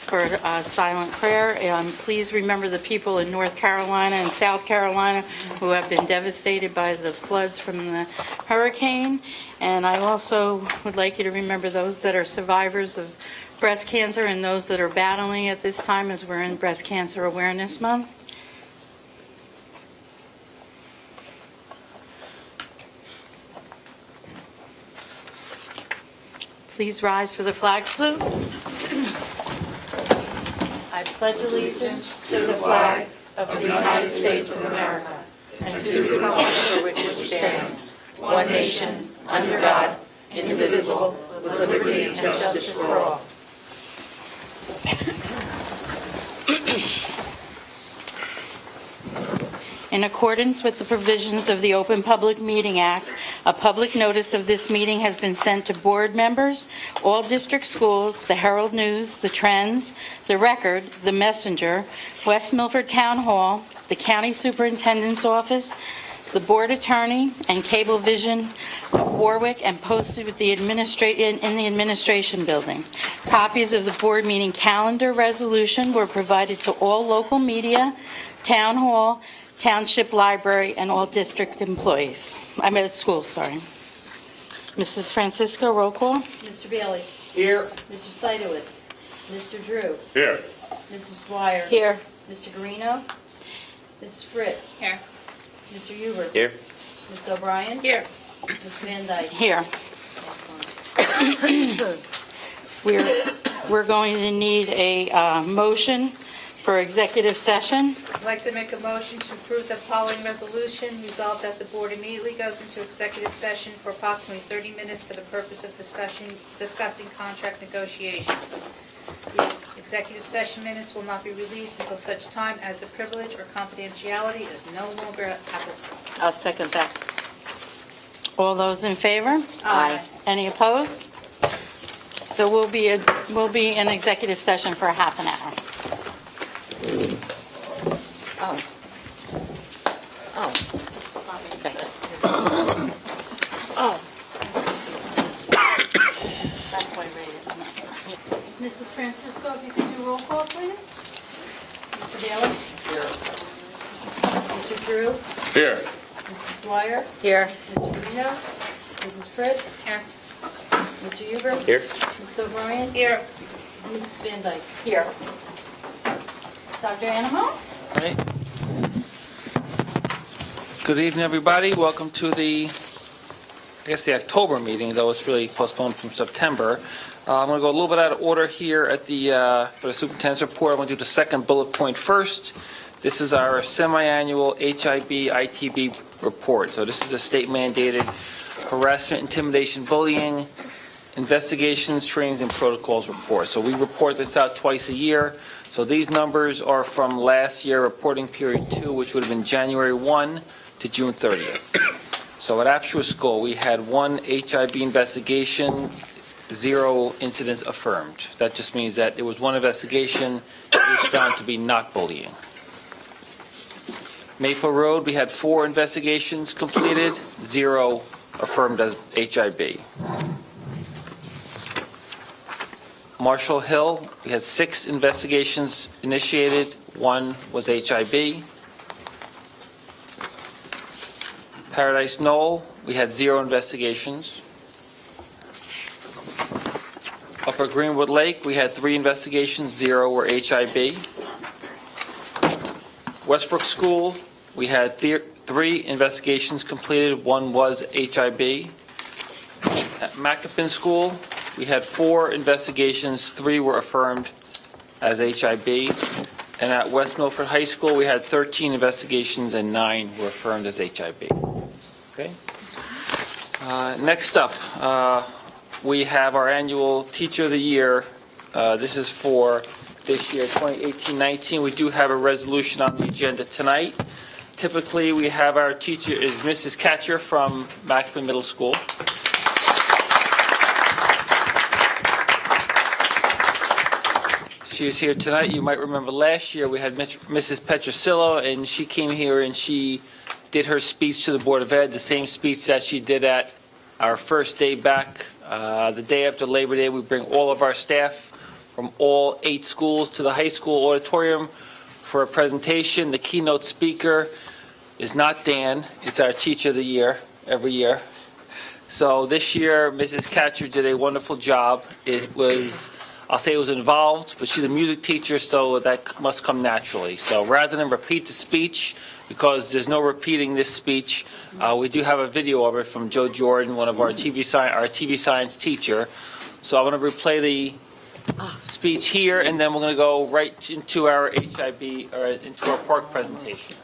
for silent prayer. Please remember the people in North Carolina and South Carolina who have been devastated by the floods from the hurricane. And I also would like you to remember those that are survivors of breast cancer and those that are battling at this time, as we're in Breast Cancer Awareness Month. Please rise for the flag salute. I pledge allegiance to the flag of the United States of America and to the republic for which it stands, one nation, under God, indivisible, with liberty and justice for all. In accordance with the provisions of the Open Public Meeting Act, a public notice of this meeting has been sent to board members, all district schools, the Herald News, the Trends, the Record, the Messenger, West Milford Town Hall, the County Superintendent's Office, the Board Attorney, and Cablevision of Warwick, and posted with the in the Administration Building. Copies of the board meeting calendar resolution were provided to all local media, Town Hall, Township Library, and all district employees. I'm at school, sorry. Mrs. Francisco, roll call. Mr. Bailey. Here. Mr. Seidowitz. Mr. Drew. Here. Mrs. Dwyer. Here. Mr. Garino. Mrs. Fritz. Here. Mr. Huber. Here. Ms. O'Brien. Here. Ms. Van Dyke. Here. We're going to need a motion for executive session. I'd like to make a motion to approve the following resolution. Resolved that the board immediately goes into executive session for approximately 30 minutes for the purpose of discussing contract negotiations. The executive session minutes will not be released until such time as the privilege or confidentiality is no longer applicable. I'll second that. All those in favor? Aye. Any opposed? So we'll be in executive session for a half an hour. Oh. Okay. Oh. That's why Ray is not here. Mrs. Francisco, if you could do roll call, please. Mr. Bailey. Here. Mr. Drew. Here. Mrs. Dwyer. Here. Mr. Garino. Mrs. Fritz. Here. Mr. Huber. Here. Ms. O'Brien. Here. Ms. Van Dyke. Here. Dr. Animo? Right. Good evening, everybody. Welcome to the October meeting, though it's really postponed from September. I'm going to go a little bit out of order here at for the superintendent's report. I'm going to do the second bullet point first. This is our semi-annual HIB-ITB report. So this is a state-mandated harassment, intimidation, bullying, investigations, trainings, and protocols report. So we report this out twice a year. So these numbers are from last year, reporting period 2, which would have been January 1 to June 30th. So at Apshua School, we had 1 HIB investigation, 0 incidents affirmed. That just means that there was 1 investigation which was found to be not bullying. Maple Road, we had 4 investigations completed, 0 affirmed as HIB. Marshall Hill, we had 6 investigations initiated, 1 was HIB. Paradise Knoll, we had 0 investigations. Upper Greenwood Lake, we had 3 investigations, 0 were HIB. Westbrook School, we had 3 investigations completed, 1 was HIB. At Macapin School, we had 4 investigations, 3 were affirmed as HIB. And at West Milford High School, we had 13 investigations and 9 were affirmed as HIB. Okay. Next up, we have our annual Teacher of the Year. This is for this year, 2018-19. We do have a resolution on the agenda tonight. Typically, we have our teacher is Mrs. Catcher from Macapin Middle School. She is here tonight. You might remember last year we had Mrs. Petrosillo, and she came here and she did her speech to the Board of Ed, the same speech that she did at our first day back. The day after Labor Day, we bring all of our staff from all 8 schools to the high school auditorium for a presentation. The keynote speaker is not Dan, it's our teacher of the year every year. So this year, Mrs. Catcher did a wonderful job. It was, I'll say it was involved, but she's a music teacher, so that must come naturally. So rather than repeat the speech, because there's no repeating this speech, we do have a video of it from Joe Jordan, one of our TV science teacher. So I'm going to replay the speech here, and then we're going to go right into our HIB, or into our park presentation.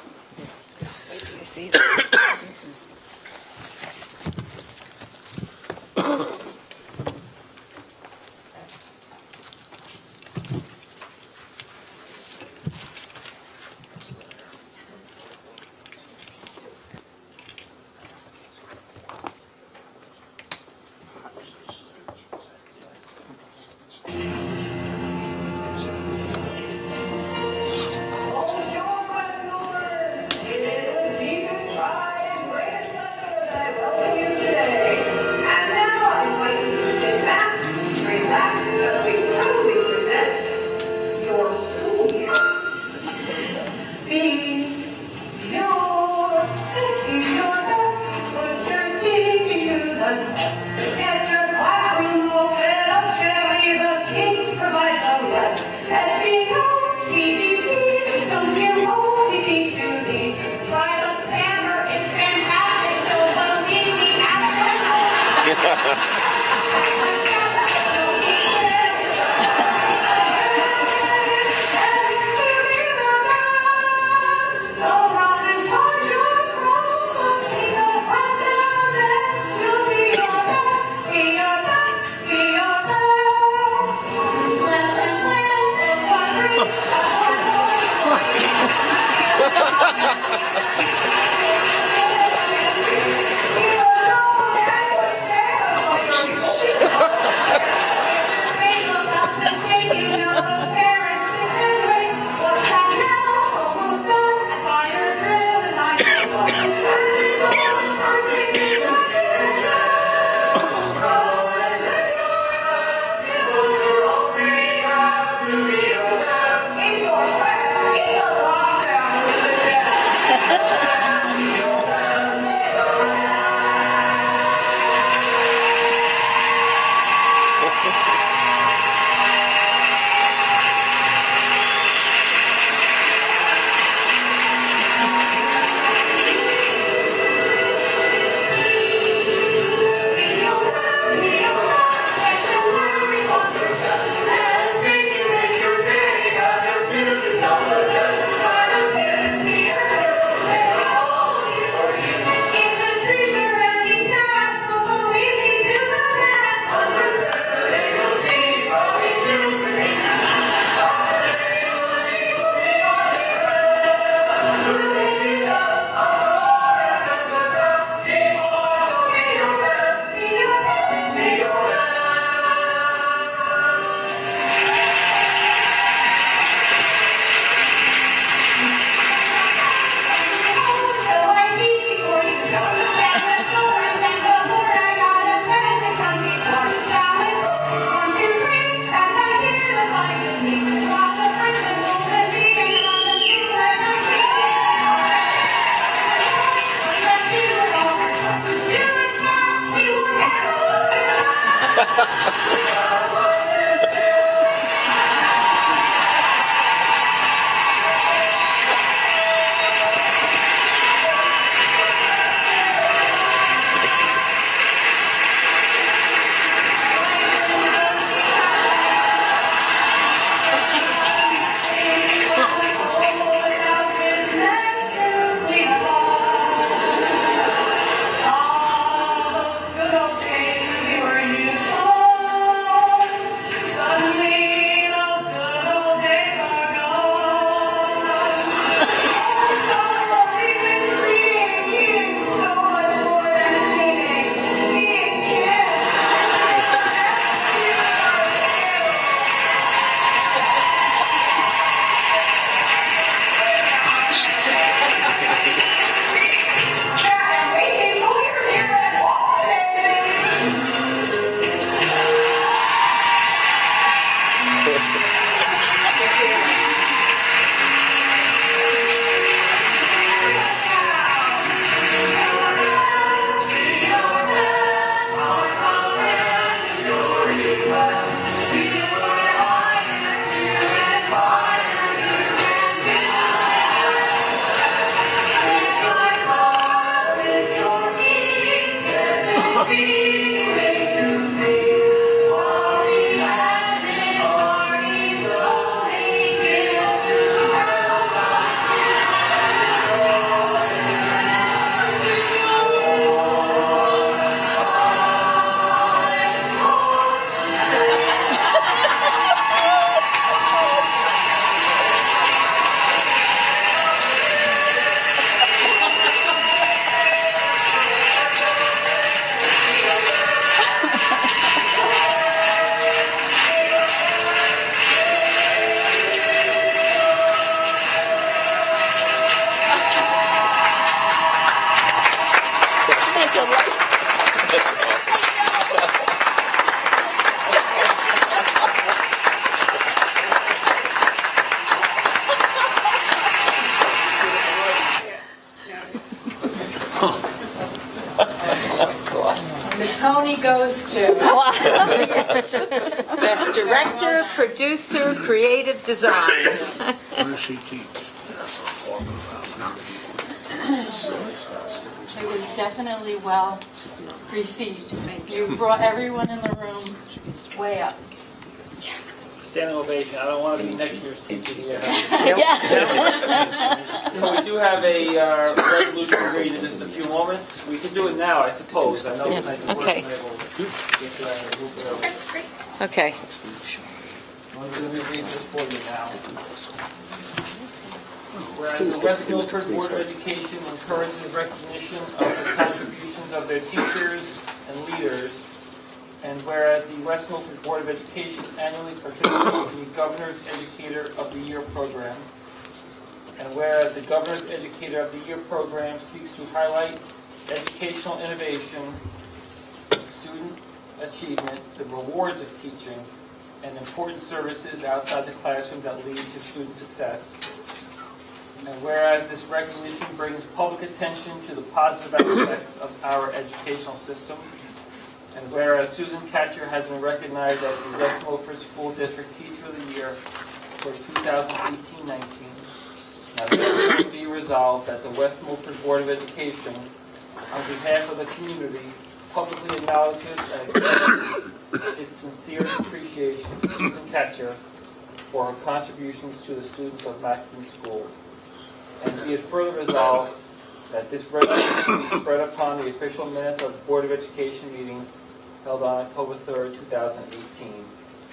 pony goes to. Best director, producer, creative design. What does she teach? It was definitely well received. You brought everyone in the room way up. Standing ovation. I don't want to be next year's teacher here. Yeah. So we do have a resolution to read in just a few moments. We can do it now, I suppose. I know tonight the board's Okay. been able to get to that a little bit early. Okay. I'm going to read this for you now. Whereas the West Milford Board of Education encourages recognition of the contributions of their teachers and leaders, and whereas the West Milford Board of Education annually participates in the Governor's Educator of the Year program, and whereas the Governor's Educator of the Year program seeks to highlight educational innovation, student achievement, the rewards of teaching, and important services outside the classroom that lead to student success. And whereas this recognition brings public attention to the positive aspects of our educational system, and whereas Susan Katcher has been recognized as the West Milford School District Teacher of the Year for 2018-19, now therefore be resolved that the West Milford Board of Education, on behalf of the community, publicly acknowledges and expresses its sincerest appreciation to Susan Katcher for her contributions to the students of Mackin School. And be it further resolved that this resolution be spread upon the official minutes of the Board of Education meeting held on October 3rd, 2018,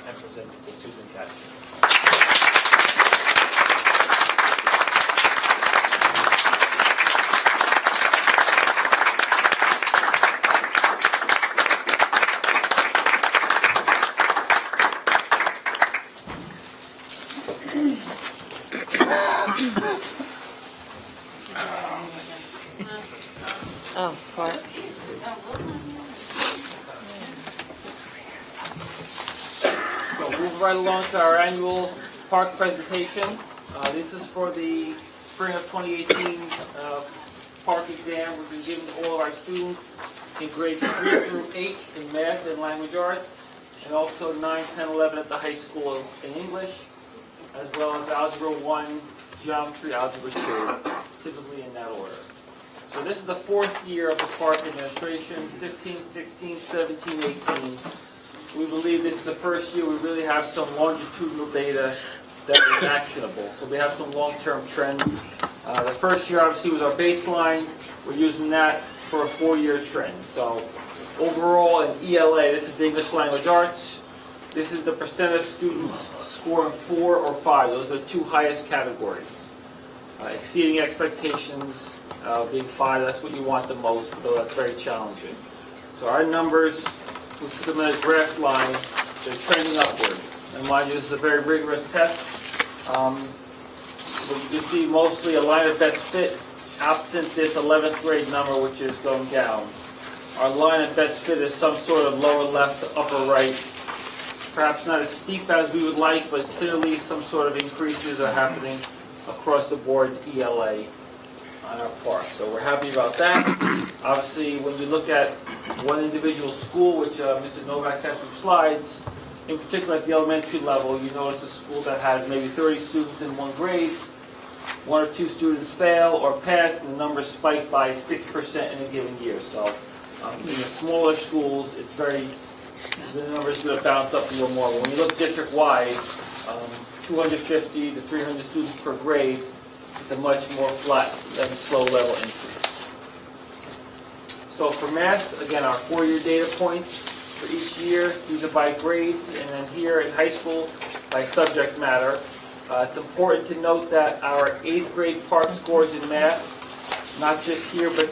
and presented to Susan Katcher. Oh, Bart. So we'll move right along to our annual park presentation. This is for the spring of 2018 park exam. We've been giving to all of our students in grades 3 through 8 in math and language arts, and also 9, 10, 11 at the high school in English, as well as Algebra 1, Geometry, Algebra 2, typically in that order. So this is the 4th year of the park administration, 15, 16, 17, 18. We believe this is the first year we really have some longitudinal data that is actionable. So we have some long-term trends. The first year obviously was our baseline. We're using that for a 4-year trend. So overall in ELA, this is English Language Arts. This is the percent of students scoring 4 or 5. Those are the 2 highest categories. Exceeding expectations, being 5, that's what you want the most, though that's very challenging. So our numbers, we put them in a graph line, they're trending upward. And mind you, this is a very rigorous test. But you can see mostly a line of best fit, absent this 11th grade number, which is going down. Our line of best fit is some sort of lower left to upper right. Perhaps not as steep as we would like, but clearly some sort of increases are happening across the board ELA on our park. So we're happy about that. Obviously, when you look at one individual school, which Mr. Novak has some slides, in particular at the elementary level, you notice a school that has maybe 30 students in one grade, 1 or 2 students fail or pass, and the numbers spike by 6% in a given year. So in the smaller schools, it's the numbers are going to bounce up a little more. When you look district-wide, 250 to 300 students per grade, it's a much more flat and slow level increase. So for math, again, our 4-year data points for each year, these are by grades, and then here in high school, by subject matter. It's important to note that our 8th grade park scores in math, not just here but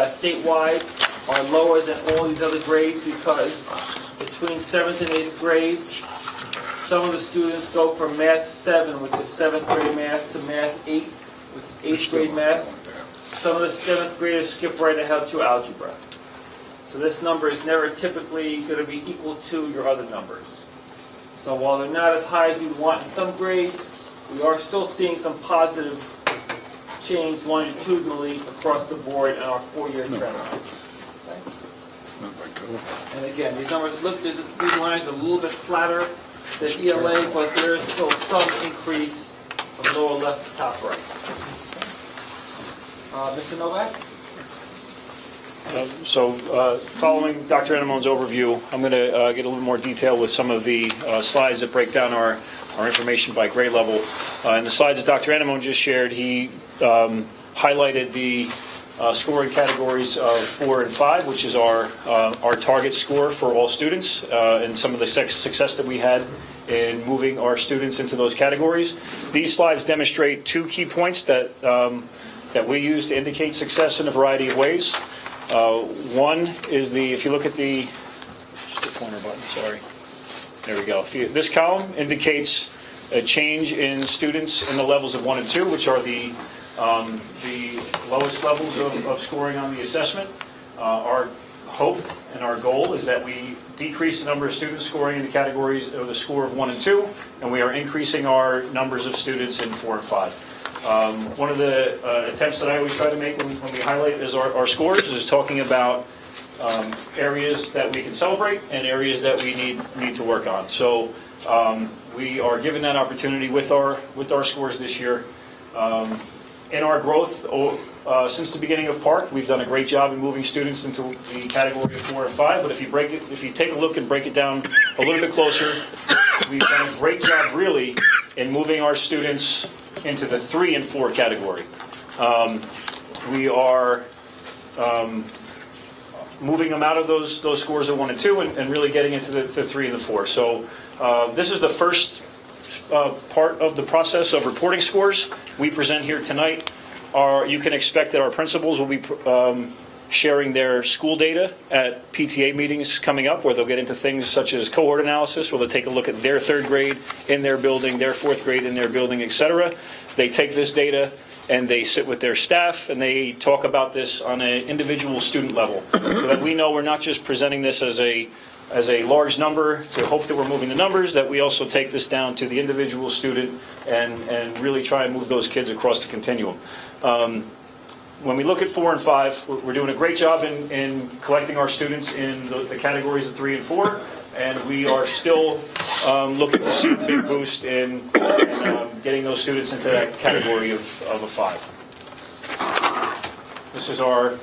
statewide, are lower than all these other grades because between 7th and 8th grade, some of the students go from math 7, which is 7th grade math, to math 8, which is 8th grade math. Some of the 7th graders skip right ahead to algebra. So this number is never typically going to be equal to your other numbers. So while they're not as high as we want in some grades, we are still seeing some positive change longitudinally across the board in our 4-year trend. And again, these numbers look, these lines are a little bit flatter than ELA, but there is still some increase from lower left to top right. Mr. Novak? Following Dr. Enemone's overview, I'm going to get a little more detail with some of the slides that break down our information by grade level. In the slides that Dr. Enemone just shared, he highlighted the scoring categories of 4 and 5, which is our target score for all students, and some of the success that we had in moving our students into those categories. These slides demonstrate 2 key points that we use to indicate success in a variety of ways. One is if you look at just the corner button, sorry. There we go. This column indicates a change in students in the levels of 1 and 2, which are the lowest levels of scoring on the assessment. Our hope and our goal is that we decrease the number of students scoring in the categories of the score of 1 and 2, and we are increasing our numbers of students in 4 and 5. One of the attempts that I always try to make when we highlight is our scores is talking about areas that we can celebrate and areas that we need to work on. So we are given that opportunity with our scores this year. In our growth since the beginning of Park, we've done a great job in moving students into the category of 4 and 5. But if you take a look and break it down a little bit closer, we've done a great job really in moving our students into the 3 and 4 category. We are moving them out of those scores of 1 and 2 and really getting into the 3 and the 4. So this is the first part of the process of reporting scores we present here tonight. You can expect that our principals will be sharing their school data at PTA meetings coming up, where they'll get into things such as cohort analysis, where they'll take a look at their 3rd grade in their building, their 4th grade in their building, etc. They take this data and they sit with their staff and they talk about this on an individual student level, so that we know we're not just presenting this as a large number to hope that we're moving the numbers, that we also take this down to the individual student and really try and move those kids across the continuum. When we look at 4 and 5, we're doing a great job in collecting our students in the categories of 3 and 4, and we are still looking to see a big boost in getting those students into that category of a 5. This is our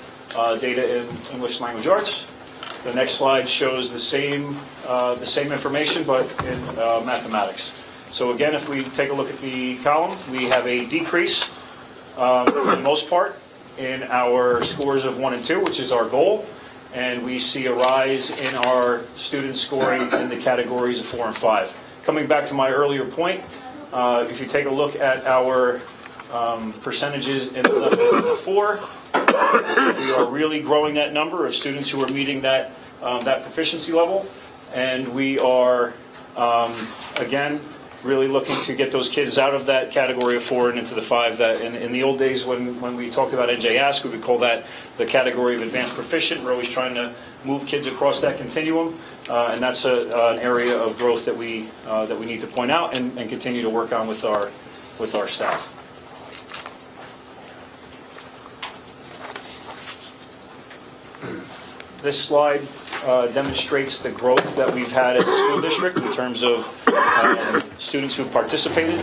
data in English Language Arts. The next slide shows the same information, but in mathematics. So again, if we take a look at the column, we have a decrease, for the most part, in our scores of 1 and 2, which is our goal, and we see a rise in our student scoring in the categories of 4 and 5. Coming back to my earlier point, if you take a look at our percentages in the level of 4, we are really growing that number of students who are meeting that proficiency level, and we are, again, really looking to get those kids out of that category of 4 and into the 5. That in the old days when we talked about NJ Ask, we would call that the category of advanced proficient. We're always trying to move kids across that continuum, and that's an area of growth that we need to point out and continue to work on with our staff. This slide demonstrates the growth that we've had as a school district in terms of students who've participated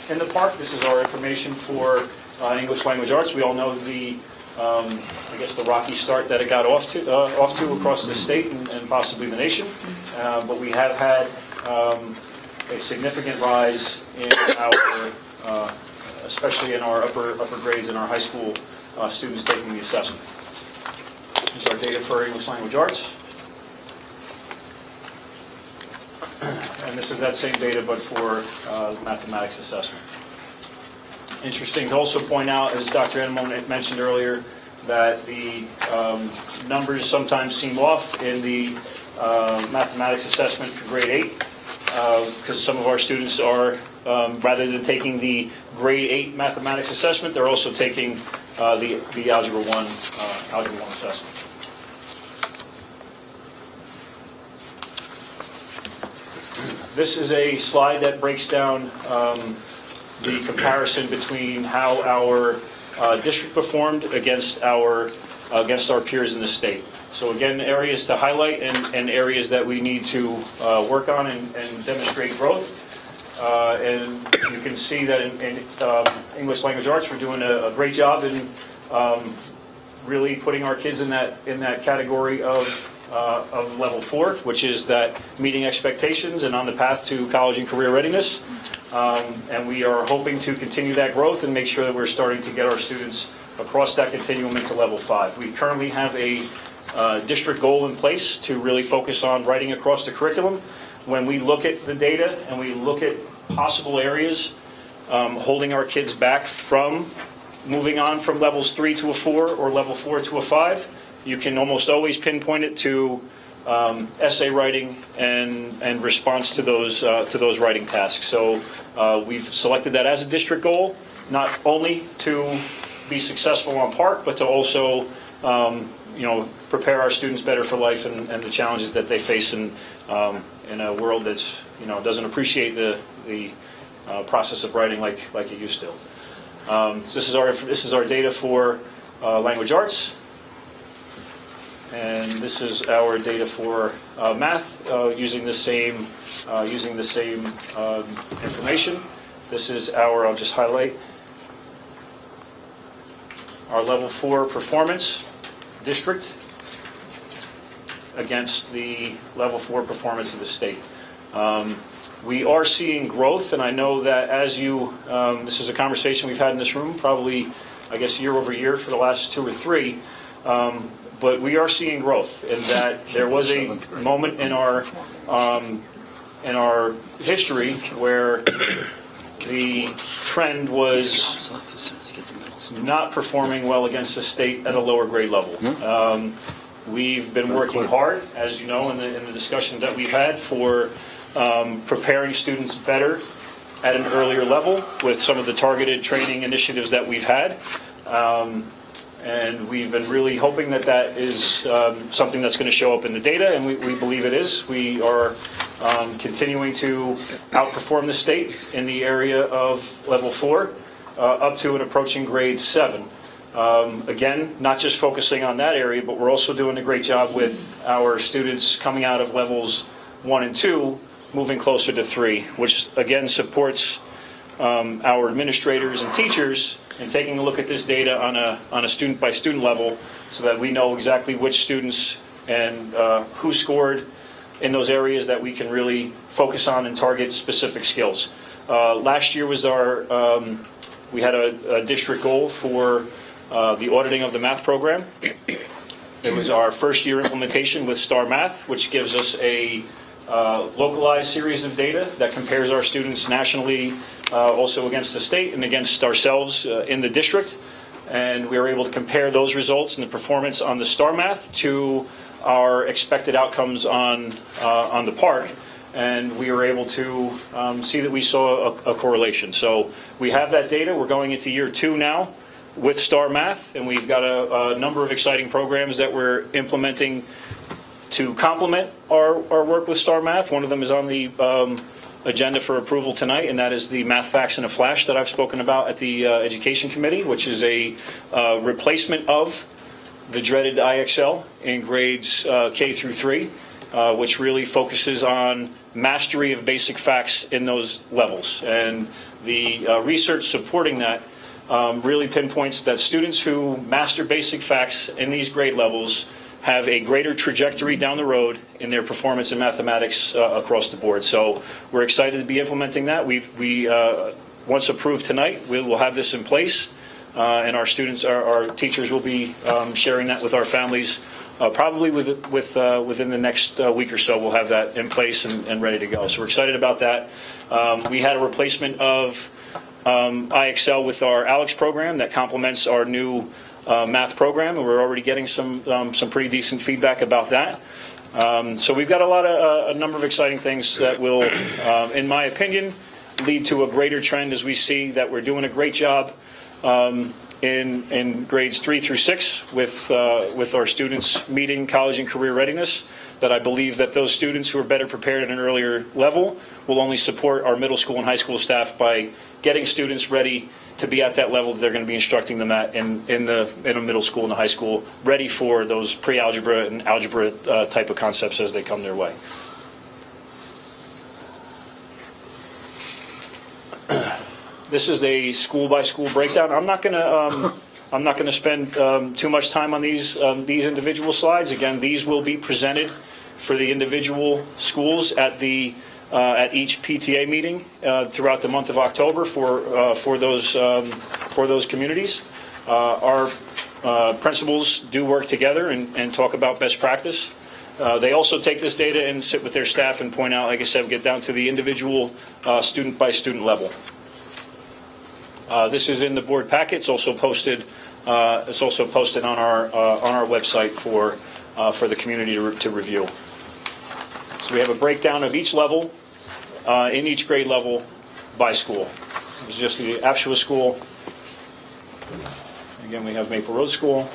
in the park. This is our information for English Language Arts. We all know the rocky start that it got off to across the state and possibly the nation. But we have had a significant rise in our, especially in our upper grades in our high school students taking the assessment. This is our data for English Language Arts. And this is that same data, but for mathematics assessment. Interesting to also point out, as Dr. Enemone mentioned earlier, that the numbers sometimes seem off in the mathematics assessment for grade 8, because some of our students are, rather than taking the grade 8 mathematics assessment, they're also taking the Algebra 1 assessment. This is a slide that breaks down the comparison between how our district performed against our peers in the state. So again, areas to highlight and areas that we need to work on and demonstrate growth. And you can see that in English Language Arts, we're doing a great job in really putting our kids in that category of level 4, which is that meeting expectations and on the path to college and career readiness. And we are hoping to continue that growth and make sure that we're starting to get our students across that continuum into level 5. We currently have a district goal in place to really focus on writing across the curriculum. When we look at the data and we look at possible areas holding our kids back from moving on from levels 3 to a 4 or level 4 to a 5, you can almost always pinpoint it to essay writing and response to those writing tasks. So we've selected that as a district goal, not only to be successful on PARCC, but to also prepare our students better for life and the challenges that they face in a world that's doesn't appreciate the process of writing like it used to. This is our data for language arts. And this is our data for math using the same information. This is I'll just highlight our level 4 performance district against the level 4 performance of the state. We are seeing growth, and I know that as this is a conversation we've had in this room, probably, I guess, year over year for the last 2 or 3. But we are seeing growth in that there was a moment in our history where the trend was not performing well against the state at a lower grade level. We've been working hard, as you know, in the discussions that we've had for preparing students better at an earlier level with some of the targeted training initiatives that we've had. And we've been really hoping that is something that's going to show up in the data, and we believe it is. We are continuing to outperform the state in the area of level 4 up to and approaching grade 7. Again, not just focusing on that area, but we're also doing a great job with our students coming out of levels 1 and 2, moving closer to 3, which again supports our administrators and teachers in taking a look at this data on a student by student level, so that we know exactly which students and who scored in those areas that we can really focus on and target specific skills. Last year was we had a district goal for the auditing of the math program. It was our first year implementation with STAR Math, which gives us a localized series of data that compares our students nationally, also against the state and against ourselves in the district. And we were able to compare those results and the performance on the STAR Math to our expected outcomes on the PARCC. And we were able to see that we saw a correlation. So we have that data. We're going into year 2 now with STAR Math, and we've got a number of exciting programs that we're implementing to complement our work with STAR Math. One of them is on the agenda for approval tonight, and that is the Math Facts in a Flash that I've spoken about at the Education Committee, which is a replacement of the dreaded IXL in grades K through 3, which really focuses on mastery of basic facts in those levels. And the research supporting that really pinpoints that students who master basic facts in these grade levels have a greater trajectory down the road in their performance in mathematics across the board. So we're excited to be implementing that. We once approved tonight, we will have this in place, and our students, our teachers will be sharing that with our families. Probably within the next week or so, we'll have that in place and ready to go. So we're excited about that. We had a replacement of IXL with our ALEX program that complements our new math program, and we're already getting some pretty decent feedback about that. So we've got a number of exciting things that will, in my opinion, lead to a greater trend as we see that we're doing a great job in grades 3 through 6 with our students meeting college and career readiness. That I believe that those students who are better prepared at an earlier level will only support our middle school and high school staff by getting students ready to be at that level that they're going to be instructing them at in the middle school and the high school, ready for those pre-algebra and algebra type of concepts as they come their way. This is a school-by-school breakdown. I'm not going to spend too much time on these individual slides. Again, these will be presented for the individual schools at each PTA meeting throughout the month of October for those communities. Our principals do work together and talk about best practice. They also take this data and sit with their staff and point out, like I said, get down to the individual student-by-student level. This is in the board packet. It's also posted. It's also posted on our website for the community to review. So we have a breakdown of each level, in each grade level, by school. This is just the Apshua School. Again, we have Maple Road School.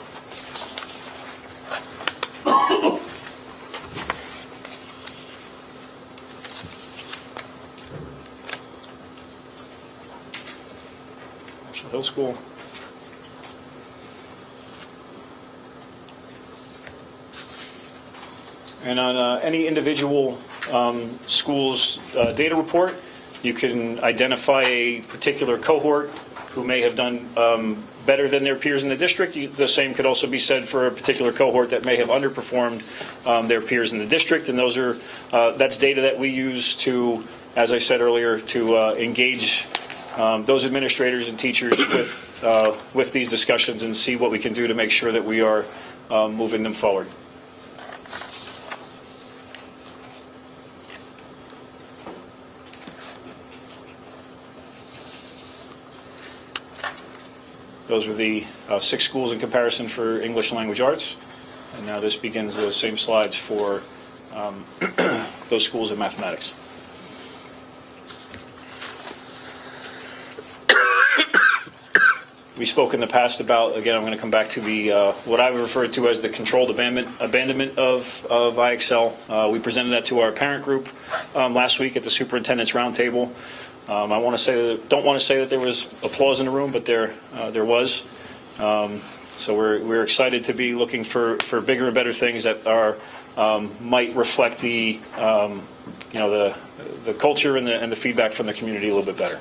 Hill School. And on any individual school's data report, you can identify a particular cohort who may have done better than their peers in the district. The same could also be said for a particular cohort that may have underperformed their peers in the district. And that's data that we use to, as I said earlier, to engage those administrators and teachers with these discussions and see what we can do to make sure that we are moving them forward. Those were the 6 schools in comparison for English Language Arts. And now this begins those same slides for those schools in mathematics. We spoke in the past about, again, I'm going to come back to the what I've referred to as the controlled abandonment of IXL. We presented that to our parent group last week at the superintendent's roundtable. I don't want to say that there was applause in the room, but there was. So we're excited to be looking for bigger and better things that might reflect the culture and the feedback from the community a little bit better.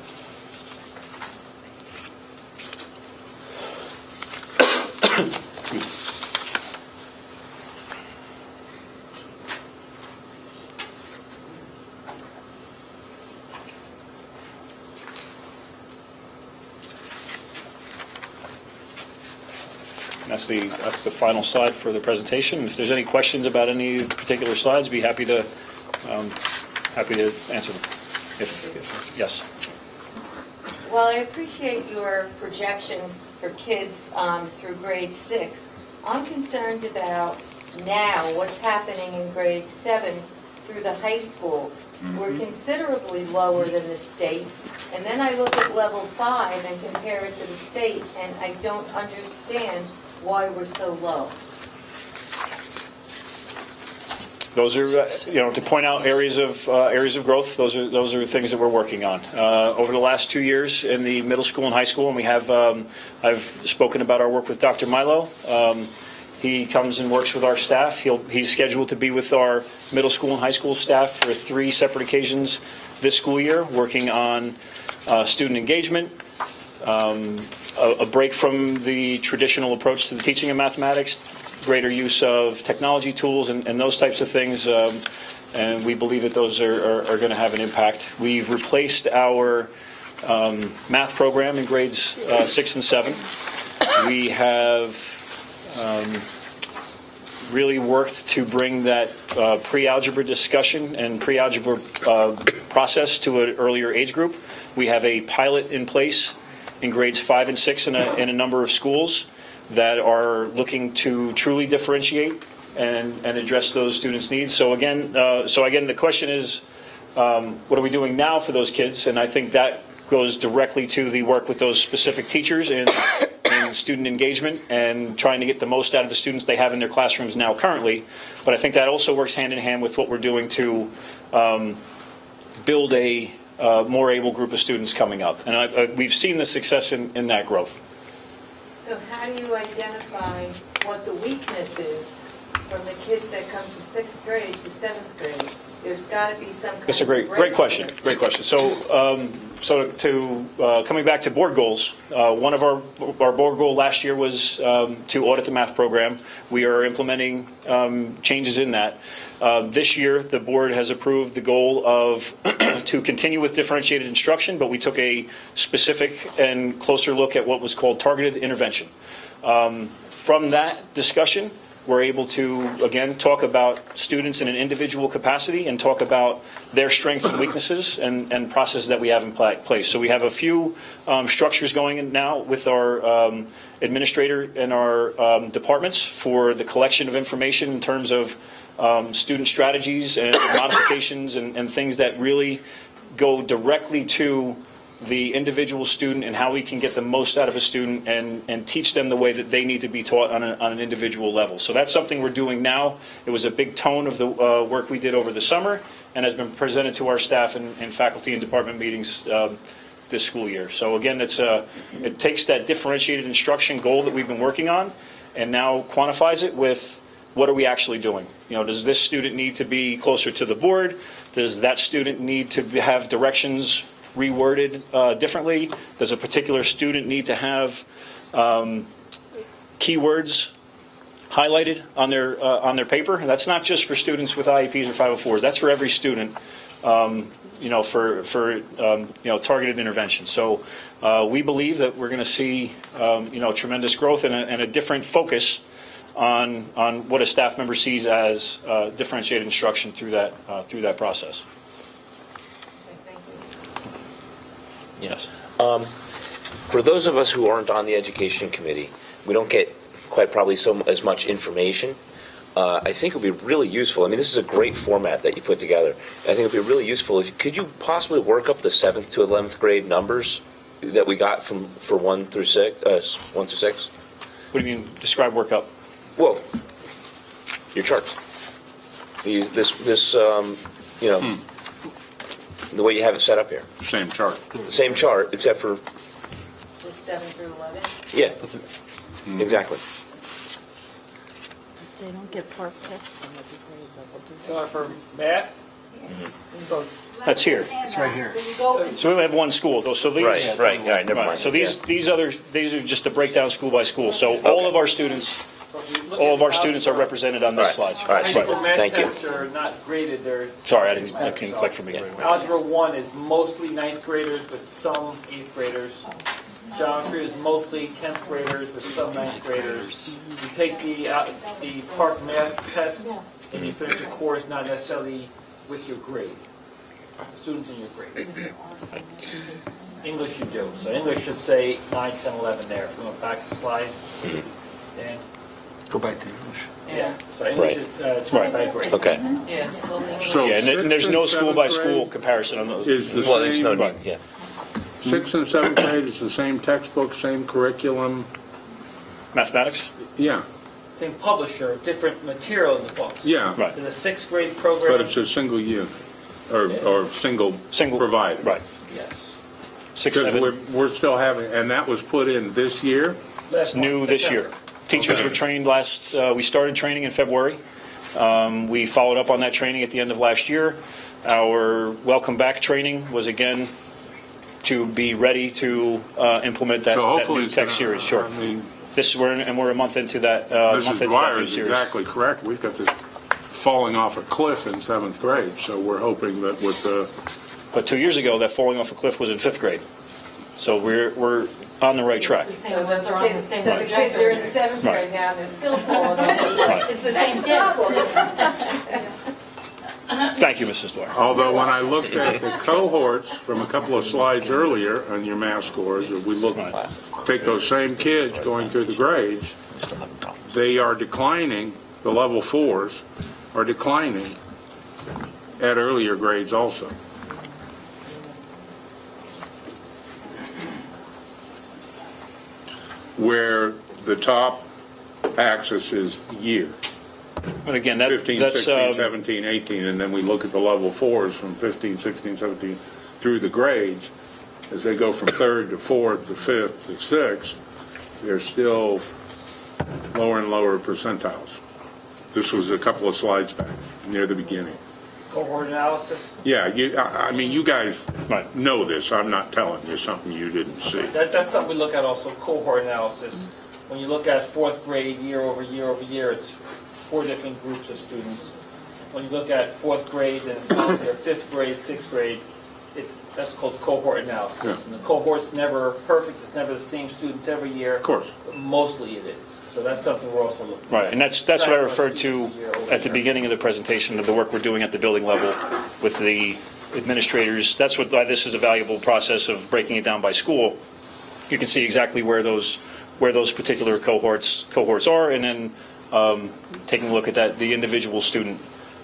That's the final slide for the presentation. If there's any questions about any particular slides, be happy to answer them. Yes. Well, I appreciate your projection for kids through grade 6. I'm concerned about now what's happening in grade 7 through the high school. We're considerably lower than the state. And then I look at level 5 and compare it to the state, and I don't understand why we're so low. Those are, to point out areas of growth. Those are things that we're working on over the last 2 years in the middle school and high school. And we have, I've spoken about our work with Dr. Milo. He comes and works with our staff. He's scheduled to be with our middle school and high school staff for 3 separate occasions this school year, working on student engagement, a break from the traditional approach to the teaching of mathematics, greater use of technology tools and those types of things, and we believe that those are going to have an impact. We've replaced our math program in grades 6 and 7. We have really worked to bring that pre-algebra discussion and pre-algebra process to an earlier age group. We have a pilot in place in grades 5 and 6 in a number of schools that are looking to truly differentiate and address those students' needs. So again, the question is, what are we doing now for those kids? And I think that goes directly to the work with those specific teachers in student engagement and trying to get the most out of the students they have in their classrooms now currently. But I think that also works hand in hand with what we're doing to build a more able group of students coming up. And we've seen the success in that growth. So how do you identify what the weakness is from the kids that come to sixth grade to seventh grade? There's got to be some kind of That's a great question. breakthrough. Great question. Coming back to board goals, one of our board goal last year was to audit the math program. We are implementing changes in that. This year, the board has approved the goal of to continue with differentiated instruction, but we took a specific and closer look at what was called targeted intervention. From that discussion, we're able to, again, talk about students in an individual capacity and talk about their strengths and weaknesses and processes that we have in place. So we have a few structures going in now with our administrator and our departments for the collection of information in terms of student strategies and modifications and things that really go directly to the individual student and how we can get the most out of a student and teach them the way that they need to be taught on an individual level. So that's something we're doing now. It was a big tone of the work we did over the summer and has been presented to our staff in faculty and department meetings this school year. So again, it takes that differentiated instruction goal that we've been working on and now quantifies it with what are we actually doing? Does this student need to be closer to the board? Does that student need to have directions reworded differently? Does a particular student need to have keywords highlighted on their paper? And that's not just for students with IEPs or 504s. That's for every student. For targeted intervention. So we believe that we're going to see tremendous growth and a different focus on what a staff member sees as differentiated instruction through that process. Yes. For those of us who aren't on the education committee, we don't get quite probably as much information. I think it would be really useful. I mean, this is a great format that you put together. I think it would be really useful. Could you possibly work up the 7th to 11th grade numbers that we got for 1 through 6? 1 through 6? What do you mean? Describe workup. Well, your charts. The way you have it set up here. Same chart. Same chart, except for, With 7 through 11? yeah, exactly. They don't get park tests. For math? That's here. It's right here. When you go, So we only have one school, though. So these, Right, never mind. So these are just a breakdown school by school. So all of our students are represented on this slide. All right, High school math thank you. tests are not graded, they're. Sorry, that didn't click for me. Algebra 1 is mostly 9th graders with some 8th graders. Geometry is mostly 10th graders with some 9th graders. You take the Park math test and you finish the course not necessarily with your grade, students in your grade. English you do. So English should say 9, 10, 11 there. If we went back a slide, Dan. Go back to English. Yeah, so English is it's Right. by grade. Okay. Yeah. So Yeah, and there's no sixth school and by seventh school grade comparison on those. Is the Well, there's no same, need, yeah. 6th and 7th grade is the same textbook, same curriculum, Mathematics? yeah, Same publisher, different material in the books. yeah. Right. In the 6th grade program. But it's a single unit, or single provider. Right. Yes. 6, Because 7. we're still having, and that was put in this year? It's new this year. Teachers were trained we started training in February. We followed up on that training at the end of last year. Our welcome back training was again to be ready to implement that So new hopefully it's tech gonna- series. Sure. I mean, We're a month into that, month Mrs. into that Dwyer new is series. exactly correct. We've got this falling off a cliff in 7th grade, so we're hoping that with the, But 2 years ago, that falling off a cliff was in 5th grade. So we're on the right track. So the kids are in 7th Right. grade now, and they're still falling off. It's the same kids. Thank you, Mrs. Dwyer. although when I looked at the cohorts from a couple of slides earlier on your math scores, if we look, take those same kids going through the grades, they are declining, the level 4s are declining at earlier grades also. Where the top axis is year, But again, 15, that's 16, 17, 18, and then we look at the level 4s from 15, 16, 17, through the grades, as they go from third to fourth to fifth to sixth, they're still lower and lower percentiles. This was a couple of slides back, near the beginning. Cohort analysis? Yeah, I mean, you guys Right. know this. I'm not telling you something you didn't see. That's something we look at also, cohort analysis. When you look at fourth grade, year over year over year, it's 4 different groups of students. When you look at fourth grade and fifth grade, sixth grade, that's called cohort analysis. Yeah. And the cohort's never perfect, it's never the same students every year. Of course. But mostly it is. So that's something we're also looking at. Right, and that's what I referred to at the beginning of the presentation of the work we're doing at the building level with the administrators. That's why this is a valuable process of breaking it down by school. You can see exactly where those particular cohorts are, and then taking a look at the individual student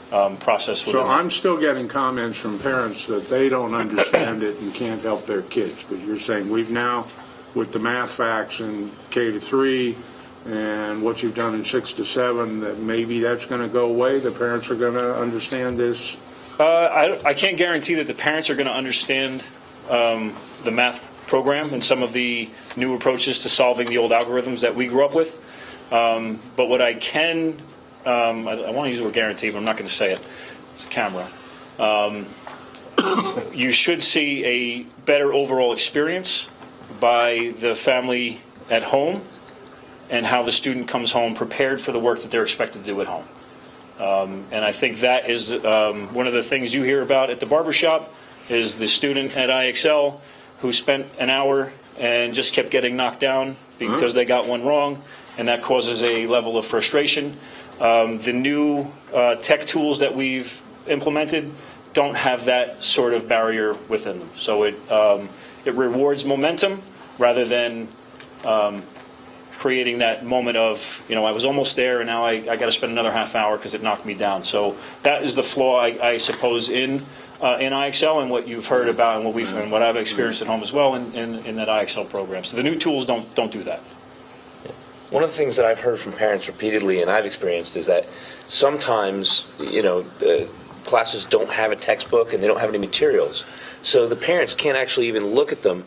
process within So that. I'm still getting comments from parents that they don't understand it and can't help their kids. But you're saying we've now, with the math facts in K to 3 and what you've done in 6 to 7, that maybe that's going to go away? The parents are going to understand this? I can't guarantee that the parents are going to understand the math program and some of the new approaches to solving the old algorithms that we grew up with. But what I can, I want to use the word guarantee, but I'm not going to say it. It's a camera. You should see a better overall experience by the family at home and how the student comes home prepared for the work that they're expected to do at home. And I think that is one of the things you hear about at the barbershop is the student at IXL who spent an hour and just kept getting knocked down because they got one wrong, and that causes a level of frustration. The new tech tools that we've implemented don't have that sort of barrier within them. So it rewards momentum rather than creating that moment of, I was almost there and now I got to spend another half hour because it knocked me down. So that is the flaw, I suppose, in IXL and what you've heard about and what I've experienced at home as well in that IXL program. So the new tools don't do that. One of the things that I've heard from parents repeatedly and I've experienced is that sometimes, classes don't have a textbook and they don't have any materials. So the parents can't actually even look at them,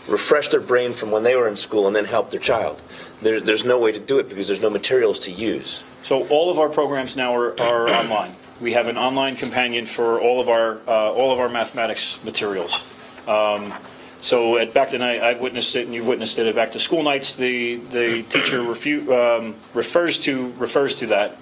refresh their brain from when they were in school, and then help their child. There's no way to do it because there's no materials to use. So all of our programs now are online. We have an online companion for all of our mathematics materials. So at back then, I've witnessed it, and you've witnessed it at back to school nights. The teacher refers to that,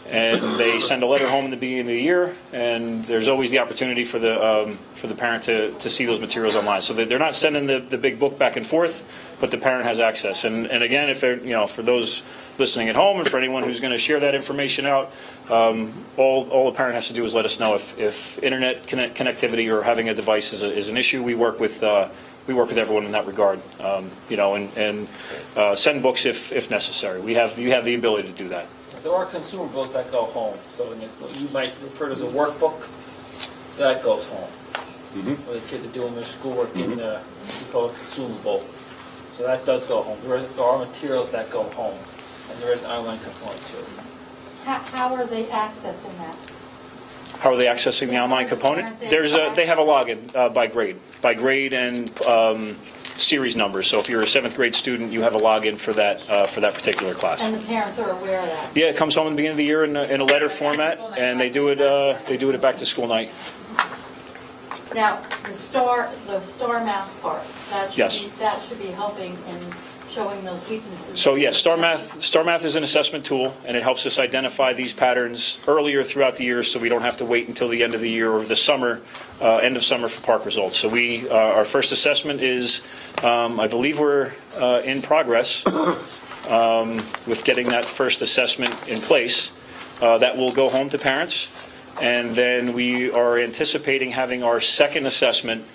and they send a letter home in the beginning of the year. And there's always the opportunity for the parent to see those materials online. So they're not sending the big book back and forth, but the parent has access. And again, if they're, for those listening at home and for anyone who's going to share that information out, all the parent has to do is let us know if internet connectivity or having a device is an issue. We work with everyone in that regard, and send books if necessary. You have the ability to do that. There are consumables that go home. So you might refer to as a workbook, that goes home. Where the kids are doing their schoolwork in we call it consumable. So that does go home. There are materials that go home, and there is an online component too. How are they accessing that? How are they accessing the online component? They have a login by grade and series numbers. So if you're a 7th grade student, you have a login for that particular class. And the parents are aware of that? Yeah, it comes home in the beginning of the year in a letter format, and they do it at back to school night. Now, the star math part, Yes. that should be helping in showing those weaknesses. So yes, Star Math is an assessment tool, and it helps us identify these patterns earlier throughout the year, so we don't have to wait until the end of the year or the summer, end of summer for PARCC results. So our first assessment is, I believe we're in progress with getting that first assessment in place. That will go home to parents, and then we are anticipating having our second assessment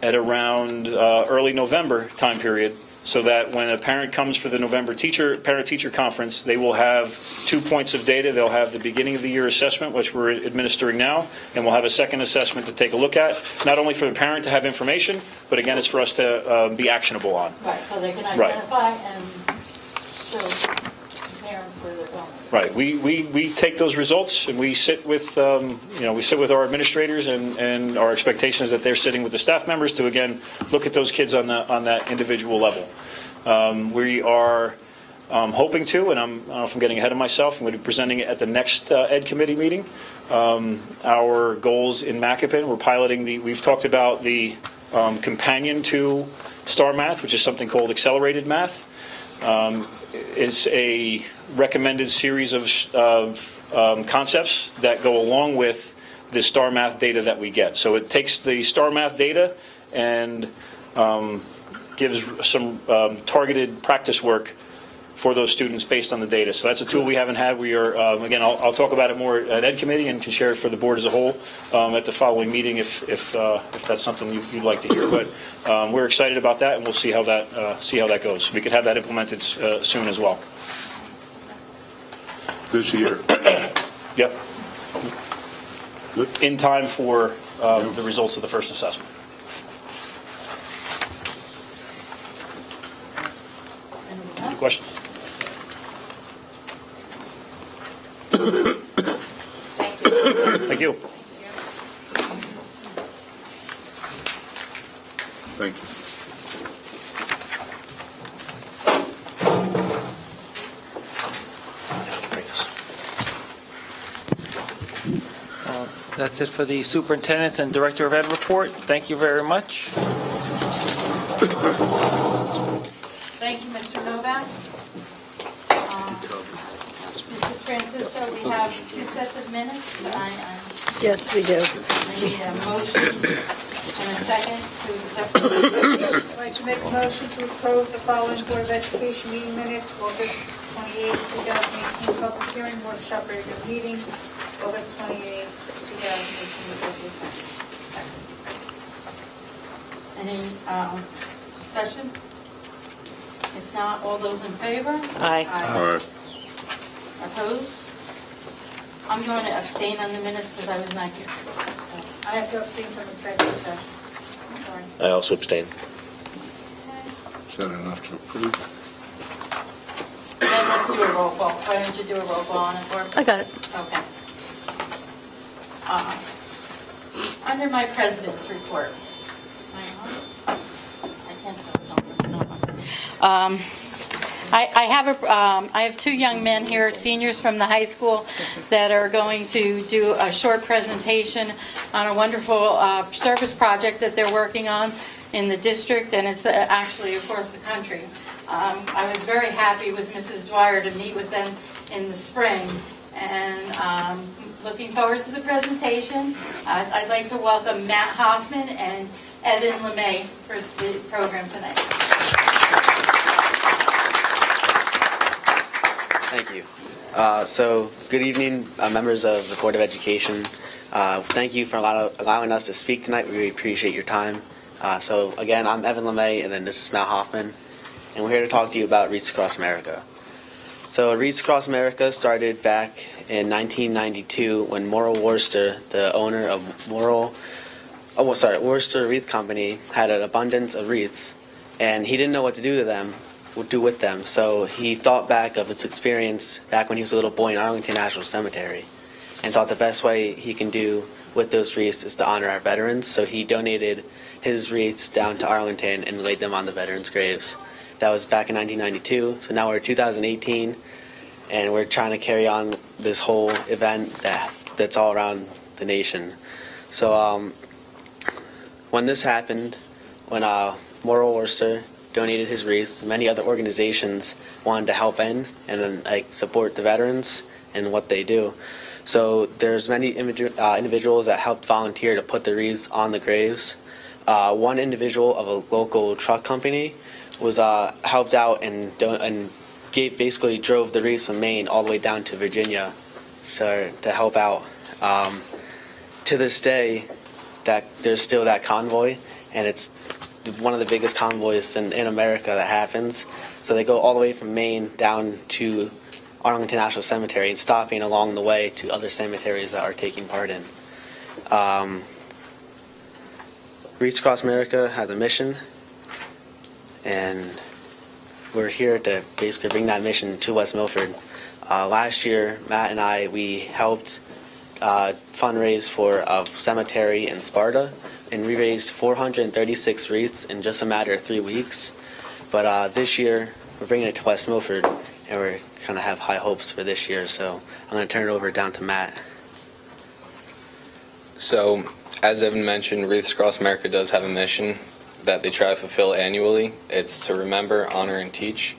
at around early November time period, so that when a parent comes for the November parent-teacher conference, they will have 2 points of data. They'll have the beginning of the year assessment, which we're administering now, and we'll have a second assessment to take a look at, not only for the parent to have information, but again, it's for us to be actionable on. Right, so they can Right. identify and show the parents where they're going. Right. We take those results and we sit with, we sit with our administrators and our expectations that they're sitting with the staff members to, again, look at those kids on that individual level. We are hoping to, and I don't know if I'm getting ahead of myself, I'm going to be presenting it at the next Ed Committee meeting. Our goals in Macapin, we've talked about the companion to STAR Math, which is something called Accelerated Math. It's a recommended series of concepts that go along with the STAR Math data that we get. So it takes the STAR Math data and gives some targeted practice work for those students based on the data. So that's a tool we haven't had. We are, again, I'll talk about it more at Ed Committee and can share it for the board as a whole at the following meeting if that's something you'd like to hear. But we're excited about that, and we'll see how that goes. We could have that implemented soon as well. This year. Yep. Good. In time for the results of the first assessment. Any questions? Thank you. Thank you. That's it for the superintendent's and director of ed report. Thank you very much. Thank you, Mr. Novak. Mrs. Francisco, we have two sets of minutes. Yes, we do. I need a motion and a second to accept. I'd like to make a motion to approve the following Board of Education meeting minutes: August 28, 2018, public hearing, workshop, regular meeting, August 28, 2018, executive session. Any discussion? If not, all those in favor? Aye. All right. Opposed? I'm going to abstain on the minutes because I was not here. I have to abstain from executive session. I'm sorry. I also abstain. Is that enough to approve? Then let's do a roll call. Why don't you do a roll call on it for me? I got it. Okay. Under my president's report. I have two young men here, seniors from the high school, that are going to do a short presentation on a wonderful service project that they're working on in the district, and it's actually across the country. I was very happy with Mrs. Dwyer to meet with them in the spring, and looking forward to the presentation. I'd like to welcome Matt Hoffman and Evan LeMay for the program tonight. Thank you. So, good evening, members of the Board of Education. Thank you for allowing us to speak tonight. We really appreciate your time. So, again, I'm Evan LeMay, and then this is Matt Hoffman, and we're here to talk to you about Wreaths Across America. So, Wreaths Across America started back in 1992 when Morrill Worcester, the owner of Worcester Wreath Company, had an abundance of wreaths, and he didn't know what to do with them. So he thought back of his experience back when he was a little boy in Arlington National Cemetery and thought the best way he can do with those wreaths is to honor our veterans. So he donated his wreaths down to Arlington and laid them on the veterans' graves. That was back in 1992. So now we're 2018, and we're trying to carry on this whole event that's all around the nation. So when this happened, when Morrill Worcester donated his wreaths, many other organizations wanted to help in and support the veterans and what they do. So there's many individuals that helped volunteer to put the wreaths on the graves. One individual of a local truck company was helped out and basically drove the wreaths from Maine all the way down to Virginia to help out. To this day, that there's still that convoy, and it's one of the biggest convoys in America that happens. So they go all the way from Maine down to Arlington National Cemetery and stopping along the way to other cemeteries that are taking part in. Wreaths Across America has a mission, and we're here to basically bring that mission to West Milford. Last year, Matt and we helped fundraise for a cemetery in Sparta, and we raised 436 wreaths in just a matter of 3 weeks. But this year, we're bringing it to West Milford, and we're going to have high hopes for this year. So I'm going to turn it over down to Matt. So, as Evan mentioned, Wreaths Across America does have a mission that they try to fulfill annually. It's to remember, honor, and teach.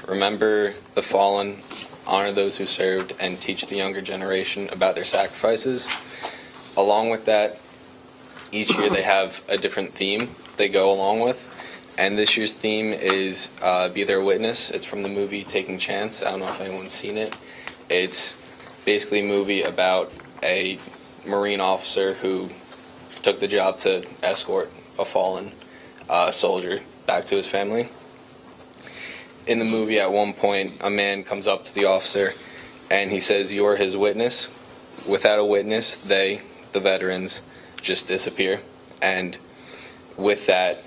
Remember the fallen, honor those who served, and teach the younger generation about their sacrifices. Along with that, each year they have a different theme they go along with. And this year's theme is Be Their Witness. It's from the movie Taking Chance. I don't know if anyone's seen it. It's basically a movie about a Marine officer who took the job to escort a fallen soldier back to his family. In the movie, at one point, a man comes up to the officer and he says, "You're his witness." Without a witness, they, the veterans, just disappear. And with that,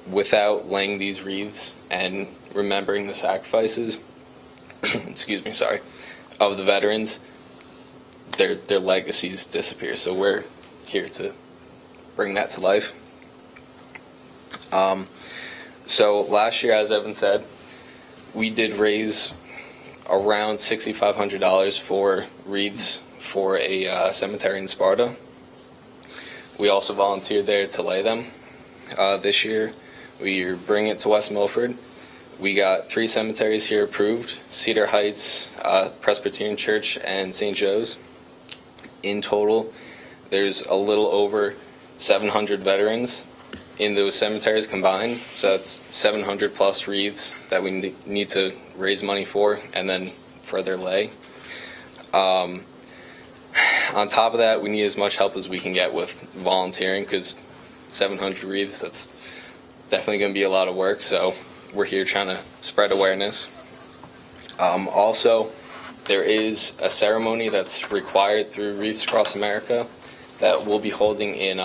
without laying these wreaths and remembering the sacrifices, of the veterans, their legacies disappear. So we're here to bring that to life. So last year, as Evan said, we did raise around $6,500 for wreaths for a cemetery in Sparta. We also volunteered there to lay them. This year, we bring it to West Milford. We got 3 cemeteries here approved: Cedar Heights, Presbyterian Church, and St. Joe's. In total, there's a little over 700 veterans in those cemeteries combined, so that's 700 plus wreaths that we need to raise money for and then further lay. On top of that, we need as much help as we can get with volunteering, because 700 wreaths, that's definitely going to be a lot of work, so we're here trying to spread awareness. Also, there is a ceremony that's required through Wreaths Across America that we'll be holding in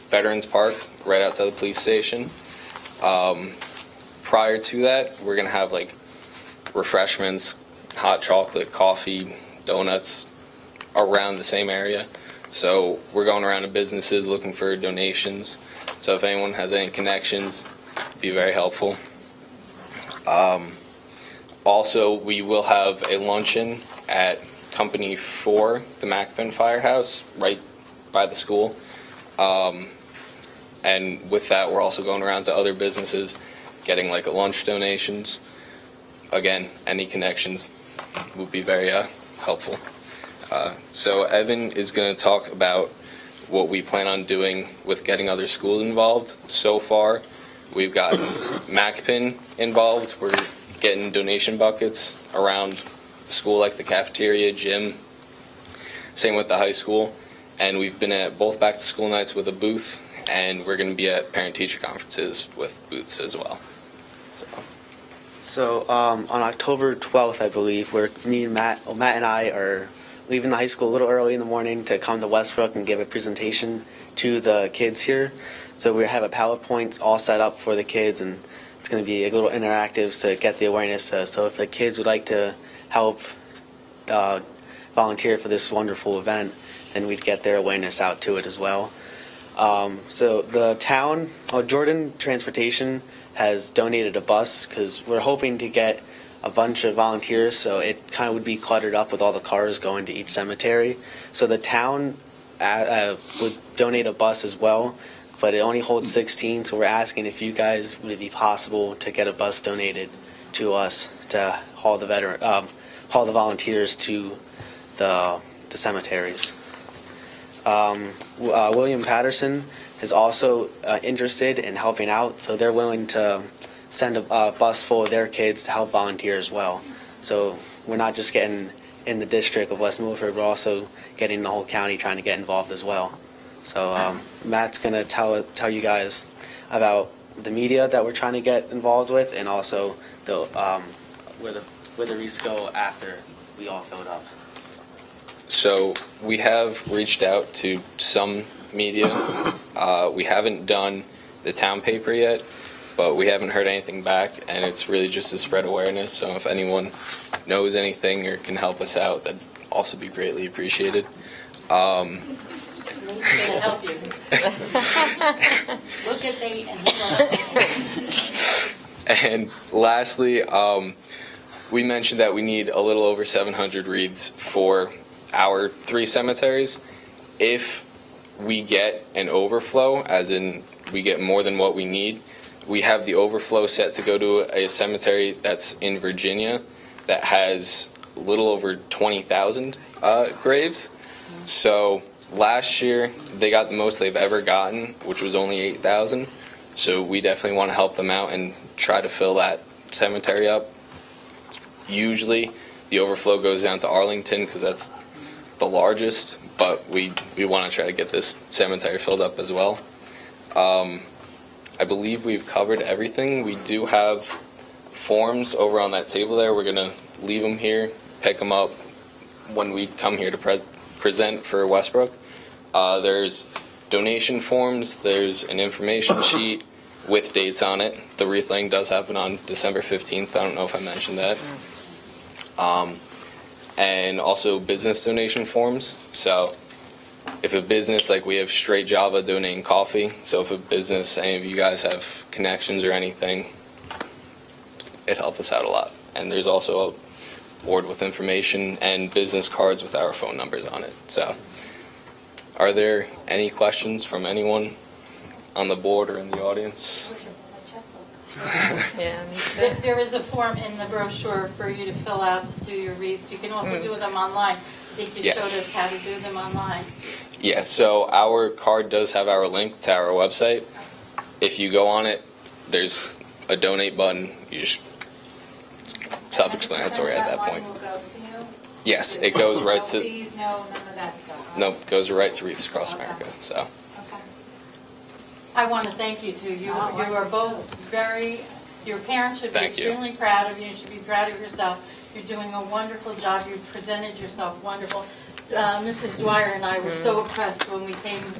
Veterans Park, right outside the police station. Prior to that, we're going to have like refreshments, hot chocolate, coffee, donuts around the same area. So we're going around to businesses looking for donations. So if anyone has any connections, it'd be very helpful. Also, we will have a luncheon at Company 4, the Macbin Firehouse, right by the school. And with that, we're also going around to other businesses, getting like lunch donations. Again, any connections would be very helpful. So Evan is going to talk about what we plan on doing with getting other schools involved. So far, we've gotten MacPin involved. We're getting donation buckets around the school, like the cafeteria, gym. Same with the high school. And we've been at both back-to-school nights with a booth, and we're going to be at parent-teacher conferences with booths as well. So on October 12th, I believe, Matt and I are leaving the high school a little early in the morning to come to Westbrook and give a presentation to the kids here. So we have a PowerPoint all set up for the kids, and it's going to be a little interactives to get the awareness. So if the kids would like to help volunteer for this wonderful event, then we'd get their awareness out to it as well. So the town, Jordan Transportation, has donated a bus because we're hoping to get a bunch of volunteers, so it kind of would be cluttered up with all the cars going to each cemetery. So the town would donate a bus as well, but it only holds 16, so we're asking if you guys, would it be possible to get a bus donated to us to haul the volunteers to the cemeteries. William Patterson is also interested in helping out, so they're willing to send a bus full of their kids to help volunteer as well. So we're not just getting in the district of West Milford, we're also getting the whole county trying to get involved as well. So Matt's going to tell you guys about the media that we're trying to get involved with, and also the where the wreaths go after we all fill it up. So we have reached out to some media. We haven't done the town paper yet. but we haven't heard anything back, and it's really just to spread awareness. So if anyone knows anything or can help us out, that'd also be greatly appreciated. Nate's gonna help you. Look at Nate and he's And lastly, we mentioned that we need a little over 700 wreaths for our 3 cemeteries. If we get an overflow, as in we get more than what we need, we have the overflow set to go to a cemetery that's in Virginia that has a little over 20,000 graves. So last year, they got the most they've ever gotten, which was only 8,000. So we definitely want to help them out and try to fill that cemetery up. Usually, the overflow goes down to Arlington because that's the largest, but we want to try to get this cemetery filled up as well. I believe we've covered everything. We do have forms over on that table there. We're going to leave them here, pick them up when we come here to present for Westbrook. There's donation forms. There's an information sheet with dates on it. The wreath laying does happen on December 15th. I don't know if I mentioned that. And also business donation forms. So if a business, like we have Straight Java donating coffee, so if a business, any of you guys have connections or anything, it helps us out a lot. And there's also a board with information and business cards with our phone numbers on it. So are there any questions from anyone on the board or in the audience? Yeah, me too. There is a form in the brochure for you to fill out to do your wreaths. You can also do them online. I think you Yes. showed us how to do them online. Yeah, so our card does have our link to our website. If you go on it, there's a donate button. You just self-explanatory at that point. Will go to you? Yes, it goes right to, No fees, no, none of that stuff? nope, goes right to Wreaths Across America, so. Okay. I want to thank you too. You are both your parents should be Thank you. extremely proud of you. You should be proud of yourself. You're doing a wonderful job. You presented yourself wonderful. Mrs. Dwyer and I were so impressed when we came in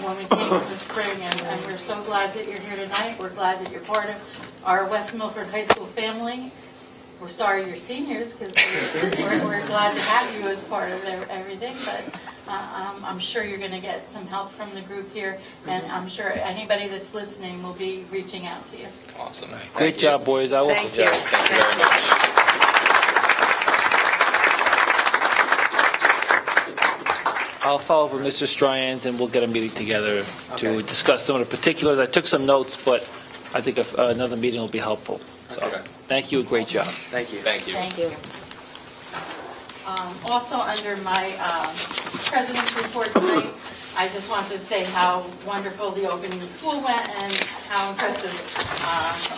the spring, and we're so glad that you're here tonight. We're glad that you're part of our West Milford High School family. We're sorry you're seniors, because we're glad to have you as part of everything, but I'm sure you're going to get some help from the group here, and I'm sure anybody that's listening will be reaching out to you. Awesome. Great job, boys. I will. Thank you. Thank you very much. I'll follow up with Mr. Stryans, and we'll get a meeting together to discuss some of the particulars. I took some notes, but I think another meeting will be helpful. So, Okay. thank you, a great job. Thank you. Thank you. Thank you. Also, under my president's report tonight, I just want to say how wonderful the opening of school went and how impressive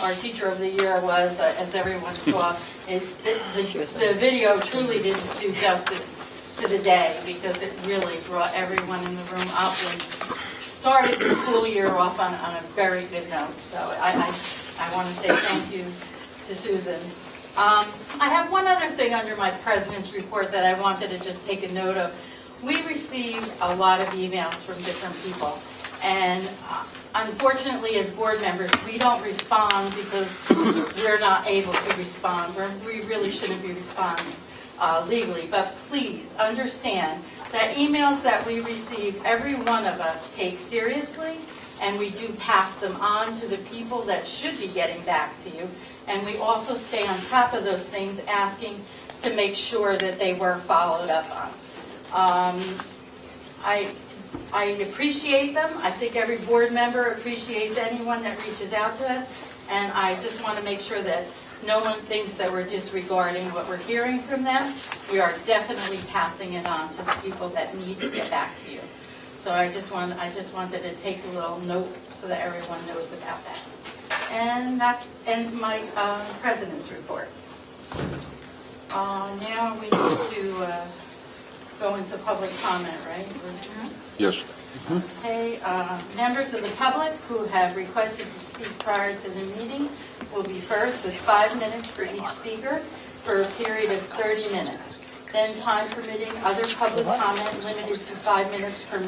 our teacher of the year was, as everyone saw. The video truly didn't do justice to the day, because it really brought everyone in the room up and started the school year off on a very good note. So I want to say thank you to Susan. I have one other thing under my president's report that I wanted to just take a note of. We received a lot of emails from different people, and unfortunately, as board members, we don't respond because we're not able to respond. We really shouldn't be responding legally, but please understand that emails that we receive, every one of us take seriously, and we do pass them on to the people that should be getting back to you. And we also stay on top of those things, asking to make sure that they were followed up on. I appreciate them. I think every board member appreciates anyone that reaches out to us. And I just want to make sure that no one thinks that we're disregarding what we're hearing from them. We are definitely passing it on to the people that need to get back to you. So I just wanted to take a little note so that everyone knows about that. And that ends my president's report. Now we need to go into public comment, right? Yes. Okay, members of the public who have requested to speak prior to the meeting will be first with 5 minutes for each speaker for a period of 30 minutes. Then, time permitting, other public comment limited to 5 minutes per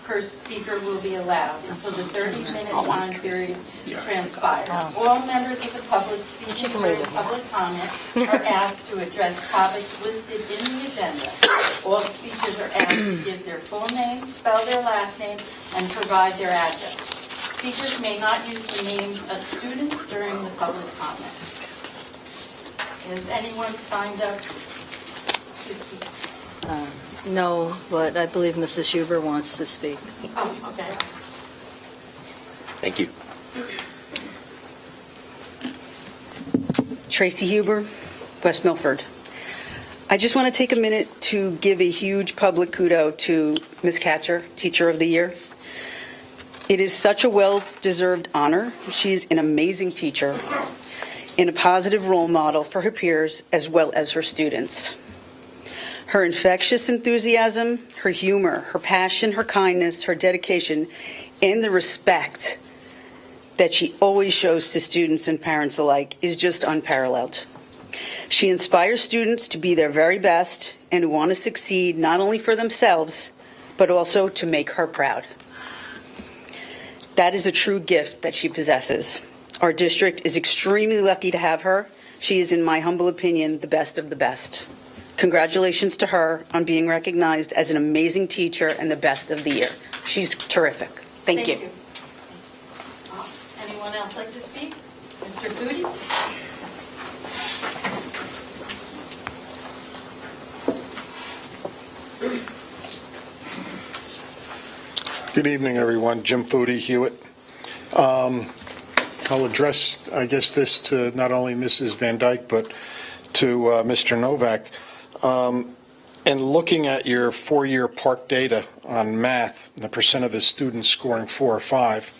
per speaker will be allowed until the 30-minute time period transpires. All members of the public speaking during public comment are asked to address topics listed in the agenda. All speakers are asked to give their full name, spell their last name, and provide their address. Speakers may not use the names of students during the public comment. Has anyone signed up to speak? No, but I believe Mrs. Huber wants to speak. Oh, okay. Thank you. Tracy Huber, West Milford. I just want to take a minute to give a huge public kudo to Ms. Catcher, Teacher of the Year. It is such a well-deserved honor. She is an amazing teacher and a positive role model for her peers as well as her students. Her infectious enthusiasm, her humor, her passion, her kindness, her dedication, and the respect that she always shows to students and parents alike is just unparalleled. She inspires students to be their very best and who want to succeed not only for themselves, but also to make her proud. That is a true gift that she possesses. Our district is extremely lucky to have her. She is, in my humble opinion, the best of the best. Congratulations to her on being recognized as an amazing teacher and the best of the year. She's terrific. Thank you. Anyone else like to speak? Mr. Foodie? Good evening, everyone. Jim Foodie, Hewitt. I'll address, I guess, this to not only Mrs. Van Dyke, but to Mr. Novak. And looking at your four-year park data on math, the percent of his students scoring 4 or 5,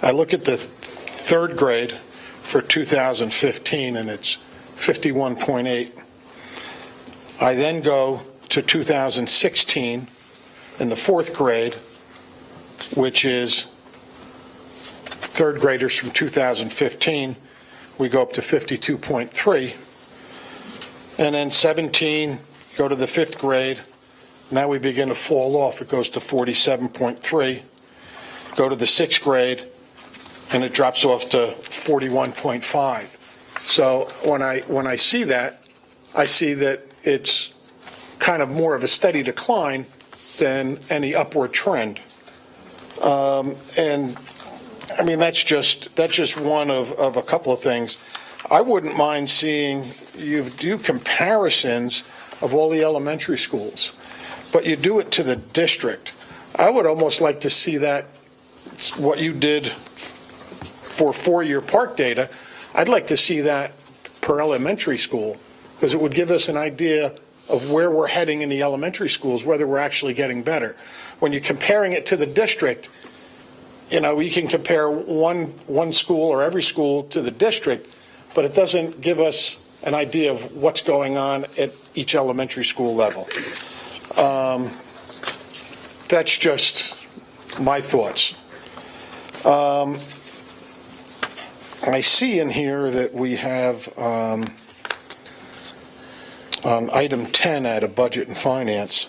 I look at the third grade for 2015, and it's 51.8. I then go to 2016 in the fourth grade, which is third graders from 2015, we go up to 52.3. And then 17, go to the fifth grade, now we begin to fall off. It goes to 47.3. Go to the sixth grade, and it drops off to 41.5. So when I see that, I see that it's kind of more of a steady decline than any upward trend. And I mean, that's just one of a couple of things. I wouldn't mind seeing you do comparisons of all the elementary schools, but you do it to the district. I would almost like to see that, what you did for four-year park data, I'd like to see that per elementary school, because it would give us an idea of where we're heading in the elementary schools, whether we're actually getting better. When you're comparing it to the district, you know, we can compare one school or every school to the district, but it doesn't give us an idea of what's going on at each elementary school level. That's just my thoughts. I see in here that we have on item 10 out of Budget and Finance,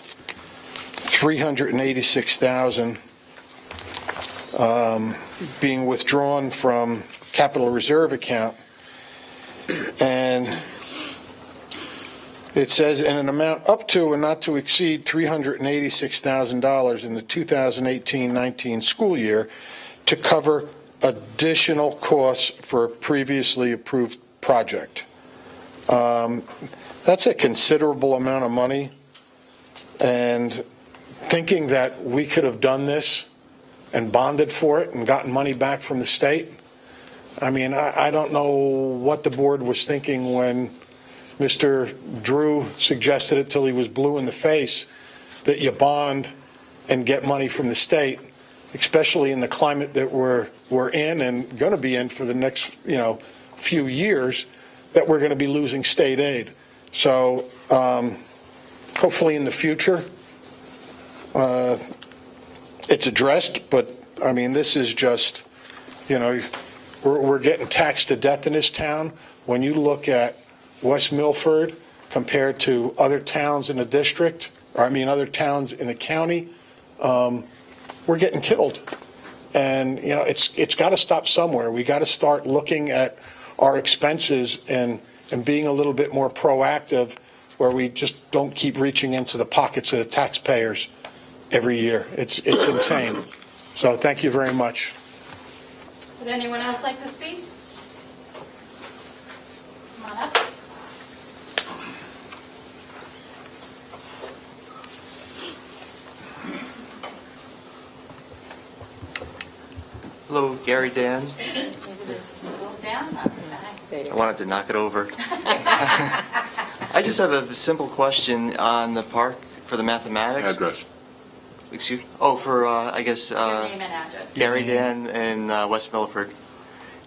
$386,000 being withdrawn from capital reserve account, and it says in an amount up to and not to exceed $386,000 in the 2018-19 school year to cover additional costs for a previously approved project. That's a considerable amount of money, and thinking that we could have done this and bonded for it and gotten money back from the state, I mean, I don't know what the board was thinking when Mr. Drew suggested it till he was blue in the face, that you bond and get money from the state, especially in the climate that we're in and going to be in for the next, few years, that we're going to be losing state aid. So hopefully in the future it's addressed, but I mean, this is just, we're getting taxed to death in this town. When you look at West Milford compared to other towns in the district, or I mean other towns in the county, we're getting killed. And, you know, it's got to stop somewhere. We got to start looking at our expenses and being a little bit more proactive, where we just don't keep reaching into the pockets of the taxpayers every year. It's insane. So thank you very much. Would anyone else like to speak? Come on up. Hello, Gary Dan. Go down, knock it back. I wanted to knock it over. I just have a simple question on the park for the mathematics. Address. Excuse, oh, for, I guess, Your name and address. Gary Dan in West Milford.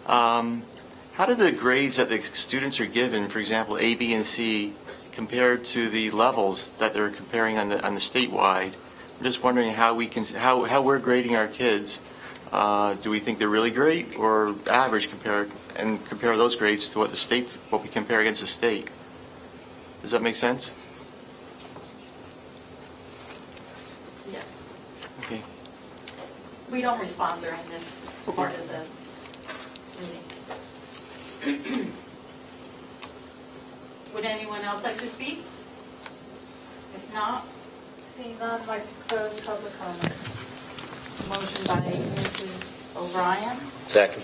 How do the grades that the students are given, for example, A, B, and C, compared to the levels that they're comparing on the statewide? I'm just wondering how we're grading our kids. Do we think they're really great or average compared, and compare those grades to what we compare against the state? Does that make sense? Yes. Okay. We don't respond during this part of the meeting. Would anyone else like to speak? If not, Seeing none, I'd like to close public comment. motion by Mrs. O'Brien, Second.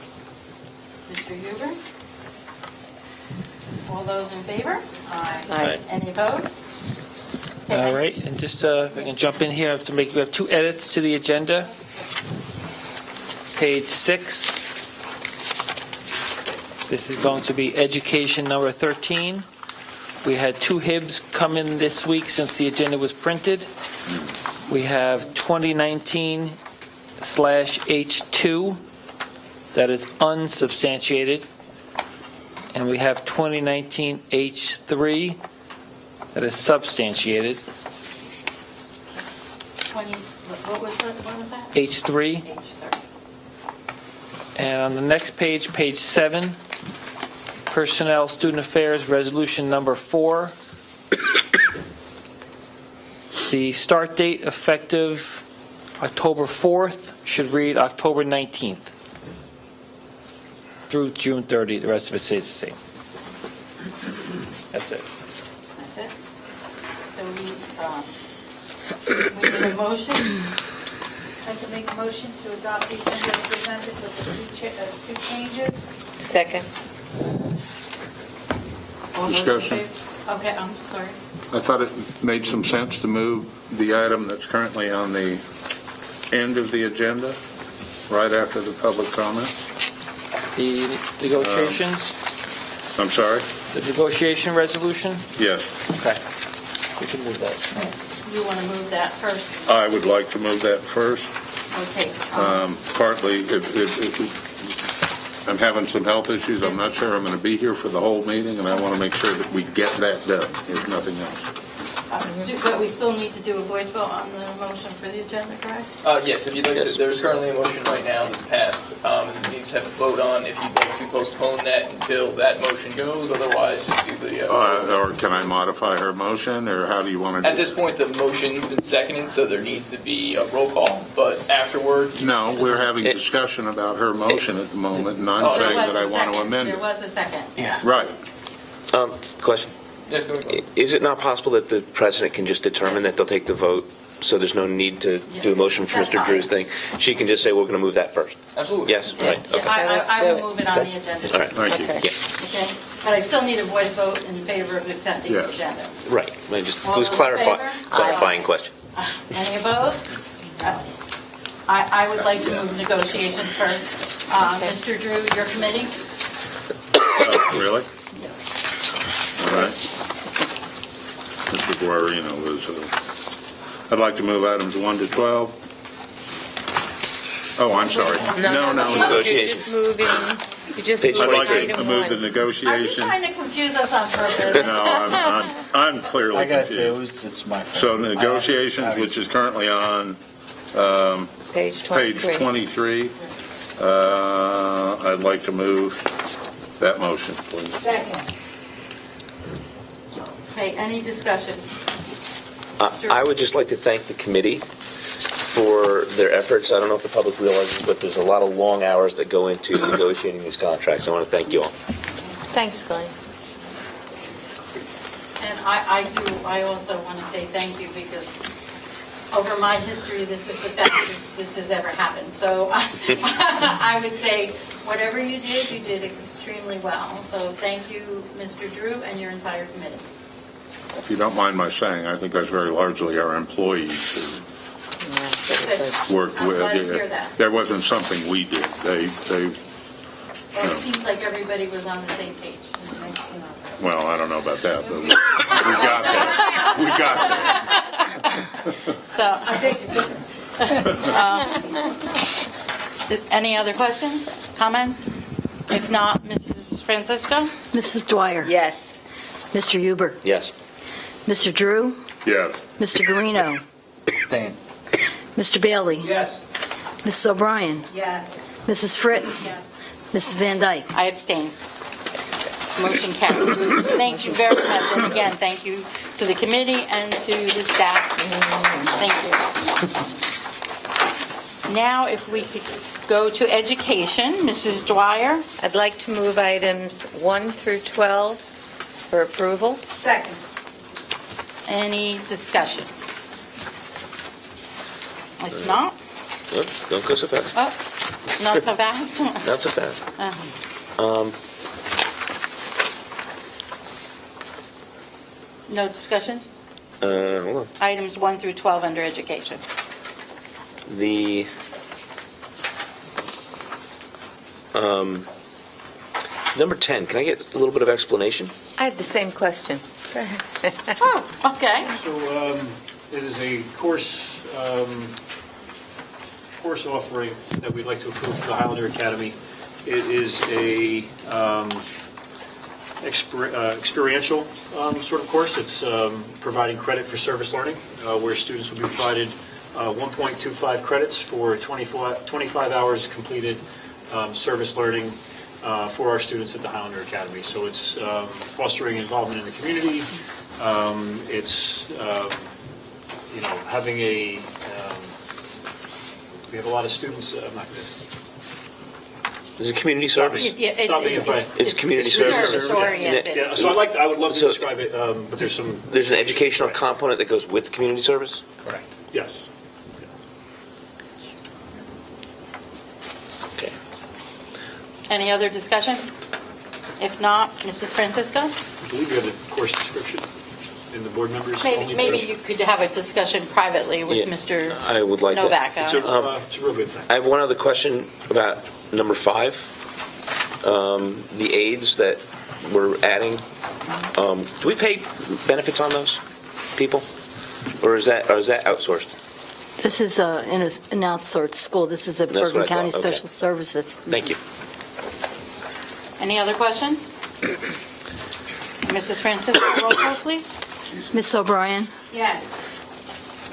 Mr. Huber. All those in favor? Aye. Any opposed? All right, and just, if I can jump in here, we have two edits to the agenda. Page 6. This is going to be education number 13. We had 2 HIBs come in this week since the agenda was printed. We have 2019/H2, that is unsubstantiated. And we have 2019H3, that is substantiated. 20, what was that? H3. H3. And on the next page, page 7, Personnel Student Affairs Resolution Number 4. The start date effective October 4th should read October 19th through June 30th. The rest of it stays the same. That's it. That's it. So we need a motion. I'd like to make a motion to adopt the agenda as presented with the two changes. Second. All those in Discussion. favor? Okay, I'm sorry. I thought it made some sense to move the item that's currently on the end of the agenda, right after the public comment. The negotiations, I'm sorry? the negotiation resolution? Yes. Okay. We can move that. You want to move that first? I would like to move that first, Okay. partly if I'm having some health issues. I'm not sure I'm going to be here for the whole meeting, and I want to make sure that we get that done, if nothing else. But we still need to do a voice vote on the motion for the agenda, correct? Yes, if you'd like to, there's currently a motion right now that's passed, and it needs to have a vote on if you'd like to postpone that until that motion goes, otherwise just do the... Or can I modify her motion, or how do you want to do At this point, the motion's been seconded, so there needs to be a roll call, but afterward... No, we're having discussion about her motion at the moment, and I'm There saying was that a I want to second. amend There it. was a second. Right. Question. Yes, go ahead. Is it not possible that the president can just determine that they'll take the vote, so there's no need to do a motion for That's Mr. Drew's thing? She can just say, we're going to move that first. Absolutely. Yes, right, Yeah, okay. I will move it on the agenda. All right, Thank you. yeah, Okay, but I still need a voice vote in favor of accepting the Yes. agenda. right. I just All was those in favor? clarifying question. Any opposed? I would like to move negotiations first. Mr. Drew, your committee? Really? Yes. All right. Mr. Guarino was, I'd like to move items 1 to 12. Oh, I'm sorry. No. Negotiations. Page I'd like 23. to move the Are you negotiation. trying to confuse us on purpose? No, I'm clearly I gotta say, confused. it's my fault. So negotiations, which is currently on Page page 23, I'd like to move that motion, please. Second. Okay, any discussion? I would just like to thank the committee for their efforts. I don't know if the public realizes, but there's a lot of long hours that go into negotiating these contracts. I want to thank you all. Thanks, Glenn. And I also want to say thank you because over my history, this is the fastest this has ever happened. So I would say whatever you did extremely well. So thank you, Mr. Drew, and your entire committee. If you don't mind my saying, I think that's very largely our employees who worked I'm with. glad to hear that. That wasn't something we did. Well, it seems like everybody was on the same page. Well, I don't know about that, but we got that. We got that. So I beg to differ. Any other questions, comments? If not, Mrs. Francisco? Mrs. Dwyer. Yes. Mr. Huber. Yes. Mr. Drew. Yes. Mr. Guarino. Abstain. Mr. Bailey. Yes. Mrs. O'Brien. Yes. Mrs. Fritz. Mrs. Van Dyke. I abstain. Motion carries. Thank you very much. And again, thank you to the committee and to the staff. Thank you. Now, if we could go to education, Mrs. Dwyer. I'd like to move items 1 through 12 for approval. Second. Any discussion? If not, Don't go so fast. not so fast. Not so fast. No discussion? Hold on. Items 1 through 12 under education. The number 10, can I get a little bit of explanation? I have the same question. Oh, okay. So it is a course offering that we'd like to approve for the Highlander Academy. It is a experiential sort of course. It's providing credit for service learning, where students will be provided 1.25 credits for 25 hours completed service learning for our students at the Highlander Academy. So it's fostering involvement in the community. It's having a we have a lot of students. I'm not going Is it community service? It's community service. Service-oriented. Yeah, so I would love to describe it, but there's some. There's an educational component that goes with community service? Correct. Yes. Okay. Any other discussion? If not, Mrs. Francisco? I believe you have the course description in the board members. Maybe you could have a discussion privately with Mr. I would like Novak. that. It's a real good thing. I have one other question about number 5. The aides that we're adding. Do we pay benefits on those people? Or is that outsourced? This is an outsourced school. This is a That's what Bergen I County thought. Okay. Special Services. Thank you. Any other questions? Mrs. Francisco, roll call, please. Miss O'Brien. Yes.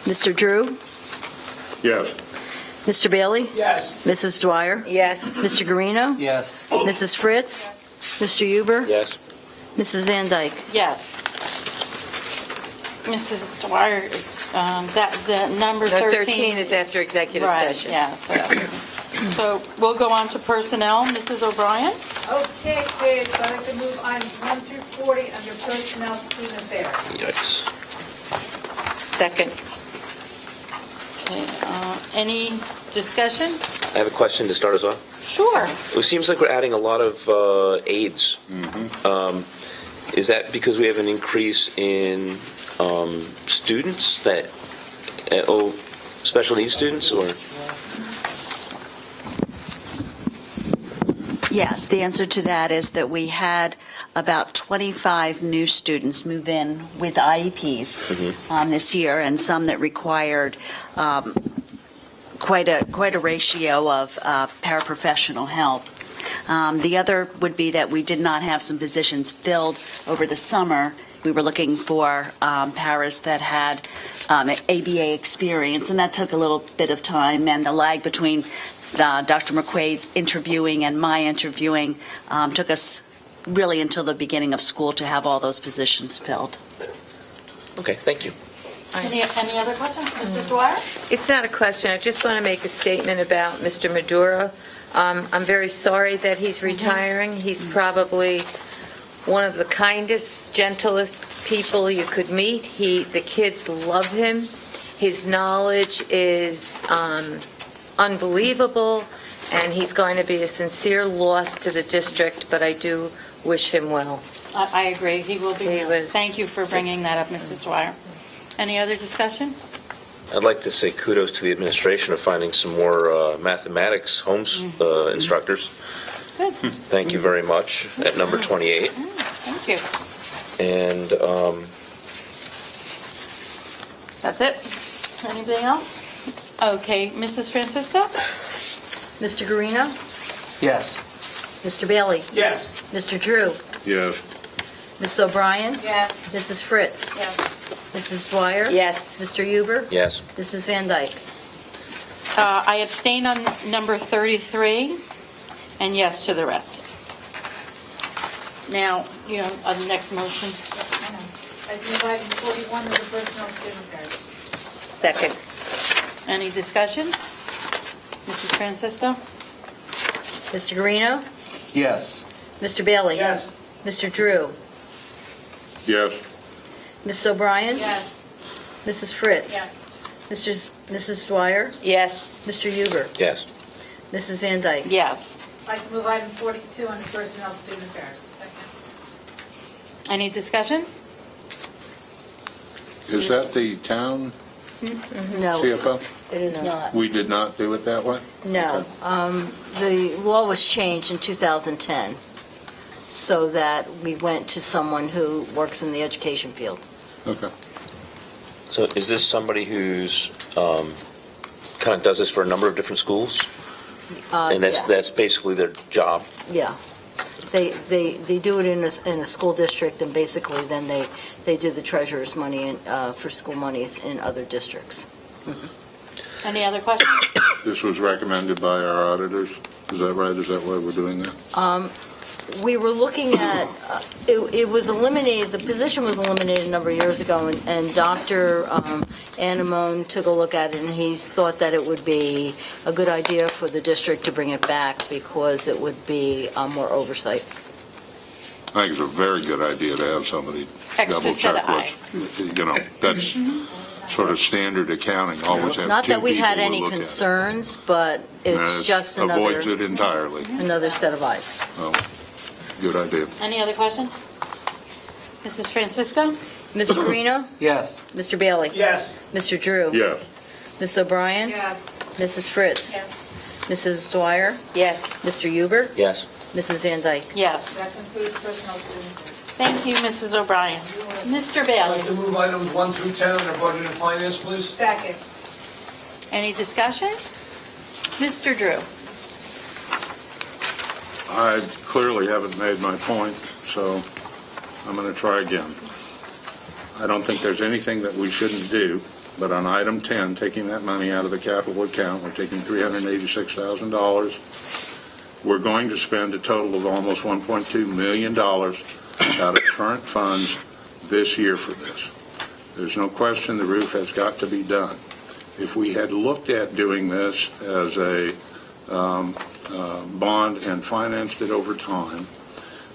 Mr. Drew. Yes. Mr. Bailey. Yes. Mrs. Dwyer. Yes. Mr. Guarino. Yes. Mrs. Fritz. Mr. Huber. Yes. Mrs. Van Dyke. Yes. Mrs. Dwyer, the number 13. 13 is after executive Right, session. yes. So we'll go on to personnel. Mrs. O'Brien? Okay, kids, I'd like to move items 1 through 40 under personnel student affairs. Yikes. Second. Okay, any discussion? I have a question to start us off. Sure. It seems like we're adding a lot of aides. Is that because we have an increase in students that, special needs students, or? Yes, the answer to that is that we had about 25 new students move in with IEPs this year, and some that required quite a ratio of paraprofessional help. The other would be that we did not have some positions filled over the summer. We were looking for paras that had ABA experience, and that took a little bit of time, and the lag between Dr. McQuaid's interviewing and my interviewing took us really until the beginning of school to have all those positions filled. Okay, thank you. Any other questions? Mrs. Dwyer? It's not a question. I just want to make a statement about Mr. Maduro. I'm very sorry that he's retiring. He's probably one of the kindest, gentlest people you could meet. The kids love him. His knowledge is unbelievable, and he's going to be a sincere loss to the district, but I do wish him well. I agree. He will be He missed. was- Thank you for bringing that up, Mrs. Dwyer. Any other discussion? I'd like to say kudos to the administration of finding some more mathematics instructors. Good. Thank you very much at number 28. Thank you. And That's it? Anything else? Okay, Mrs. Francisco? Mr. Guarino? Yes. Mr. Bailey? Yes. Mr. Drew? Yes. Ms. O'Brien? Yes. Mrs. Fritz? Yes. Mrs. Dwyer? Yes. Mr. Huber? yes. Mrs. Van Dyke? I abstain on number 33, and yes to the rest. Now, you know, the next motion. I move item 41 of the Personnel Student Affairs. Second. Any discussion? Mrs. Francisco? Mr. Guarino? Yes. Mr. Bailey? Yes. Mr. Drew? Yes. Ms. O'Brien? Yes. Mrs. Fritz? Yes. Mrs. Dwyer? Yes. Mr. Huber? Yes. Mrs. Van Dyke? Yes. I'd like to move item 42 under Personnel Student Affairs. Any discussion? Is that the town No, CFO? it is not. We did not do it that way? No. The law was changed in 2010 so that we went to someone who works in the education field. Okay. So is this somebody who's kind of does this for a number of different schools? And Yeah. that's basically their job? Yeah. They do it in a school district, and basically then they do the treasurer's money for school monies in other districts. Any other questions? This was recommended by our auditors? Is that right? Is that why we're doing that? We were looking at, it was eliminated, the position was eliminated a number of years ago, and Dr. Anamone took a look at it, and he thought that it would be a good idea for the district to bring it back because it would be more oversight. I think it's a very good idea to have somebody Extra double set of check eyes. what's, you know, that's sort of standard accounting, always have Not two that we people had who any look at it. concerns, but it's This just avoids it another entirely. set of eyes. Well, good idea. Any other questions? Mrs. Francisco? Mr. Guarino? Yes. Mr. Bailey? Yes. Mr. Drew? Yes. Ms. O'Brien? Yes. Mrs. Fritz? Yes. Mrs. Dwyer? Yes. Mr. Huber? Yes. Mrs. Van Dyke? Yes. That concludes Personnel Student Affairs. Thank you, Mrs. O'Brien. Mr. I'd Bailey? like to move items 1 through 10 on our budget and finance, please. Second. Any discussion? Mr. Drew? I clearly haven't made my point, so I'm going to try again. I don't think there's anything that we shouldn't do, but on item 10, taking that money out of the capital account, we're taking $386,000. We're going to spend a total of almost $1.2 million out of current funds this year for this. There's no question the roof has got to be done. If we had looked at doing this as a bond and financed it over time,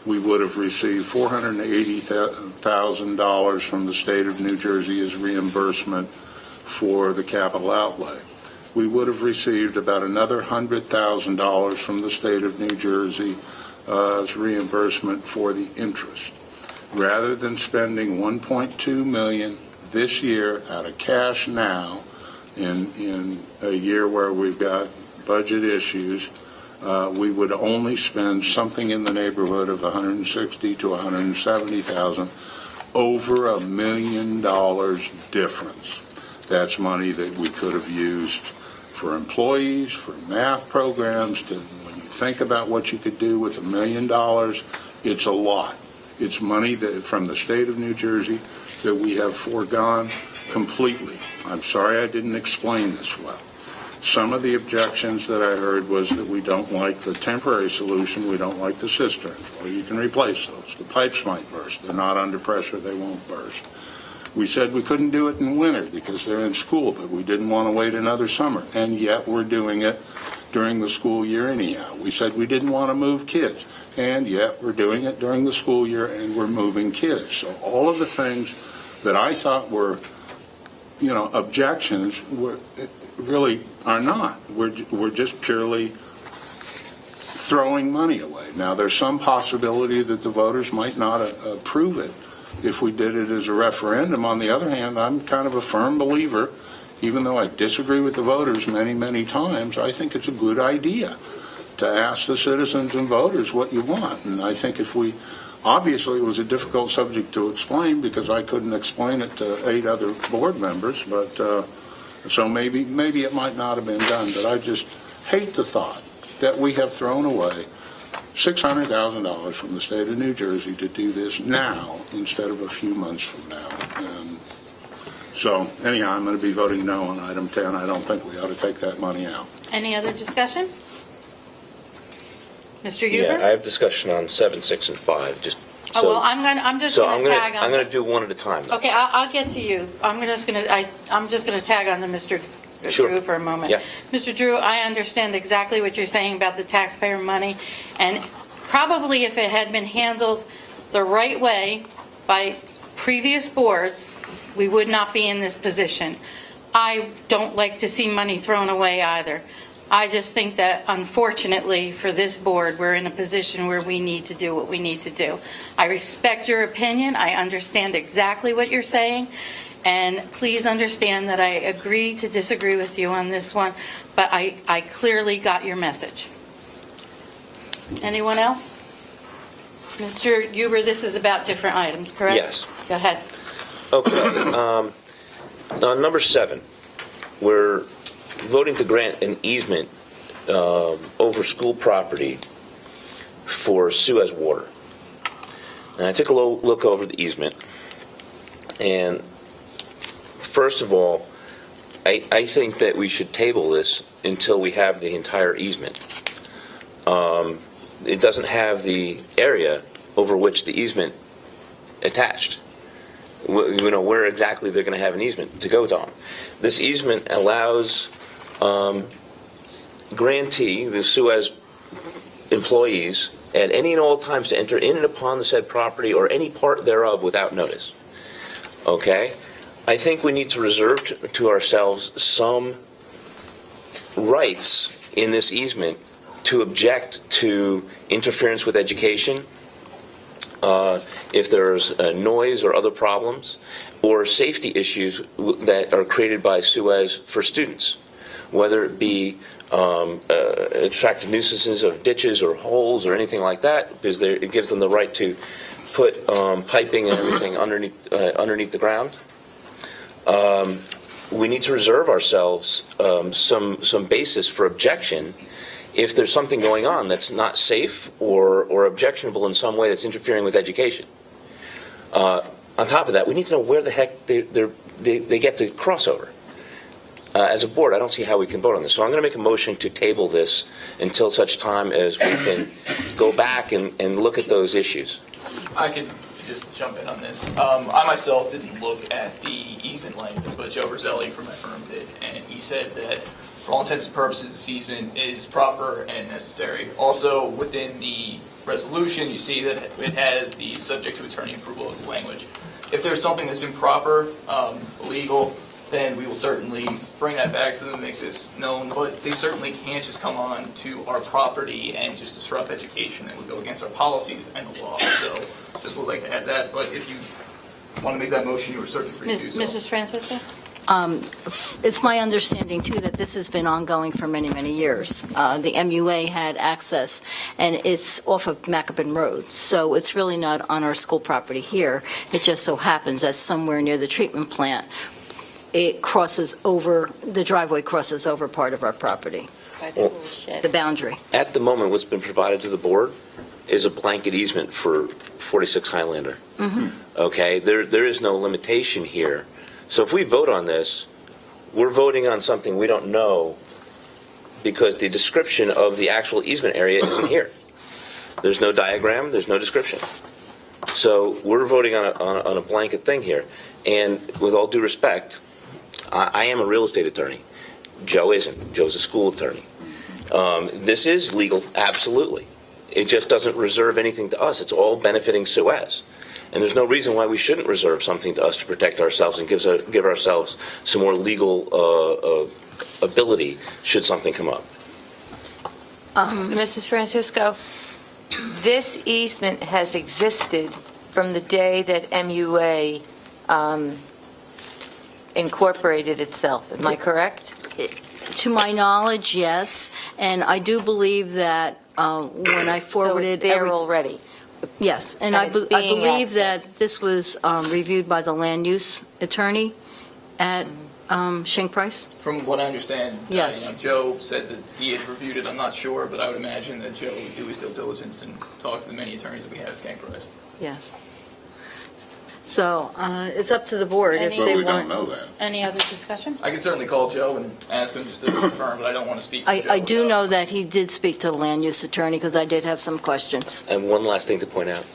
we would have received $480,000 from the state of New Jersey as reimbursement for the capital outlay. We would have received about another $100,000 from the state of New Jersey as reimbursement for the interest. Rather than spending $1.2 million this year out of cash now, in a year where we've got budget issues, we would only spend something in the neighborhood of $160,000 to $170,000, over $1 million difference. That's money that we could have used for employees, for math programs. When you think about what you could do with $1 million, it's a lot. It's money that from the state of New Jersey that we have foregone completely. I'm sorry I didn't explain this well. Some of the objections that I heard was that we don't like the temporary solution, we don't like the cisterns. Well, you can replace those. The pipes might burst. They're not under pressure, they won't burst. We said we couldn't do it in winter because they're in school, but we didn't want to wait another summer, and yet we're doing it during the school year anyhow. We said we didn't want to move kids, and yet we're doing it during the school year, and we're moving kids. So all of the things that I thought were, objections really are not. We're just purely throwing money away. Now, there's some possibility that the voters might not approve it if we did it as a referendum. On the other hand, I'm kind of a firm believer, even though I disagree with the voters many, many times, I think it's a good idea to ask the citizens and voters what you want. And I think obviously it was a difficult subject to explain because I couldn't explain it to 8 other board members, but so maybe it might not have been done, but I just hate the thought that we have thrown away $600,000 from the state of New Jersey to do this now instead of a few months from now. And so anyhow, I'm going to be voting no on item 10. I don't think we ought to take that money out. Any other discussion? Mr. Huber? Yeah, I have discussion on 7, 6, and 5. I'm just going to tag on. I'm going to do one at a time, though. Okay, I'll get to you. I'm just going to tag on to Mr. Sure. Drew for a moment. Yeah. Mr. Drew, I understand exactly what you're saying about the taxpayer money, and probably if it had been handled the right way by previous boards, we would not be in this position. I don't like to see money thrown away either. I just think that, unfortunately, for this board, we're in a position where we need to do what we need to do. I respect your opinion. I understand exactly what you're saying. And please understand that I agree to disagree with you on this one, but I clearly got your message. Anyone else? Mr. Huber, this is about different items, correct? Yes. Go ahead. Okay. On number 7, we're voting to grant an easement over school property for Suez Water. And I took a look over the easement, and first of all, I think that we should table this until we have the entire easement. It doesn't have the area over which the easement attached. Where exactly they're going to have an easement to go on. This easement allows grantee, the Suez employees, at any and all times to enter in and upon the said property or any part thereof without notice. Okay? I think we need to reserve to ourselves some rights in this easement to object to interference with education, if there's noise or other problems, or safety issues that are created by Suez for students, whether it be attractive nuisances of ditches or holes or anything like that, because it gives them the right to put piping and everything underneath the ground. We need to reserve ourselves some basis for objection if there's something going on that's not safe or objectionable in some way that's interfering with education. On top of that, we need to know where the heck they get to cross over. As a board, I don't see how we can vote on this. So I'm going to make a motion to table this until such time as we can go back and look at those issues. I could just jump in on this. I myself didn't look at the easement language, but Joe Roselli from my firm did, and he said that for all intents and purposes, this easement is proper and necessary. Also, within the resolution, you see that it has the subject to attorney approval of the language. If there's something that's improper, illegal, then we will certainly bring that back to them and make this known. But they certainly can't just come on to our property and just disrupt education. That would go against our policies and the law. So just would like to add that. But if you want to make that motion, you are certainly free to do so. Mrs. Francisco? It's my understanding, too, that this has been ongoing for many, many years. The MUA had access, and it's off of Macapin Road, so it's really not on our school property here. It just so happens that somewhere near the treatment plant, it crosses over, the driveway crosses over part of our property, the boundary. At the moment, what's been provided to the board is a blanket easement for 46 Highlander. Mm-hmm. Okay? There is no limitation here. So if we vote on this, we're voting on something we don't know because the description of the actual easement area isn't here. There's no diagram, there's no description. So we're voting on a blanket thing here. And with all due respect, I am a real estate attorney. Joe isn't. Joe's a school attorney. This is legal, absolutely. It just doesn't reserve anything to us. It's all benefiting Suez. And there's no reason why we shouldn't reserve something to us to protect ourselves and give ourselves some more legal ability should something come up. Mrs. Francisco, this easement has existed from the day that MUA incorporated itself. Am I correct? To my knowledge, yes, and I do believe that when I forwarded... So it's there already? Yes, and And I it's being believe that accessed. this was reviewed by the land use attorney at Schenck Price. From what I understand, Yes. Joe said that he had reviewed it. I'm not sure, but I would imagine that Joe would do his due diligence and talk to the many attorneys that we have at Schenck Price. Yeah. So it's up to the board if But they we want. don't know that. Any other discussion? I can certainly call Joe and ask him just to confirm, but I don't want to speak for Joe. I do without- know that he did speak to the land use attorney because I did have some questions. And one last thing to point out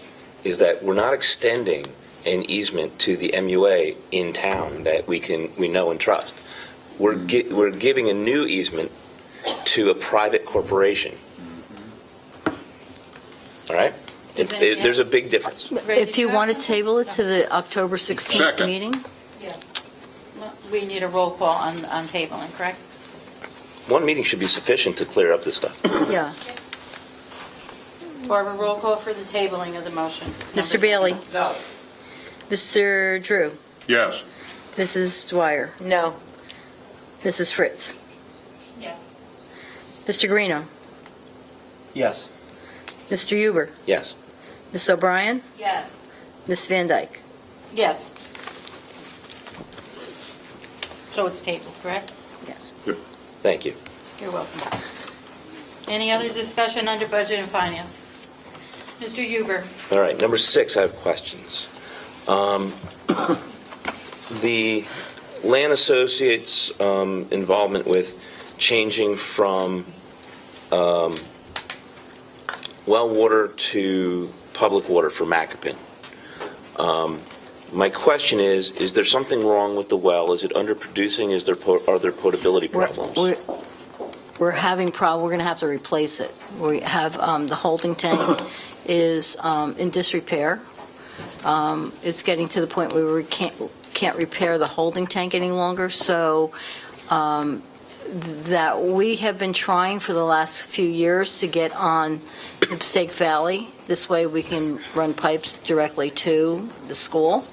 is that we're not extending an easement to the MUA in town that we know and trust. We're giving a new easement to a private corporation. All right? There's a big difference. If you want to table it to the October 16th Second. meeting? We need a roll call on tabling, correct? One meeting should be sufficient to clear up this stuff. Yeah. Barbara, roll call for the tabling of the motion. Mr. Bailey? No. Mr. Drew? Yes. Mrs. Dwyer? No. Mrs. Fritz? Yes. Mr. Greeno? Yes. Mr. Huber? Yes. Ms. O'Brien? Yes. Ms. Van Dyke? Yes. So it's tabled, correct? Yes. Thank you. You're welcome. Any other discussion under budget and finance? Mr. Huber? All right, number 6, I have questions. The Land Associates' involvement with changing from well water to public water for Macapin. My question is there something wrong with the well? Is it underproducing? Are there potability problems? We're having we're going to have to replace it. We have, the holding tank is in disrepair. It's getting to the point where we can't repair the holding tank any longer, so that we have been trying for the last few years to get on the Passaic Valley. This way we can run pipes directly to the school,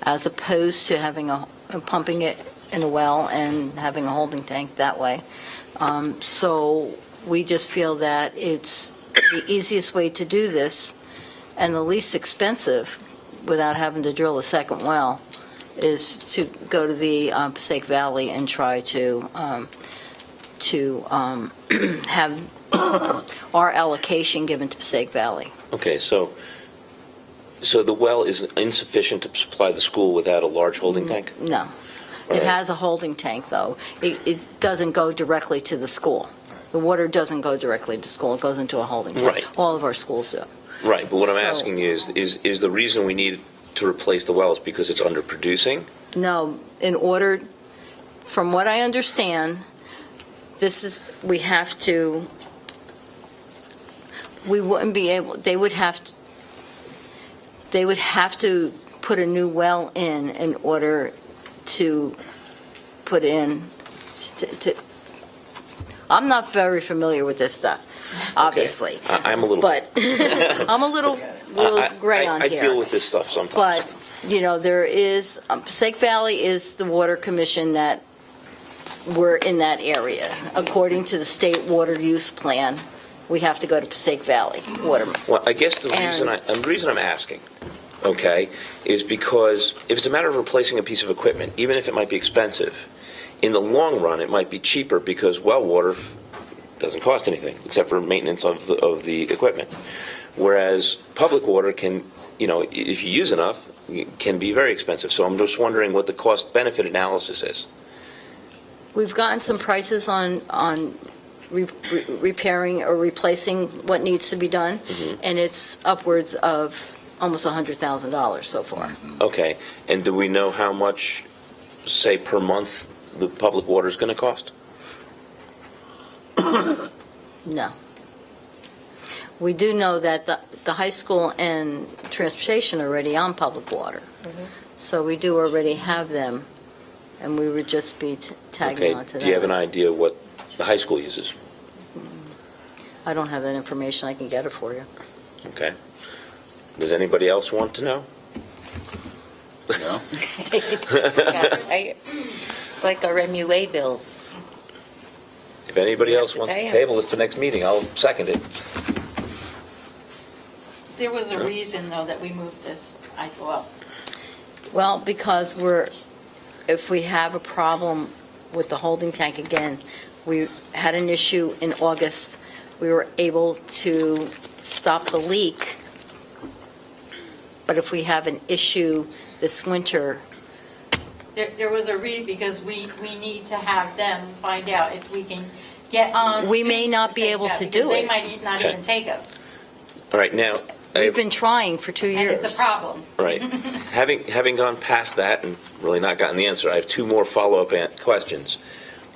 as opposed to pumping it in a well and having a holding tank that way. So we just feel that it's the easiest way to do this and the least expensive without having to drill a second well is to go to the Passaic Valley and try to have our allocation given to Passaic Valley. Okay, so the well is insufficient to supply the school without a large holding tank? No. It has a holding tank, though. It doesn't go directly to the school. The water doesn't go directly to school. It goes into a holding tank. Right. All of our schools do. Right, but what I'm So- asking is the reason we need to replace the well is because it's underproducing? No, from what I understand, we wouldn't be able, they would have to put a new well in order to put in, I'm not very familiar with this stuff, obviously. I'm a little... But I'm a little gray on I here. deal with this stuff sometimes. But, there is, Passaic Valley is the water commission that we're in that area. According to the state water use plan, we have to go to Passaic Valley water. Well, I guess the reason I'm asking, okay, is because if it's a matter of replacing a piece of equipment, even if it might be expensive, in the long run, it might be cheaper because well water doesn't cost anything except for maintenance of the equipment. Whereas public water can, if you use enough, can be very expensive. So I'm just wondering what the cost-benefit analysis is. We've gotten some prices on repairing or replacing what needs to be done, and it's upwards of almost $100,000 so far. Okay, and do we know how much, say, per month the public water is going to cost? No. We do know that the high school and transportation are already on public water. So we do already have them, and we would just be tagging Okay, on to that. do you have an idea what the high school uses? I don't have that information. I can get it for you. Okay. Does anybody else want to know? No? It's like our MUA bills. If anybody else wants to Damn. table this to next meeting, I'll second it. There was a reason, though, that we moved this, I thought. Well, because if we have a problem with the holding tank again, we had an issue in August. We were able to stop the leak. But if we have an issue this winter, There was a because we need to have them find out if we can get on. We to may not the be safe able bet, to because do they it. might not even take us, All right, now, we've been trying for 2 and years. it's a problem. right, having gone past that and really not gotten the answer, I have two more follow-up questions.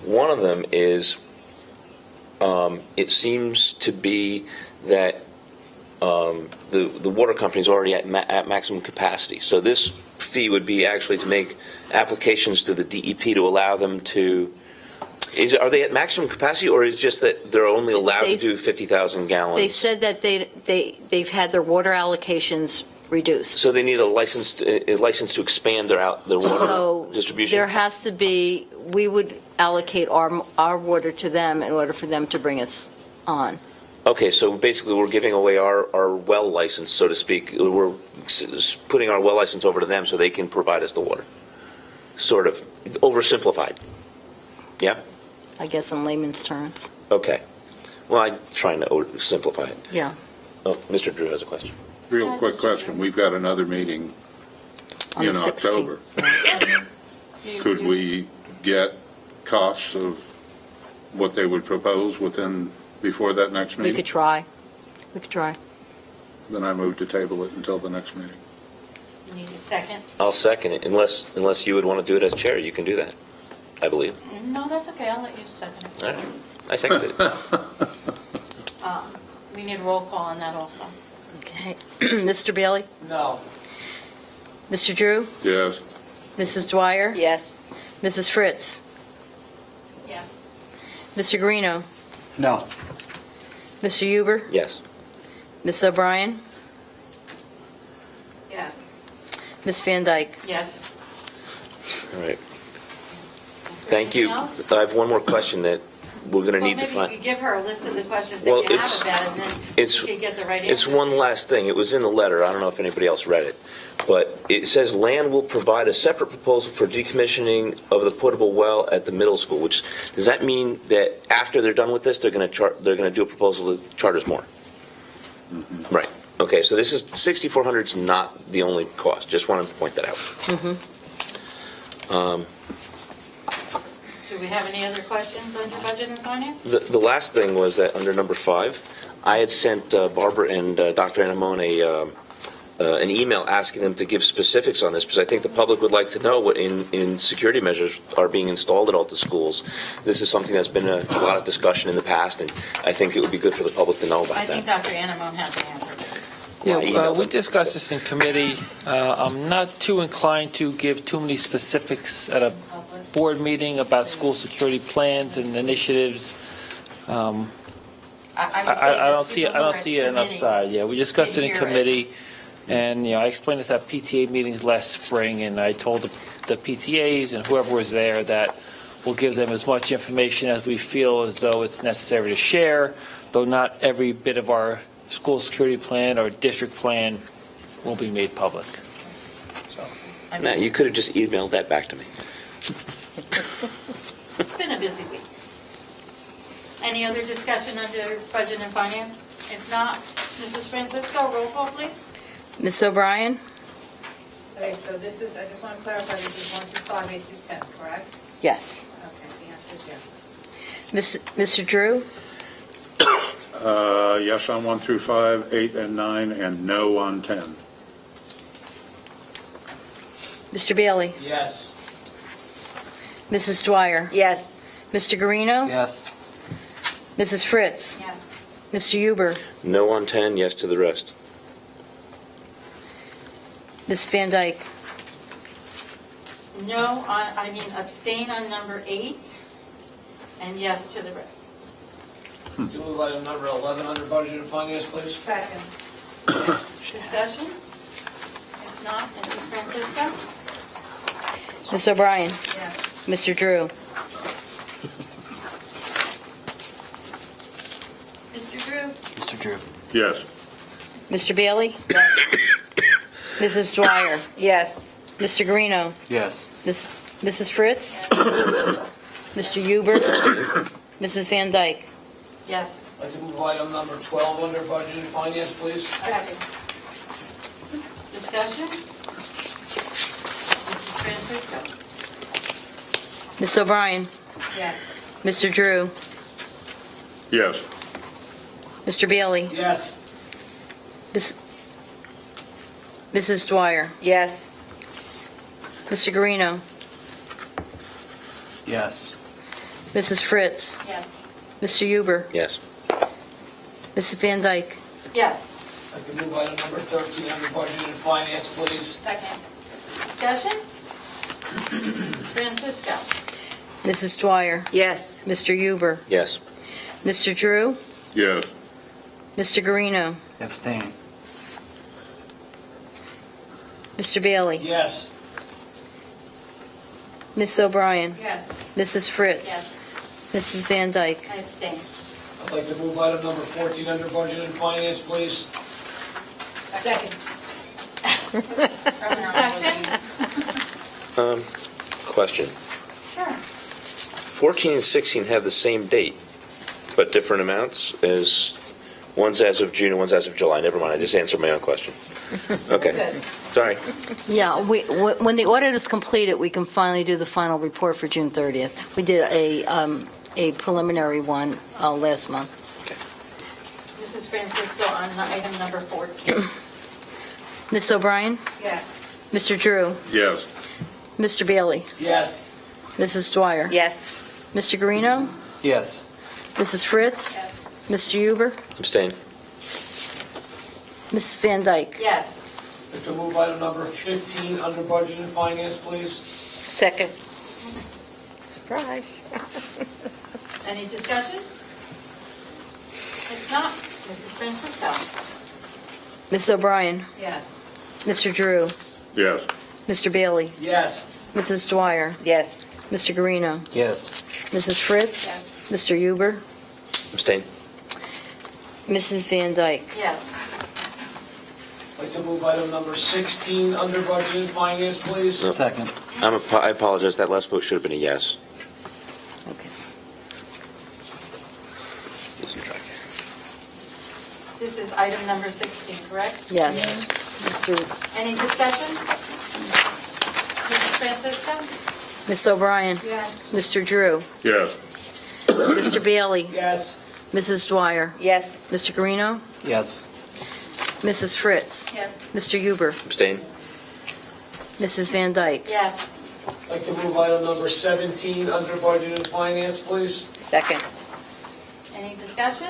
One of them is, it seems to be that the water company is already at maximum capacity. So this fee would be actually to make applications to the DEP to allow them to, are they at maximum capacity, or is it just that they're only allowed to do 50,000 gallons? They said that they've had their water allocations reduced. So they need a license to expand their water So distribution? there has to be, we would allocate our water to them in order for them to bring us on. Okay, so basically we're giving away our well license, so to speak. We're putting our well license over to them so they can provide us the water. Sort of oversimplified. Yeah? I guess in layman's terms. Okay. Well, I'm trying to simplify it. Yeah. Oh, Mr. Drew has a question. Real quick question. We've got another meeting On the in 16th. October. Could we get costs of what they would propose before that next We meeting? could try. We could try. Then I move to table it until the next meeting. You need a second? I'll second it, unless you would want to do it as chair. You can do that, I believe. No, that's okay, I'll let you second it. All right. I seconded it. We need a roll call on that also. Okay. Mr. Bailey? No. Mr. Drew? Yes. Mrs. Dwyer? Yes. Mrs. Fritz? Yes. Mr. Guarino? No. Mr. Huber? Yes. Ms. O'Brien? Yes. Ms. Van Dyke? Yes. All right. Thank you. Anything else? I have one more question that we're going to need to Well, maybe find. you could give her a list of the questions that Well, you have it's- about it, and then it's- you could get the right answer. It's one last thing. It was in the letter. I don't know if anybody else read it. But it says land will provide a separate proposal for decommissioning of the potable well at the middle school, which, does that mean that after they're done with this, they're going to do a proposal to charge us more? Mm-hmm. Right. Okay, so this is, 6,400 is not the only cost. Just wanted to point that out. Do we have any other questions on your budget and finance? The last thing was that under number 5, I had sent Barbara and Dr. Anamone an email asking them to give specifics on this, because I think the public would like to know what in security measures are being installed at all the schools. This is something that's been a lot of discussion in the past, and I think it would be good for the public to know about I think that. Dr. Anamone has the answer. Yeah, we discussed this in committee. I'm not too inclined to give too many specifics at a board meeting about school security plans and initiatives. I would say I don't that see people who are an committee upside. Yeah, we discussed it in can hear committee, and I explained this at PTA meetings last spring, and I told the PTAs and whoever was there that we'll give them as much information as we feel as though it's necessary to share, though not every bit of our school security plan or district plan will be made public. So. Matt, you could have just emailed that back to me. It's been a busy week. Any other discussion under budget and finance? If not, Mrs. Francisco, roll call, please. Ms. O'Brien? Okay, so this is, I just want to clarify, this is 1 through 5, 8 through 10, correct? Yes. Okay, the answer is yes. Mr. Drew? Yes on 1 through 5, 8 and 9, and no on 10. Mr. Bailey? Yes. Mrs. Dwyer? Yes. Mr. Guarino? Yes. Mrs. Fritz? Yes. Mr. Huber? No on 10, yes to the rest. Mrs. Van Dyke? No, abstain on number 8, and yes to the rest. To move item number 11 under Budget and Finance, please. Second. Discussion? If not, Mrs. Francisco? Ms. O'Brien? Yes. Mr. Drew? Mr. Drew? Mr. Drew. Yes. Mr. Bailey? Yes. Mrs. Dwyer? Yes. Mr. Guarino? Yes. Mrs. Fritz? Mr. Huber? Mrs. Van Dyke? Yes. I'd like to move item number 12 under Budget and Finance, please. Second. Discussion? Mrs. Francisco? Ms. O'Brien? Yes. Mr. Drew? Yes. Mr. Bailey? Yes. Mrs. Dwyer? Yes. Mr. Guarino? Yes. Mrs. Fritz? Yes. Mr. Huber? Yes. Mrs. Van Dyke? Yes. I'd like to move item number 13 under Budget and Finance, please. Second. Discussion? Mrs. Francisco? Mrs. Dwyer? Yes. Mr. Huber? Yes. Mr. Drew? Yes. Mr. Guarino? Abstain. Mr. Bailey? Yes. Ms. O'Brien? Yes. Mrs. Fritz? Yes. Mrs. Van Dyke? I abstain. I'd like to move item number 14 under Budget and Finance, please. Second. Discussion? Question. Sure. 14 and 16 have the same date, but different amounts. One's as of June and one's as of July. Never mind, I just answered my own question. Okay. Good. Sorry. Yeah, when the audit is completed, we can finally do the final report for June 30th. We did a preliminary one last month. Mrs. Francisco on item number 14. Ms. O'Brien? Yes. Mr. Drew? Yes. Mr. Bailey? Yes. Mrs. Dwyer? Yes. Mr. Guarino? Yes. Mrs. Fritz? Yes. Mr. Huber? Abstain. Mrs. Van Dyke? Yes. I'd like to move item number 15 under Budget and Finance, please. Second. Surprise. Any discussion? If not, Mrs. Francisco? Ms. O'Brien? Yes. Mr. Drew? Yes. Mr. Bailey? Yes. Mrs. Dwyer? Yes. Mr. Guarino? Yes. Mrs. Fritz? Yes. Mr. Huber? Abstain. Mrs. Van Dyke? Yes. I'd like to move item number 16 under Budget and Finance, please. No. Second. I apologize. That last vote should have been a yes. Okay. This is item number 16, correct? Yes. Mr. Any discussion? Mrs. Francisco? Ms. O'Brien? Yes. Mr. Drew? Yes. Mr. Bailey? Yes. Mrs. Dwyer? Yes. Mr. Guarino? Yes. Mrs. Fritz? Yes. Mr. Huber? Abstain. Mrs. Van Dyke? Yes. I'd like to move item number 17 under Budget and Finance, please. Second. Any discussion?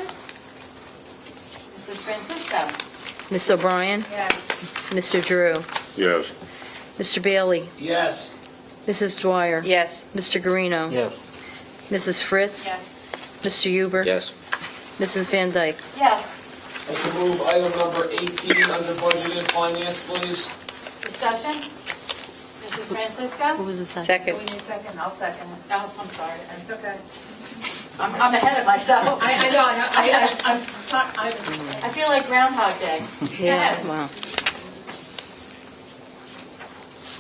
Mrs. Francisco? Ms. O'Brien? Yes. Mr. Drew? Yes. Mr. Bailey? Yes. Mrs. Dwyer? Yes. Mr. Guarino? Yes. Mrs. Fritz? Yes. Mr. Huber? Yes. Mrs. Van Dyke? Yes. I'd like to move item number 18 under Budget and Finance, please. Discussion? Mrs. Who Francisco? was the second? Second. We need a second. I'll second it. Oh, I'm sorry. It's okay. I'm ahead of myself. I know. I feel like Groundhog Day. Go Yeah, ahead. wow.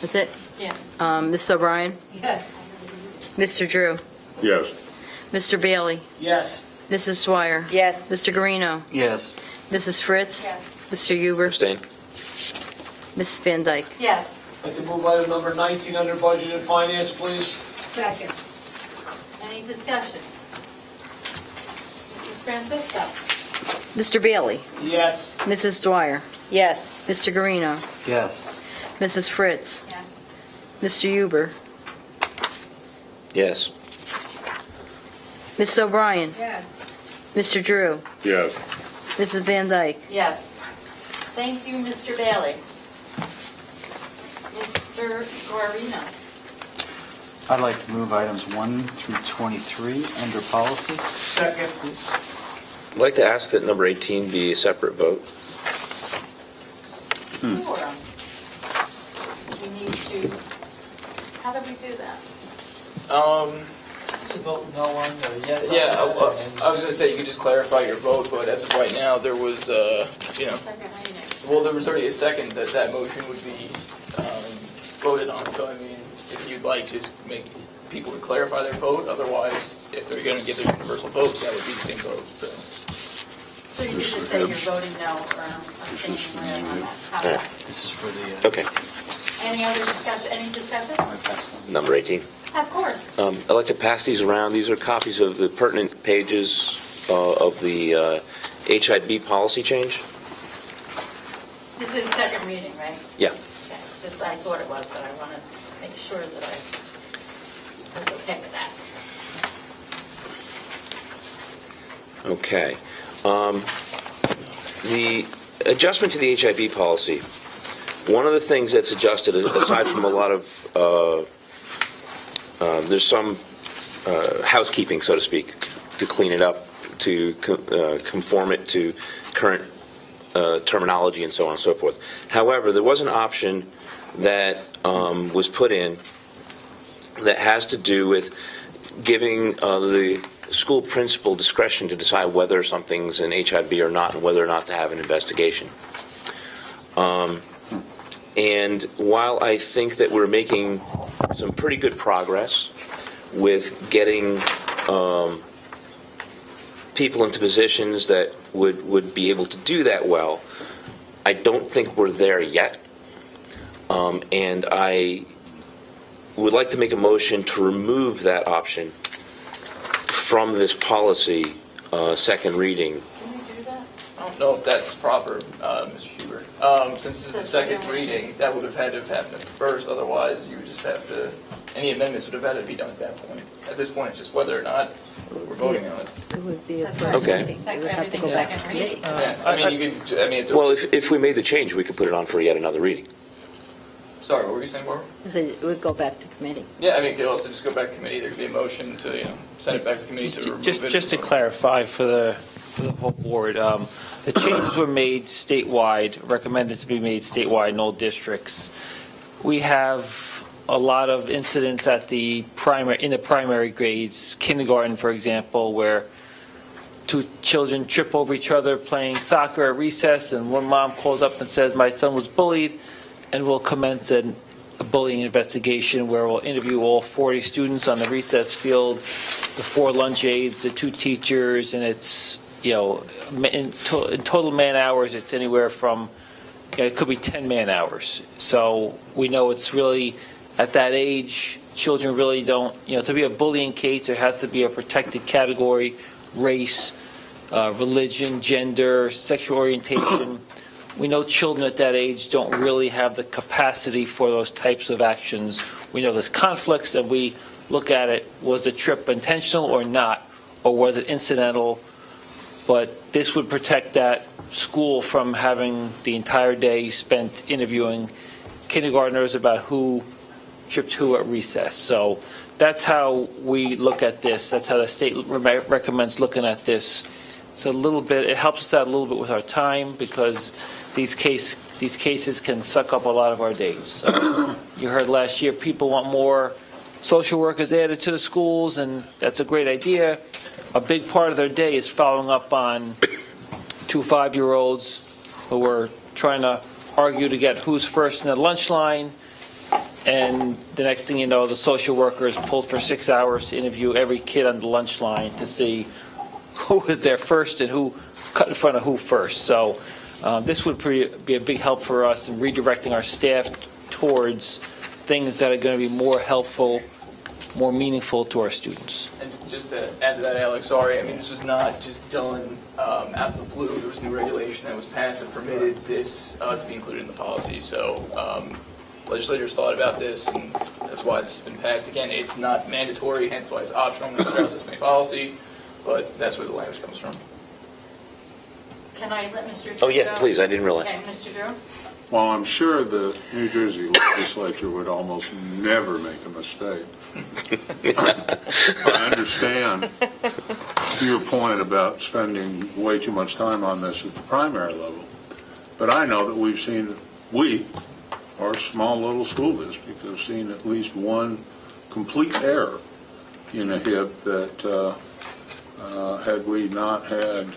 That's it? Yeah. Ms. O'Brien? Yes. Mr. Drew? Yes. Mr. Bailey? Yes. Mrs. Dwyer? Yes. Mr. Guarino? Yes. Mrs. Fritz? Yes. Mr. Huber? Abstain. Mrs. Van Dyke? Yes. I'd like to move item number 19 under Budget and Finance, please. Second. Any discussion? Mrs. Francisco? Mr. Bailey? Yes. Mrs. Dwyer? Yes. Mr. Guarino? Yes. Mrs. Fritz? Yes. Mr. Huber? Yes. Mrs. O'Brien? Yes. Mr. Drew? Yes. Mrs. Van Dyke? Yes. Thank you, Mr. Bailey. Mr. Guarino. I'd like to move items 1 through 23 under policy. Second, please. I'd like to ask that number 18 be a separate vote. Sure. We need to, how do we do that? Vote no on or yes on Yeah, that, I was gonna say you could just clarify your vote, but as of right now, there was, Second reading. well, there was already a second that motion would be voted on. So I mean, if you'd like, just make people to clarify their vote. Otherwise, if they're gonna give their universal vote, that would be the same vote. So you could just say you're voting no or abstaining whatever on that. How's Yeah. that? This is for the... Okay. Any other discussion, any discussion? I pass on. Number 18. Of course. I'd like to pass these around. These are copies of the pertinent pages of the HIB policy change. This is second reading, right? Yeah. Okay. Just, I thought it was, but I want to make sure that I was okay with that. Okay. The adjustment to the HIB policy, one of the things that's adjusted, aside from a lot of, there's some housekeeping, so to speak, to clean it up, to conform it to current terminology and so on and so forth. However, there was an option that was put in that has to do with giving the school principal discretion to decide whether something's an HIB or not, and whether or not to have an investigation. And while I think that we're making some pretty good progress with getting people into positions that would be able to do that well, I don't think we're there yet. And I would like to make a motion to remove that option from this policy, second reading. Can we do that? I don't know if that's proper, Mr. Huber. Since this is the second reading, that would have had to have happened first. Otherwise, you would just have to, any amendments would have had to be done at that point. At this point, it's just whether or not we're voting on it. It would be a That's first right. Okay. reading. It would have to go Everything's back to second committee. reading. Yeah, I mean, you could, I mean, it's, Well, if we made the change, we could put it on for yet another reading. sorry, what were you saying, Barbara? It would go back to committee. Yeah, I mean, it could also just go back to committee. There could be a motion to, send it back to committee to remove it. Just to clarify for the whole board, the changes were made statewide, recommended to be made statewide in all districts. We have a lot of incidents in the primary grades, kindergarten, for example, where two children trip over each other playing soccer at recess, and one mom calls up and says, "My son was bullied," and we'll commence a bullying investigation where we'll interview all 40 students on the recess field, the 4 lunch aides, the 2 teachers, and it's, in total man hours, it's anywhere from, it could be 10 man hours. So we know it's really, at that age, children really don't, to be a bullying case, there has to be a protected category, race, religion, gender, sexual orientation. We know children at that age don't really have the capacity for those types of actions. We know there's conflicts, and we look at it, was the trip intentional or not, or was it incidental? But this would protect that school from having the entire day spent interviewing kindergartners about who tripped who at recess. So that's how we look at this. That's how the state recommends looking at this. So it helps us out a little bit with our time, because these cases can suck up a lot of our days. So you heard last year people want more social workers added to the schools, and that's a great idea. A big part of their day is following up on 2 5-year-olds who are trying to argue to get who's first in the lunch line, and the next thing you know, the social worker is pulled for 6 hours to interview every kid on the lunch line to see who was there first and who cut in front of who first. So this would be a big help for us in redirecting our staff towards things that are going to be more helpful, more meaningful to our students. And just to add to that, Alex, sorry, I mean, this was not just done out of the blue. There was new regulation that was passed that permitted this to be included in the policy. So legislators thought about this, and that's why this has been passed. Again, it's not mandatory, hence why it's optional in the Federal System policy, but that's where the language comes from. Can I let Mr. Drew Oh, yeah, go? please, I didn't realize. Okay, Mr. Drew? Well, I'm sure the New Jersey legislature would almost never make a mistake. I understand your point about spending way too much time on this at the primary level, but I know that our small little school district, have seen at least one complete error in a HIB that had we not had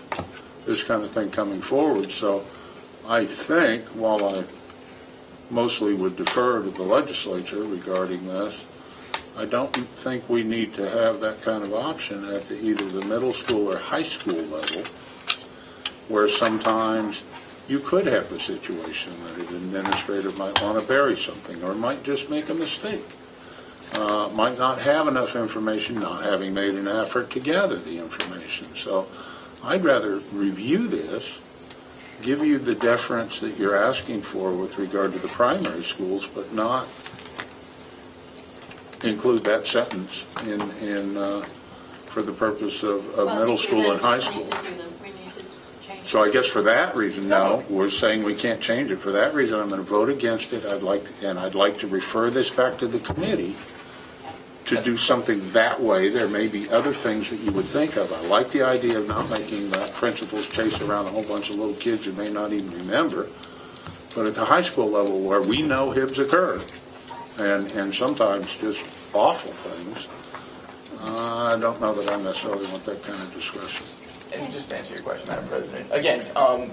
this kind of thing coming forward. So I think, while I mostly would defer to the legislature regarding this, I don't think we need to have that kind of option at either the middle school or high school level, where sometimes you could have the situation that an administrator might want to bury something or might just make a mistake, might not have enough information, not having made an effort to gather the information. So I'd rather review this, give you the deference that you're asking for with regard to the primary schools, but not include that sentence for the purpose of middle school and high school. So I guess for that reason, no, we're saying we can't change it. For that reason, I'm going to vote against it. I'd like to refer this back to the committee to do something that way. There may be other things that you would think of. I like the idea of not making principals chase around a whole bunch of little kids who may not even remember. But at the high school level, where we know HIBs occur, and sometimes just awful things, I don't know that I necessarily want that kind of discretion. And just to answer your question, Madam President, again,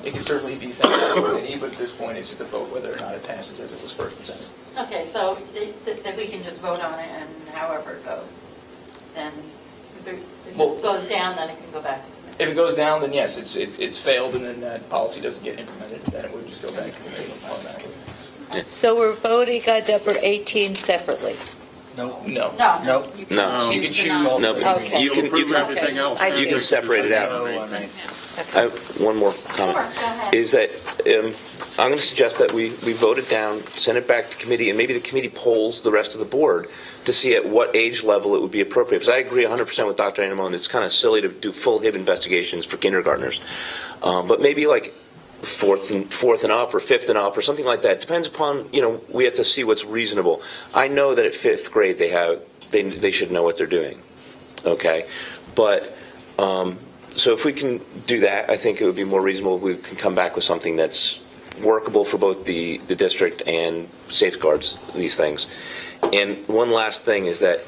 it can certainly be sent to the committee, but at this point, it's just a vote whether or not it passes as it was first presented. Okay, so that we can just vote on it and however it goes. Then if it goes down, then it can go back to the committee. If it goes down, then yes, it's failed, and then that policy doesn't get implemented, then it would just go back to the committee automatically. So we're voting on number 18 separately? No. No. No. You can choose. No, but Okay. you can everything else. I you see. can separate it out. I have one more comment. Sure, go ahead. Is that I'm going to suggest that we vote it down, send it back to committee, and maybe the committee polls the rest of the board to see at what age level it would be appropriate. Because I agree 100% with Dr. Anamone. It's kind of silly to do full HIB investigations for kindergartners. But maybe like fourth and up or fifth and up or something like that. Depends upon, we have to see what's reasonable. I know that at fifth grade they should know what they're doing. Okay? But so if we can do that, I think it would be more reasonable if we can come back with something that's workable for both the district and safeguards these things. And one last thing is that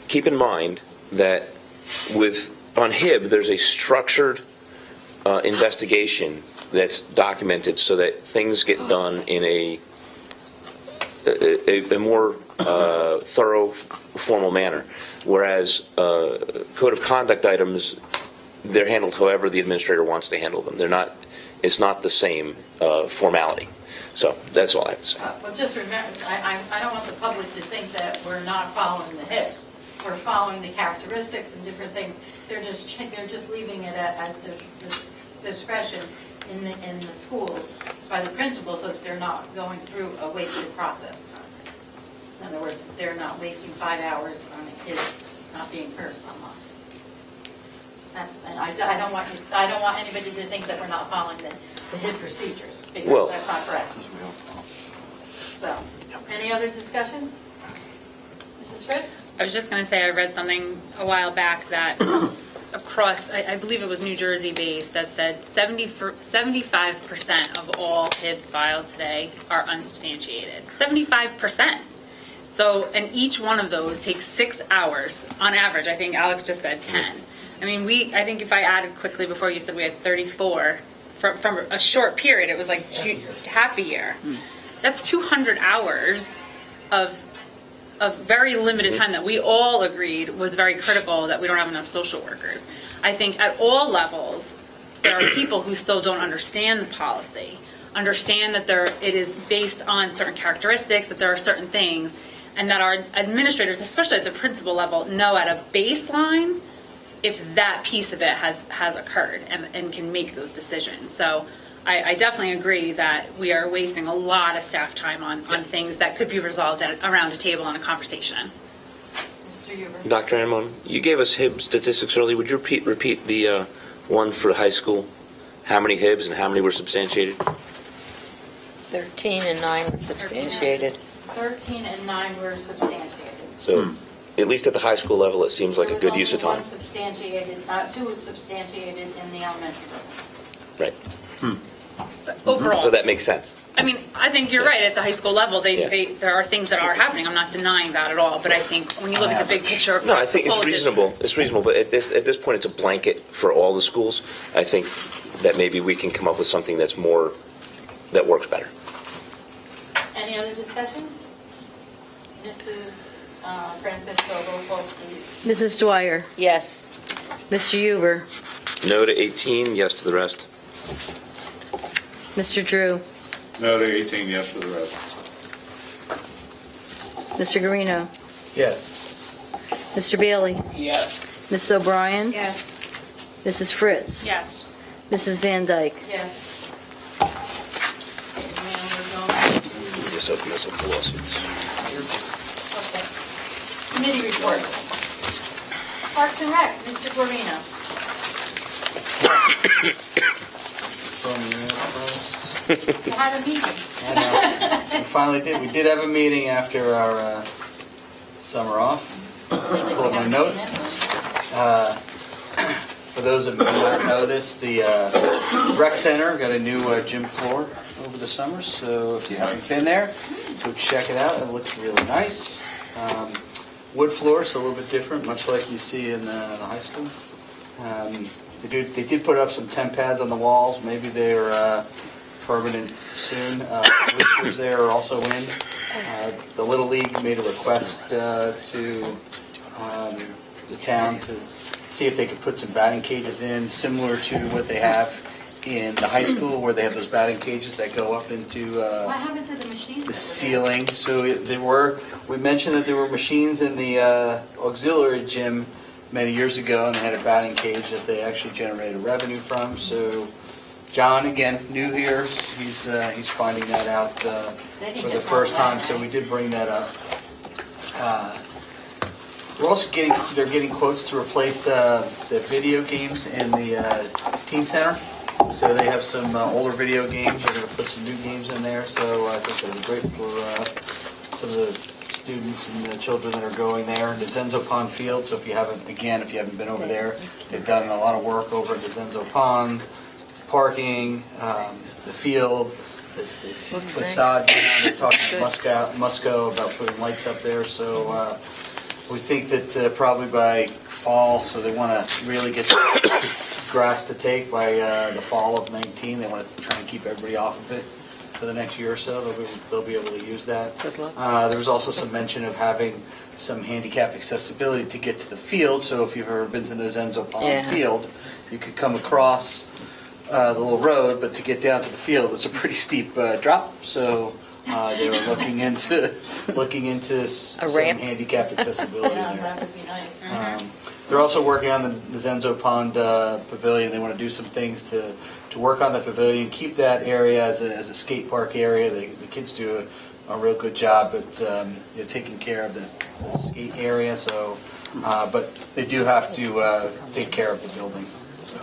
keep in mind that on HIB there's a structured investigation that's documented so that things get done in a more thorough, formal manner. Whereas code of conduct items, they're handled however the administrator wants to handle them. It's not the same formality. So that's all I have to say. Well, just remember, I don't want the public to think that we're not following the HIP. We're following the characteristics and different things. They're just leaving it at discretion in the schools by the principal, so that they're not going through a wasted process. In other words, they're not wasting 5 hours on a kid not being first online. I don't want anybody to think that we're not following the HIP procedures, because that's not correct. So, any other discussion? Mrs. Fritz? I was just going to say, I read something a while back that across, I believe it was New Jersey based, that said 75% of all HIBs filed today are unsubstantiated. 75%. So, and each one of those takes 6 hours on average. I think Alex just said 10. I mean, I think if I added quickly before, you said we had 34. From a short period, it was like half a year. That's 200 hours of very limited time that we all agreed was very critical, that we don't have enough social workers. I think at all levels, there are people who still don't understand the policy, understand that it is based on certain characteristics, that there are certain things, and that our administrators, especially at the principal level, know at a baseline if that piece of it has occurred and can make those decisions. So I definitely agree that we are wasting a lot of staff time on things that could be resolved around a table and a conversation. Mr. Huber? Dr. Amon, you gave us HIB statistics earlier. Would you repeat the one for high school? How many HIBs and how many were substantiated? 13 and 9 were substantiated. 13 and 9 were substantiated. So, at least at the high school level, it seems like a good use of time. There was only two substantiated in the elementary buildings. Right. Overall. So that makes sense. I mean, I think you're right. At the high school level, there are things that are happening. I'm not denying that at all. But I think when you look at the big picture, No, I across think the it's whole reasonable. district- It's reasonable, but at this point, it's a blanket for all the schools. I think that maybe we can come up with something that works better. Any other discussion? Mrs. Francisco, roll call, please. Mrs. Dwyer? Yes. Mr. Huber? No to 18, yes to the rest. Mr. Drew? No to 18, yes for the rest. Mr. Guarino? Yes. Mr. Bailey? Yes. Mrs. O'Brien? Yes. Mrs. Fritz? Yes. Mrs. Van Dyke? Yes. And we're going to, Just open this up for lawsuits. okay. Committee reports. Parks and Rec, Mr. Guarino. You had a meeting. I know. We finally did. We did have a meeting after our summer off. Pull up my notes. For those of you who don't know this, the rec center got a new gym floor over the summer. So if you haven't been there, go check it out. It looks really nice. Wood floor, so a little bit different, much like you see in the high school. They did put up some temp pads on the walls. Maybe they're permanent soon. Bleachers there are also in. The Little League made a request to the town to see if they could put some batting cages in, similar to what they have in the high school, where they have those batting cages that go up into What happened to the machines? the ceiling. So we mentioned that there were machines in the auxiliary gym many years ago, and they had a batting cage that they actually generated revenue from. So John, again, new here, he's finding that out for the first time. So we did bring that up. We're also getting quotes to replace the video games in the teen center. So they have some older video games. They're going to put some new games in there. So I think that'll be great for some of the students and the children that are going there. The Zenzo Pond Field. So if you haven't been over there, they've done a lot of work over at the Zenzo Pond, parking, the field. The facade. They're talking to Musco about putting lights up there. So we think that probably by fall. So they want to really get grass to take by the fall of 19. They want to try and keep everybody off of it for the next year or so. They'll be able to use that. Good luck. There was also some mention of having some handicap accessibility to get to the field. So if you've ever been to the Zenzo Pond Field, you could come across the little road, but to get down to the field, it's a pretty steep drop. So they were looking into some handicap accessibility Yeah, there. that would be nice. They're also working on the Zenzo Pond Pavilion. They want to do some things to work on the pavilion, keep that area as a skate park area. The kids do a real good job at taking care of the skate area. So, but they do have to take care of the building. So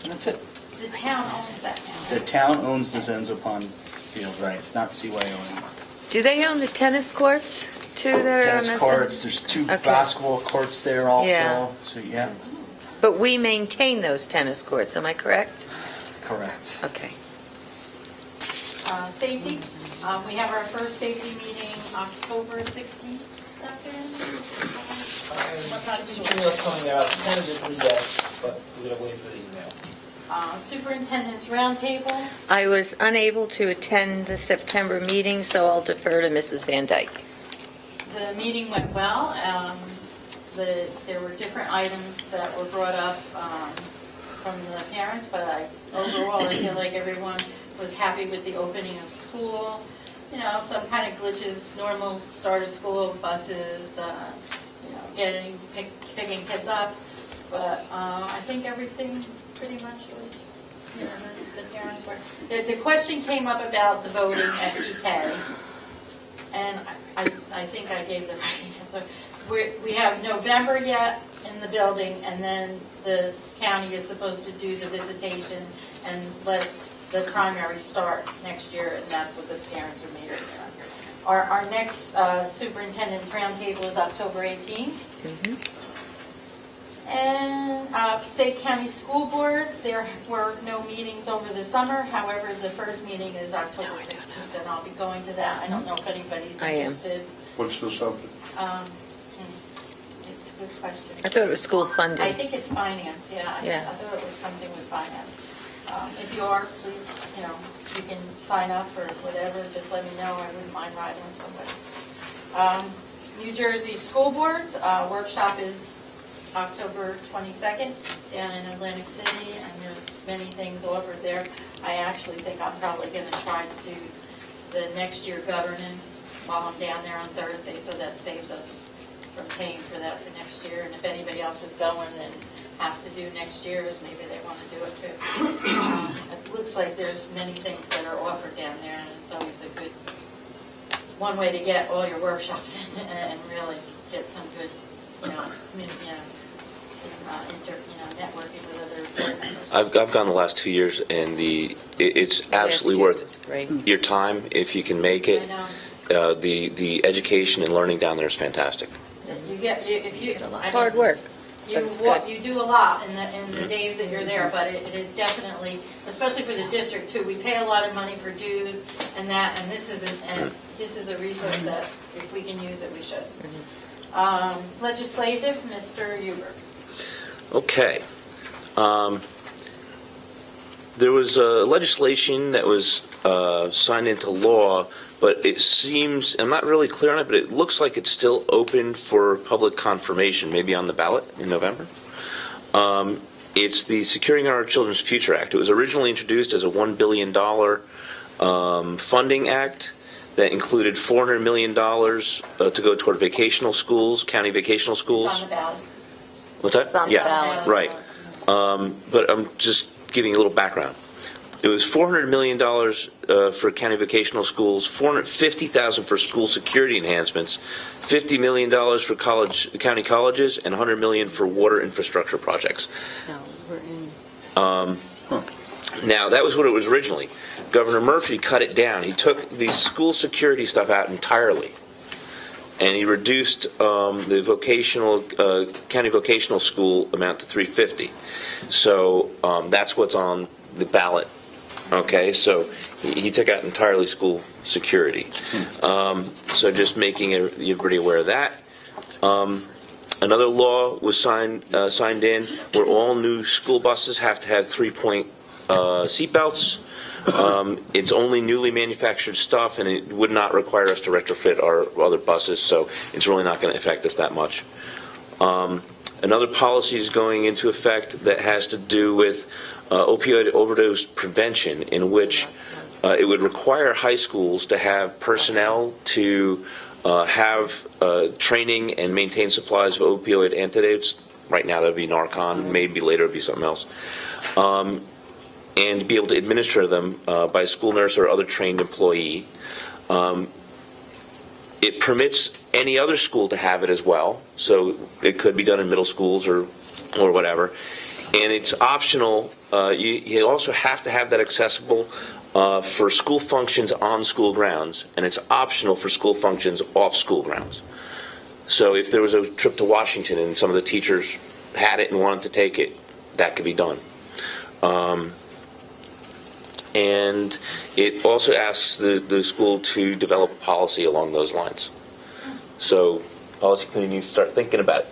that's it. The town owns that now. The town owns the Zenzo Pond Field, right? It's not CYO anymore. Do they own the tennis courts too that are Tennis missing? courts. There's two basketball courts there also. Yeah. So yeah, But we maintain those tennis courts, am I correct? correct. Okay. Safety, we have our first safety meeting October 16th. Is that Email's coming out tentatively, yes, but we're going to wait for the email. Superintendent's roundtable. I was unable to attend the September meeting, so I'll defer to Mrs. Van Dyke. The meeting went well. There were different items that were brought up from the parents, but overall, I feel like everyone was happy with the opening of school. Some kind of glitches, normal start of school, buses, picking kids up. But I think everything pretty much was The parents were, the question came up about the voting at PK, and I think I gave the right answer. We have November yet in the building, and then the county is supposed to do the visitation and let the primary start next year, and that's what the parents are meeting on. Our next superintendent's roundtable is October 18th. And Passaic County School Boards, there were no meetings over the summer. However, the first meeting is October 15th, and I'll be going to that. I don't know if anybody's interested. What's the subject? It's a good question. I thought it was school funding. I think it's finance, yeah. Yeah. I thought it was something with finance. If you are, please, you can sign up or whatever. Just let me know. I wouldn't mind riding with somebody. New Jersey School Boards workshop is October 22nd down in Atlantic City, and there's many things offered there. I actually think I'm probably going to try to do the next year governance while I'm down there on Thursday, so that saves us from paying for that for next year. And if anybody else is going and has to do next year's, maybe they want to do it too. It looks like there's many things that are offered down there, and it's always a good one way to get all your workshops in and really get some good, networking with other board members. I've gone the last 2 years, and it's absolutely worth your time if you can make it. The education and learning down there is fantastic. It's hard work. You do a lot in the days that you're there, but it is definitely, especially for the district too, we pay a lot of money for dues and this is a resource that if we can use it, we should. Legislative, Mr. Huber. Okay. There was legislation that was signed into law, but it seems, I'm not really clear on it, but it looks like it's still open for public confirmation, maybe on the ballot in November. It's the Securing Our Children's Future Act. It was originally introduced as a $1 billion funding act that included $400 million to go toward vocational schools, county vocational schools. It's on the ballot. What's that? It's on the ballot. Right. But I'm just giving a little background. It was $400 million for county vocational schools, $450,000 for school security enhancements, $50 million for county colleges, and $100 million for water infrastructure projects. Now, that was what it was originally. Governor Murphy cut it down. He took the school security stuff out entirely, and he reduced the vocational county vocational school amount to $350. So that's what's on the ballot. Okay, so he took out entirely school security. So just making everybody aware of that. Another law was signed in where all new school buses have to have 3-point seatbelts. It's only newly manufactured stuff, and it would not require us to retrofit our other buses, so it's really not going to affect us that much. Another policy is going into effect that has to do with opioid overdose prevention, in which it would require high schools to have personnel to have training and maintain supplies of opioid antidotes. Right now that would be Narcan, maybe later it would be something else. And be able to administer them by a school nurse or other trained employee. It permits any other school to have it as well, so it could be done in middle schools or whatever. And it's optional. You also have to have that accessible for school functions on school grounds, and it's optional for school functions off school grounds. So if there was a trip to Washington and some of the teachers had it and wanted to take it, that could be done. And it also asks the school to develop a policy along those lines. So policy committee needs to start thinking about it.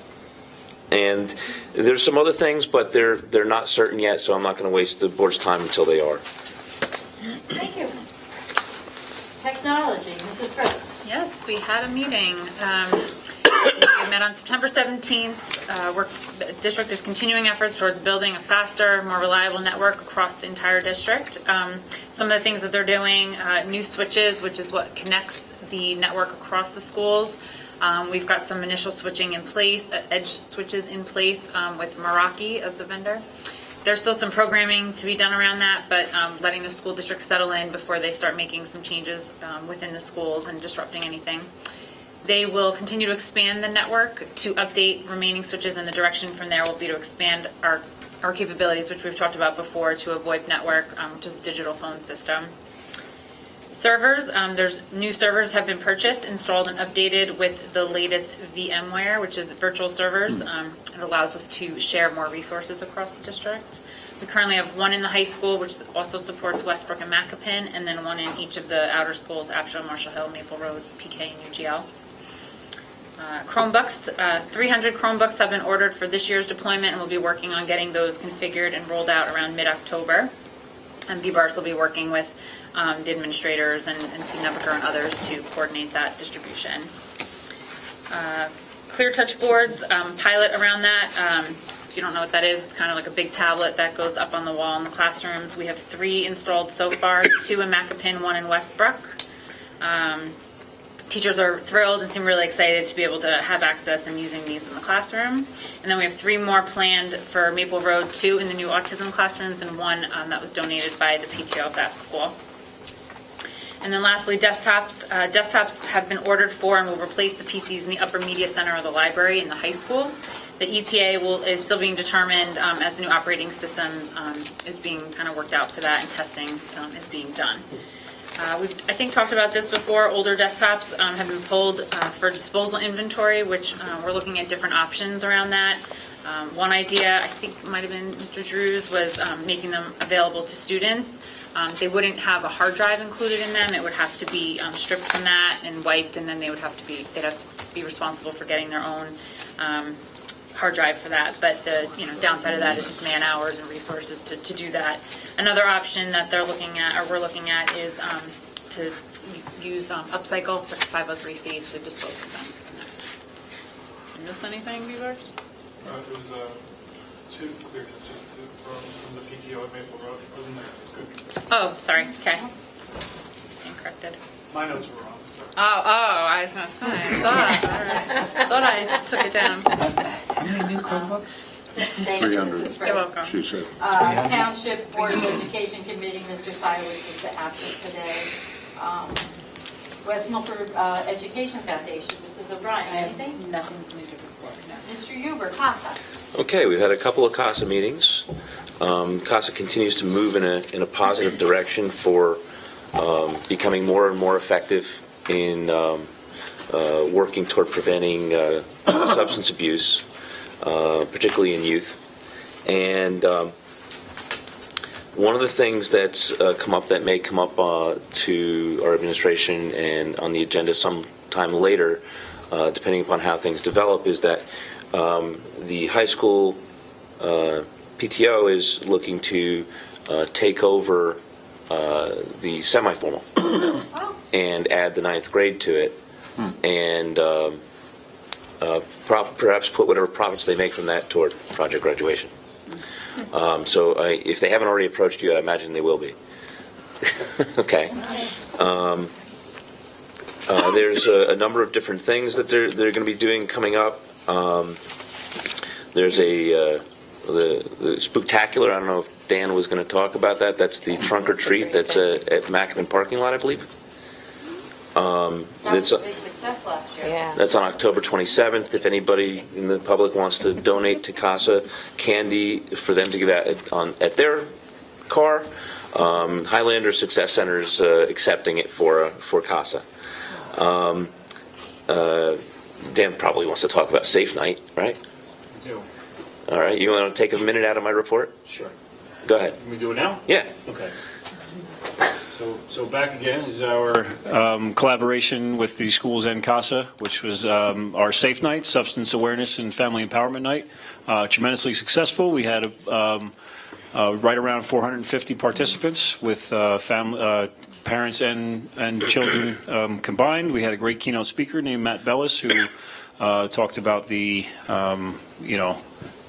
And there's some other things, but they're not certain yet, so I'm not going to waste the board's time until they are. Thank you. Technology, Mrs. Fritz. Yes, we had a meeting. We met on September 17th. The district is continuing efforts towards building a faster, more reliable network across the entire district. Some of the things that they're doing, new switches, which is what connects the network across the schools. We've got some initial switching in place, edge switches in place with Meraki as the vendor. There's still some programming to be done around that, but letting the school district settle in before they start making some changes within the schools and disrupting anything. They will continue to expand the network to update remaining switches, and the direction from there will be to expand our capabilities, which we've talked about before, to a VoIP network, which is a digital phone system. Servers, there's new servers have been purchased, installed, and updated with the latest VMware, which is virtual servers. It allows us to share more resources across the district. We currently have one in the high school, which also supports Westbrook and Macapin, and then one in each of the outer schools, Apshaw, Marshall Hill, Maple Road, PK, and UGL. Chromebooks, 300 Chromebooks have been ordered for this year's deployment, and we'll be working on getting those configured and rolled out around mid-October. And BBARS will be working with the administrators and Student Advocate and others to coordinate that distribution. Clear touch boards, pilot around that. If you don't know what that is, it's kind of like a big tablet that goes up on the wall in the classrooms. We have 3 installed so far, 2 in Macapin, 1 in Westbrook. Teachers are thrilled and seem really excited to be able to have access and using these in the classroom. And then we have 3 more planned for Maple Road, 2 in the new autism classrooms, and 1 that was donated by the PTO of that school. And then lastly, desktops. Desktops have been ordered for and will replace the PCs in the upper media center of the library in the high school. The ETA is still being determined as the new operating system is being kind of worked out for that, and testing is being done. We've, I think, talked about this before. Older desktops have been pulled for disposal inventory, which we're looking at different options around that. One idea, I think it might have been Mr. Drew's, was making them available to students. They wouldn't have a hard drive included in them. It would have to be stripped from that and wiped, and then they'd have to be responsible for getting their own hard drive for that. But the downside of that is just man hours and resources to do that. Another option that they're looking at, or we're looking at, is to use upcycle, 503C, to dispose of them. Did I miss anything, BBARS? It was 2 clear touches from the PTO at Maple Road. Other than that, it's good. Oh, sorry. Okay. Stand corrected. My notes were wrong. Sorry. I was going to say. Thought I took it down. How many new Chromebooks? Thank you, Mrs. Fritz. You're welcome. She said. Township Board of Education Committee, Mr. Silers is absent today. West Milford Education Foundation, Mrs. O'Brien, anything? Nothing for me to report, no. Mr. Huber, CASA. Okay, we've had a couple of CASA meetings. CASA continues to move in a positive direction for becoming more and more effective in working toward preventing substance abuse, particularly in youth. And one of the things that's come up that may come up to our administration and on the agenda sometime later, depending upon how things develop, is that the high school PTO is looking to take over the semi-formal and add the 9th grade to it, and perhaps put whatever profits they make from that toward project graduation. So if they haven't already approached you, I imagine they will be. Okay. There's a number of different things that they're going to be doing coming up. There's the Spooktacular. I don't know if Dan was going to talk about that. That's the trunk or treat that's at Macapin parking lot, I believe. That was a big success last year. Yeah. That's on October 27th. If anybody in the public wants to donate to CASA candy for them to give out at their car, Highlander Success Center is accepting it for CASA. Dan probably wants to talk about Safe Night, right? We do. All right. You want to take a minute out of my report? Sure. Go ahead. Can we do it now? Yeah. Okay. So back again is our collaboration with the schools and CASA, which was our Safe Night, Substance Awareness and Family Empowerment Night. Tremendously successful. We had right around 450 participants with parents and children combined. We had a great keynote speaker named Matt Bellis, who talked about the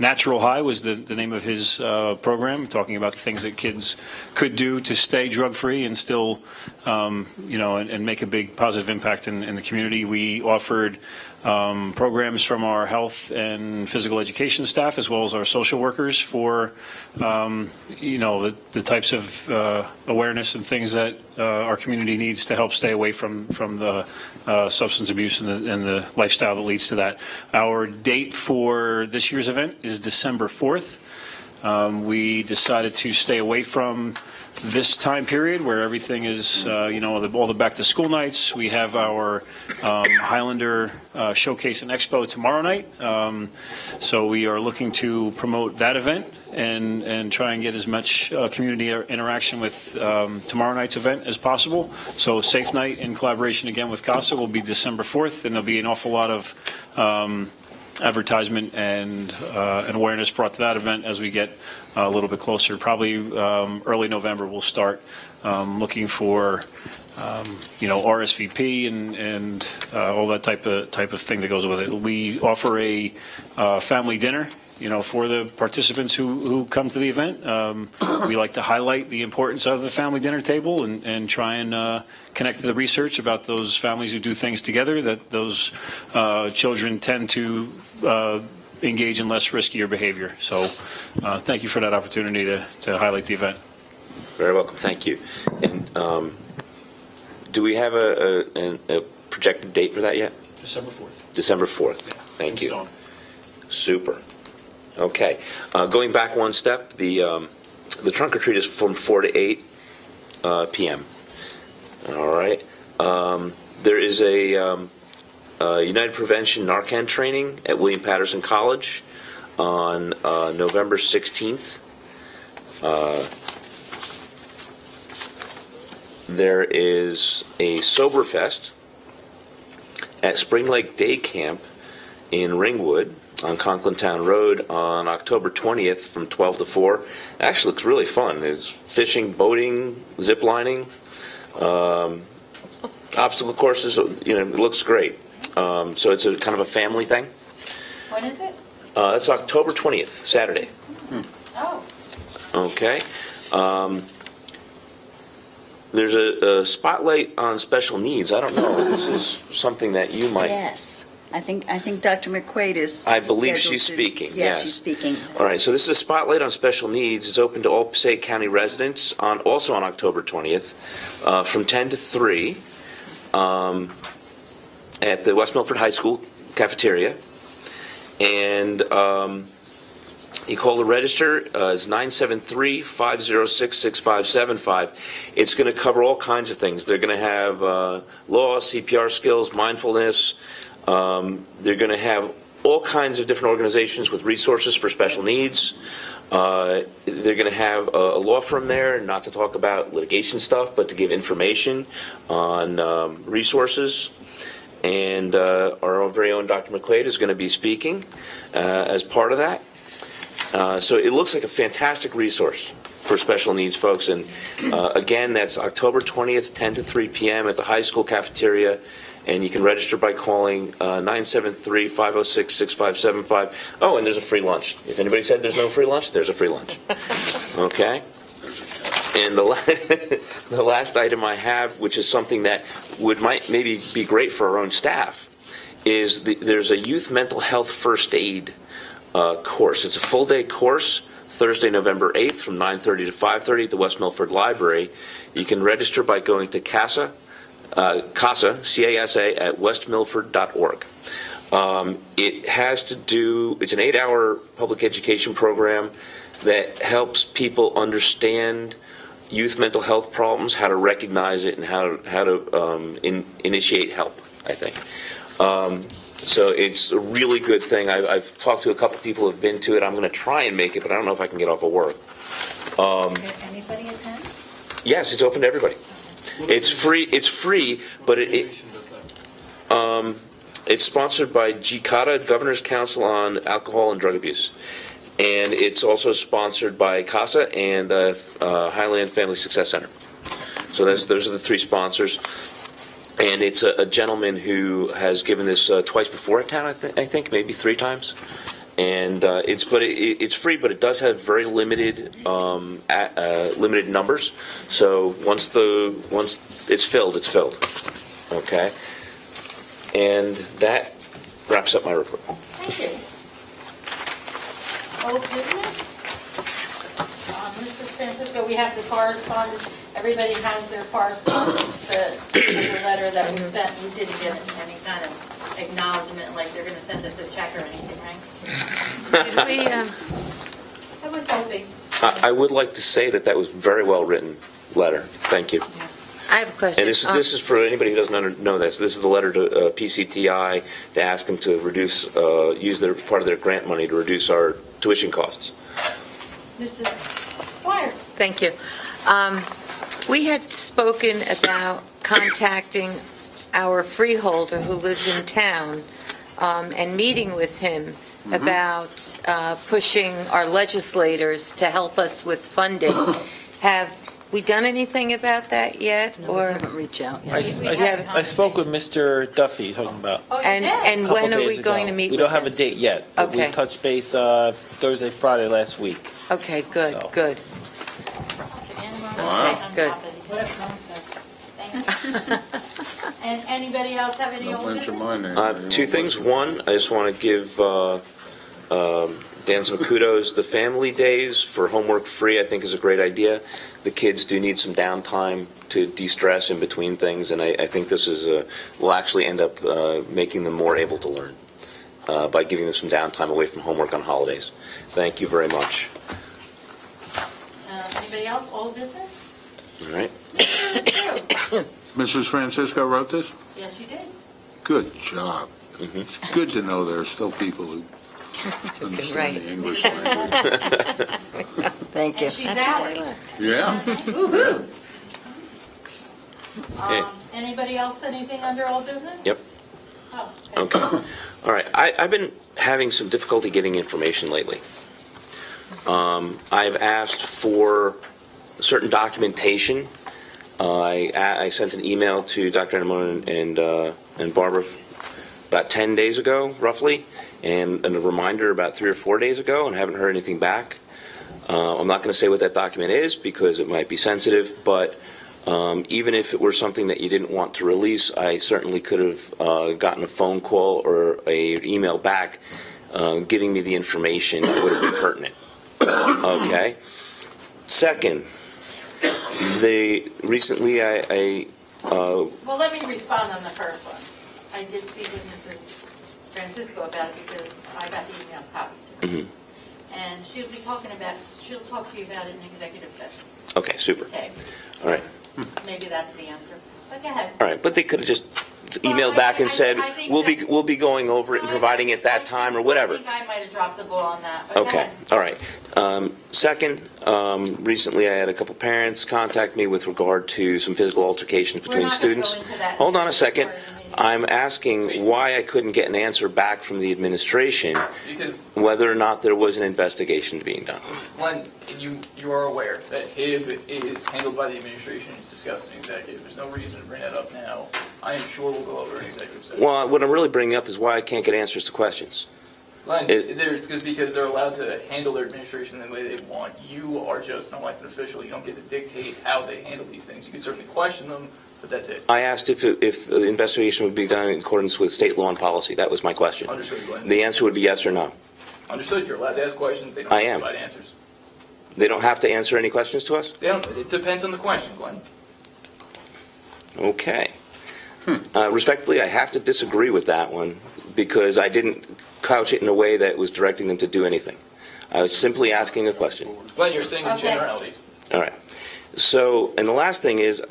Natural High was the name of his program, talking about the things that kids could do to stay drug-free and still, and make a big positive impact in the community. We offered programs from our health and physical education staff, as well as our social workers, for the types of awareness and things that our community needs to help stay away from the substance abuse and the lifestyle that leads to that. Our date for this year's event is December 4th. We decided to stay away from this time period where everything is, all the back-to-school nights. We have our Highlander Showcase and Expo tomorrow night. So we are looking to promote that event and try and get as much community interaction with tomorrow night's event as possible. So Safe Night, in collaboration again with CASA, will be December 4th, and there'll be an awful lot of advertisement and awareness brought to that event as we get a little bit closer. Probably early November we'll start looking for RSVP and all that type of thing that goes with it. We offer a family dinner, for the participants who come to the event. We like to highlight the importance of the family dinner table and try and connect to the research about those families who do things together, that those children tend to engage in less riskier behavior. So thank you for that opportunity to highlight the event. Very welcome. Thank you. And do we have a projected date for that yet? December 4th. December 4th. Thank you. Super. Okay. Going back one step, the trunk or treat is from 4 to 8 p.m. All right. There is a United Prevention Narcan training at William Patterson College on November 16th. There is a Sober Fest at Spring Lake Day Camp in Ringwood on Conklin Town Road on October 20th from 12 to 4. It actually looks really fun. There's fishing, boating, zip lining, obstacle courses. It looks great. So it's a kind of a family thing. When is it? It's October 20th, Saturday. Oh. Okay. There's a spotlight on special needs. I don't know. This is something that you might. Yes. I think Dr. McQuaid is. I believe scheduled she's to- speaking. Yeah, Yes. she's speaking. All right. So this is a spotlight on special needs. It's open to all Passaic County residents also on October 20th, from 10 to 3, at the West Milford High School cafeteria. And you call to register is 973-506-6575. It's going to cover all kinds of things. They're going to have law, CPR skills, mindfulness. They're going to have all kinds of different organizations with resources for special needs. They're going to have a law firm there, not to talk about litigation stuff, but to give information on resources. And our very own Dr. McQuaid is going to be speaking as part of that. So it looks like a fantastic resource for special needs folks. And again, that's October 20th, 10 to 3 p.m. at the high school cafeteria. And you can register by calling 973-506-6575. Oh, and there's a free lunch. If anybody said there's no free lunch, there's a free lunch. Okay? And the last item I have, which is something that might maybe be great for our own staff, is there's a youth mental health first aid course. It's a full-day course, Thursday, November 8th from 9:30 to 5:30 at the West Milford Library. You can register by going to CASA, C-A-S-A, at westmilford.org. It's an 8-hour public education program that helps people understand youth mental health problems, how to recognize it, and how to initiate help, I think. So it's a really good thing. I've talked to a couple people who have been to it. I'm going to try and make it, but I don't know if I can get off of work. Can anybody attend? Yes, it's open to everybody. It's free, but it's sponsored by GCATA, Governor's Council on Alcohol and Drug Abuse. And it's also sponsored by CASA and the Highland Family Success Center. So those are the three sponsors. And it's a gentleman who has given this twice before in town, I think, maybe 3 times. And it's free, but it does have very limited limited numbers. So once it's filled, it's filled. Okay. And that wraps up my report. Thank you. Old business? Mrs. Francisco, we have the correspondence. Everybody has their correspondence, the letter that we sent. We didn't get any kind of acknowledgement, like they're going to send us a check or anything, right? Did we, I was hoping. I would like to say that was very well written letter. Thank you. I have a question. And this is for anybody who doesn't know this. This is the letter to PCTI to ask them to reduce, use their part of their grant money to reduce our tuition costs. Mrs. Squire. Thank you. We had spoken about contacting our freeholder who lives in town and meeting with him about pushing our legislators to help us with funding. Have we done anything about that yet? No, we haven't reached out yet. I spoke with Mr. Duffy, you're talking about. Oh, you And did? and couple when are days we going ago. to meet We with don't have a them? date yet. But Okay. We touched base Thursday, Friday last week. Okay, good, So. good. Wow. Good. And anybody else have any old Mention business? my name. Two things. One, I just want to give Dan some kudos. The family days for homework free, I think, is a great idea. The kids do need some downtime to de-stress in between things, and I think this will actually end up making them more able to learn by giving them some downtime away from homework on holidays. Thank you very much. Anybody else, old business? All right. Mrs. Francisco wrote this? Yes, you did. Good job. It's good to know there are still people who understand Right. the English language. Thank you. And she's ours. Yeah. Woo-hoo. Hey. Anybody else, anything under old business? Yep. Oh, Okay. All right. I've been having some difficulty getting information lately. I've asked for certain documentation. I sent an email to Dr. Anamone and Barbara about 10 days ago, roughly, and a reminder about 3 or 4 days ago, and haven't heard anything back. I'm not going to say what that document is because it might be sensitive, but even if it were something that you didn't want to release, I certainly could have gotten a phone call or an email back giving me the information that would have been pertinent. Okay. Second, recently Well, let me respond on the first one. I did speak with Mrs. Francisco about it because I got the email copy to her. And she'll talk to you about it in executive session. Okay, super. Okay. All right. Maybe that's the answer. But go ahead. All right, but they could have just emailed back and said, we'll be going over it and providing it that time or whatever. I think I might have dropped the ball on that. But go Okay, ahead. all right. Second, recently I had a couple parents contact me with regard to some physical altercations We're between not gonna go students. into that. Hold on a second. Part of the meeting. I'm asking why I couldn't get an answer back from the administration, Because, whether or not there was an investigation being done. Glenn, you are aware that HIB is handled by the administration, it's discussed in executive. There's no reason to bring that up now. I am sure we'll go over an executive session. Well, what I'm really bringing up is why I can't get answers to questions. Glenn, It- because they're allowed to handle their administration the way they want. You are just an elected official. You don't get to dictate how they handle these things. You can certainly question them, but that's it. I asked if the investigation would be done in accordance with state law and policy. That was my question. Understood, Glenn. The answer would be yes or no. Understood. You're allowed to ask questions. They don't I have am. to provide answers. They don't have to answer any questions to us? They don't. It depends on the question, Glenn. Okay. Respectfully, I have to disagree with that one because I didn't couch it in a way that was directing them to do anything. I was simply asking a question. Glenn, you're saying the Okay. generalities. All right. So, and the last thing is,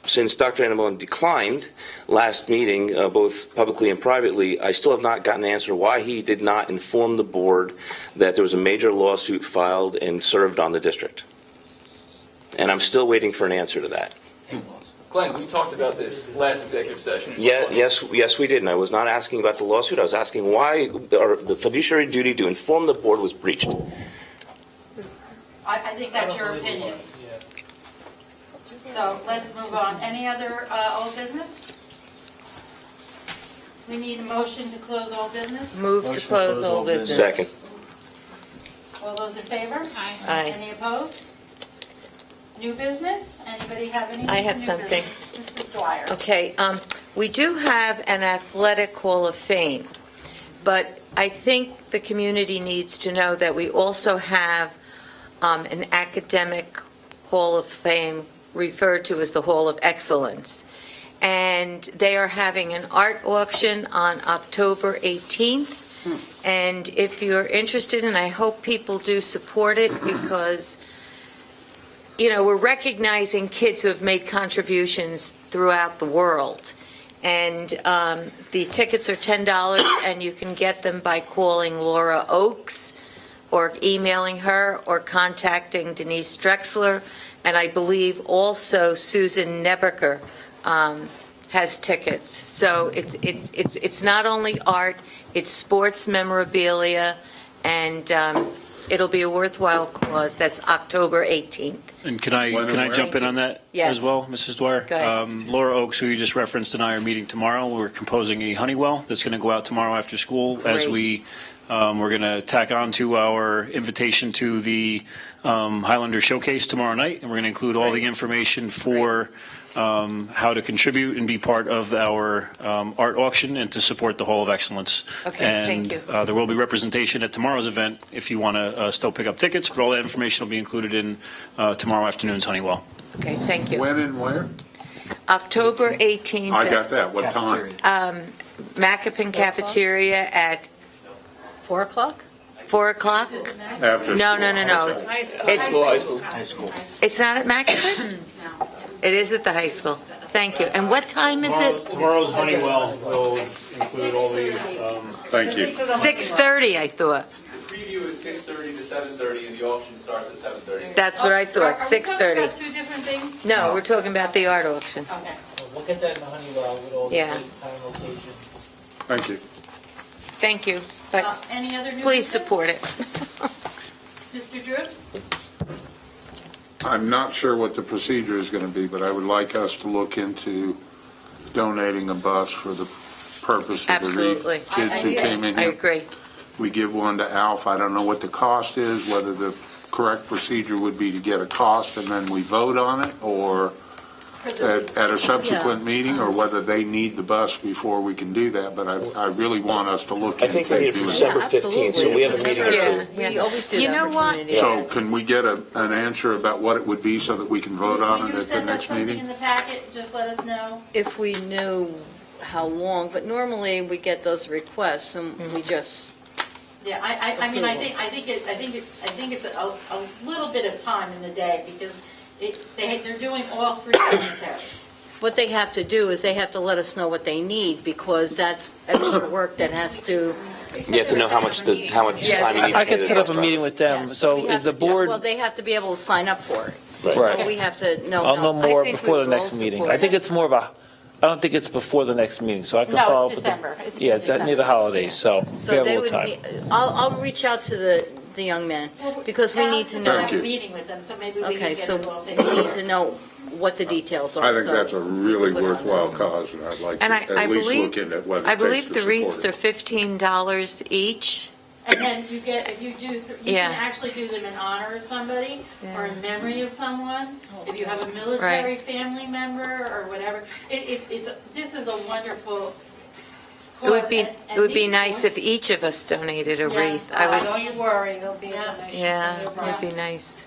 since Dr. Anamone declined last meeting, both publicly and privately, I still have not gotten an answer why he did not inform the board that there was a major lawsuit filed and served on the district. And I'm still waiting for an answer to that. Glenn, we talked about this last executive session. Yes, we did. And I was not asking about the lawsuit. I was asking why the fiduciary duty to inform the board was breached. I think that's your opinion. So let's move on. Any other old business? We need a motion to close all business. Move to close all business. Second. All those in favor? Aye. Any opposed? New business? Anybody have any? I have new something. business? Mrs. Dwyer. Okay, we do have an athletic hall of fame, but I think the community needs to know that we also have an academic hall of fame referred to as the Hall of Excellence. And they are having an art auction on October 18th. And if you're interested, and I hope people do support it, because we're recognizing kids who have made contributions throughout the world. And the tickets are $10, and you can get them by calling Laura Oakes or emailing her or contacting Denise Drexler. And I believe also Susan Nebeker has tickets. So it's not only art, it's sports memorabilia, and it'll be a worthwhile cause. That's October 18th. And can I jump in on that Yes. as well, Mrs. Dwyer? Go ahead. Laura Oakes, who you just referenced, and I are meeting tomorrow. We're composing a Honeywell that's going to go out tomorrow after school as Great. we're going to tack on to our invitation to the Highlander Showcase tomorrow night, and we're going to include all the information for how to contribute and be part of our art auction and to support the Hall of Excellence. Okay, and, thank you. there will be representation at tomorrow's event if you want to still pick up tickets, but all that information will be included in tomorrow afternoon's Honeywell. Okay, thank you. When and where? October 18th. I got that. What time? Macapin Cafeteria at 4 o'clock? 4 o'clock? After No. school. It's High school. It's not at Macapin? It is at the high school. Thank you. And what time is it? Tomorrow's Honeywell will include all the. Thank you. 6:30, I thought. The preview is 6:30 to 7:30, and the auction starts at 7:30. That's what I thought, Are we talking 6:30. about two different things? No, we're talking about the art auction. Okay. We'll get that in the Honeywell with all the Yeah. date, time, location. Thank you. Thank you. But Any other new please business? support it. Mr. Drew? I'm not sure what the procedure is going to be, but I would like us to look into donating a bus for the purpose of the Absolutely. kids who came in I here. agree. We give one to Alf. I don't know what the cost is, whether the correct procedure would be to get a cost and then we vote on it, or at a subsequent meeting, or whether they need the bus before we can do that. But I really want us to look I into think we need it for doing December that. 15th, so we have a meeting or two. We always do You that know for what? community So events. can we get an answer about what it would be so that we can vote on Will it you at the send us next something meeting? in the packet? Just let us know. If we knew how long, but normally we get those requests and we just, Yeah, I mean, I think it's a little bit of time in the day because they're doing all three cemeteries. what they have to do is they have to let us know what they need, because that's extra work that has to. You have to know how much time you need to I pay could the set up bus a meeting with them. Yes, So we is have the to- board, Well, they have to be able to sign up for it. Right. So Right. we have to know. I'll know more think before we the will next meeting. support I think it. it's more of a, I don't think it's before the next meeting, so I can No, it's follow up with them. December. It's Yeah, it's near December. the holidays, so we So have a they little would time. be, I'll reach out to the young men, because we need to Alan's know. gonna have Thank a you. meeting with them, so maybe we can Okay, get so it all we figured need out. to know what the details are. I think so that's a we really can put it on worthwhile there. cause, and I'd like to And I at least believe- look into what I it takes believe to the wreaths support are it. $15 each. And then you get, if you do, you Yeah. can actually do them in honor of somebody or in memory of someone. If you have a Right. military family member or whatever, this is a wonderful It would cause, be, and it would be these nice ones- if each of us donated a Yes, wreath. I would, Don't you worry, there'll be a Yeah. donation. yeah, No it would be problem. nice.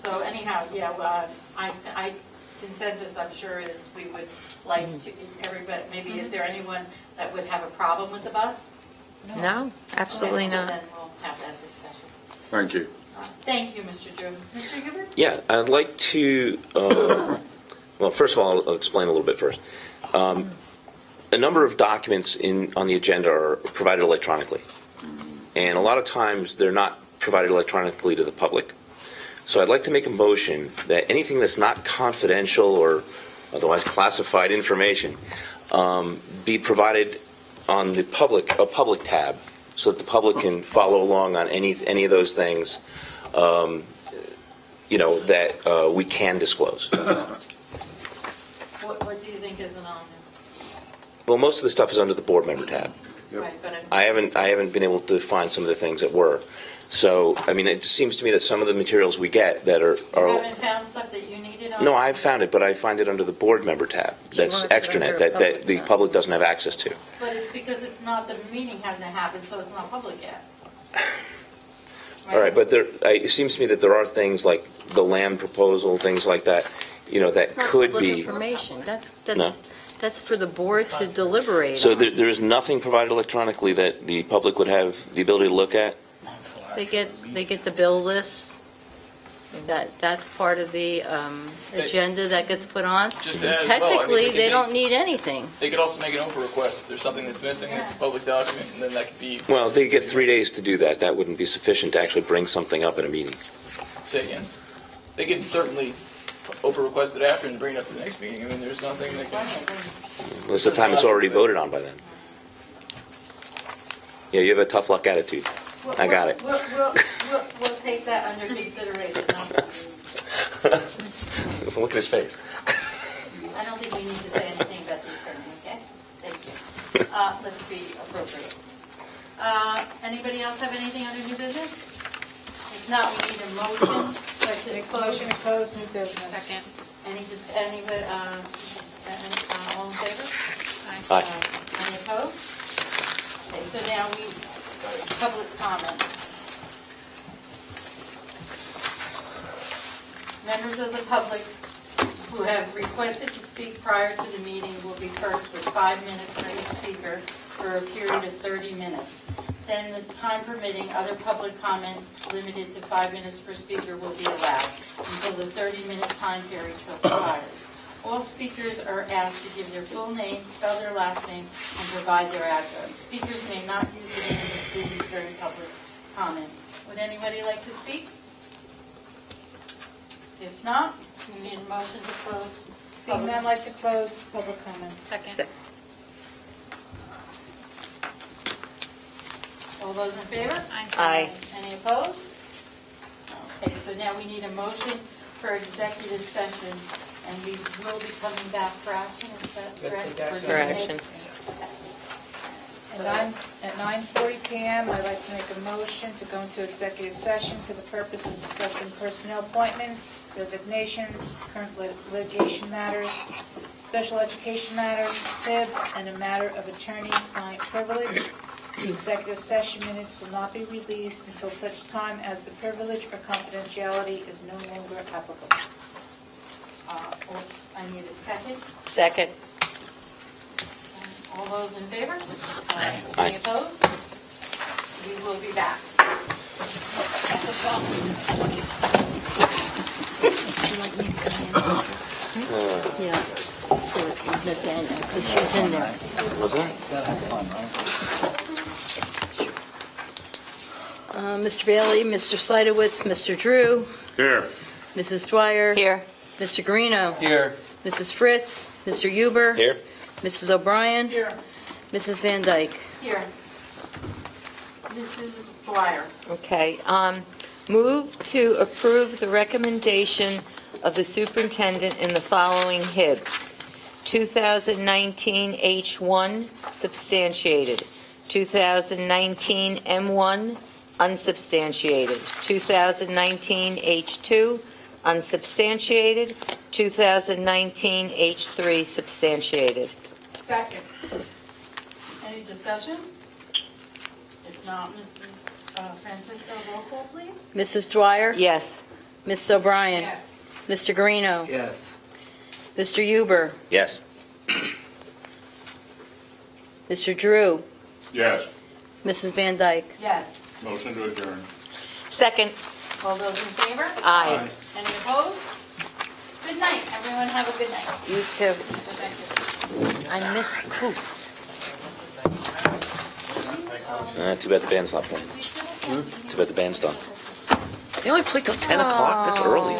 So anyhow, yeah, I consensus, I'm sure, is we would like to, everybody, maybe is there anyone that would have a problem with the bus? No, absolutely Okay, so not. then we'll have that discussion. Thank you. Thank you, Mr. Drew. Mr. Hubert? Yeah, I'd like to, well, first of all, I'll explain a little bit first. A number of documents on the agenda are provided electronically. And a lot of times, they're not provided electronically to the public. So I'd like to make a motion that anything that's not confidential or otherwise classified information be provided on the a public tab, so that the public can follow along on any of those things, that we can disclose. What do you think is an honor? Well, most of the stuff is under the board member tab. Right, but I haven't been able to find some of the things that were. So, I mean, it just seems to me that some of the materials we get that you haven't found stuff that you needed on? No, I've found it, but I find it under the board member tab. That's wants it extranet, under that public the tab. public doesn't have access to. But it's because it's not, the meeting hasn't happened, so it's not public yet. All right, but it seems to me that there are things like the land proposal, things like that, that It's not could public be. information. No. That's for the board to deliberate So on. there is nothing provided electronically that the public would have the ability to look at? They get the bill list. That's part of the agenda that gets put on. Just to add as well, I mean, Technically, they could they don't make- need anything. They could also make an OPA request if there's something that's missing, it's a public document, and then that could be, Well, they get 3 days to do that. That wouldn't be sufficient to actually bring something up at a meeting. say again. They could certainly OPA request it after and bring it up to the next meeting. I mean, there's nothing that can. Most of the time, it's already voted on by then. Yeah, you have a tough luck attitude. I got it. We'll take that under consideration. Look at his face. I don't think we need to say anything about the attorney, okay? Thank you. Let's be appropriate. Anybody else have anything under new business? If not, we need a motion. Motion to close new business. Second. All in favor? Aye. Any opposed? Okay, so now public comment. Members of the public who have requested to speak prior to the meeting will be first with 5 minutes for each speaker for a period of 30 minutes. Then, the time permitting, other public comment limited to 5 minutes per speaker will be allowed until the 30-minute time period expires. All speakers are asked to give their full name, spell their last name, and provide their address. Speakers may not use the name of the students during public comment. Would anybody like to speak? If not, we need a motion to close. Seeing none, I'd like to close public comments. Second. All those in favor? Aye. Any opposed? Okay, so now we need a motion for executive session, and we will be coming back for action, is that correct? For action. At 9:40 PM, I'd like to make a motion to go into executive session for the purpose of discussing personnel appointments, resignations, current litigation matters, special education matters, FIBS, and a matter of attorney-client privilege. The executive session minutes will not be released until such time as the privilege or confidentiality is no longer applicable. I need a second. Second. All those in favor? Aye. Any opposed? We will be back. That's a promise. Yeah, for Nathaniel, because she's in there. Was that? Mr. Bailey, Mr. Seidowitz, Mr. Drew, Here. Mrs. Dwyer. Here. Mr. Guarino. Here. Mrs. Fritz, Mr. Huber. Here? Mrs. O'Brien. Here. Mrs. Van Dyke. Here. Mrs. Dwyer. Okay. Move to approve the recommendation of the superintendent in the following HIBs. 2019 H1 substantiated. 2019 M1 unsubstantiated. 2019 H2 unsubstantiated. 2019 H3 substantiated. Second. Any discussion? If not, Mrs. Francisco, roll call, please. Mrs. Dwyer. Yes. Mrs. O'Brien. Yes. Mr. Guarino. Yes. Mr. Huber. Yes. Mr. Drew. Yes. Mrs. Van Dyke. Yes. Motion to adjourn. Second. All those in favor? Aye. Any opposed? Good night, everyone, have a good night. You too. Thank you. I miss Coots. Too bad the band's not playing. Too bad the band's done. They only play till 10 o'clock? That's early.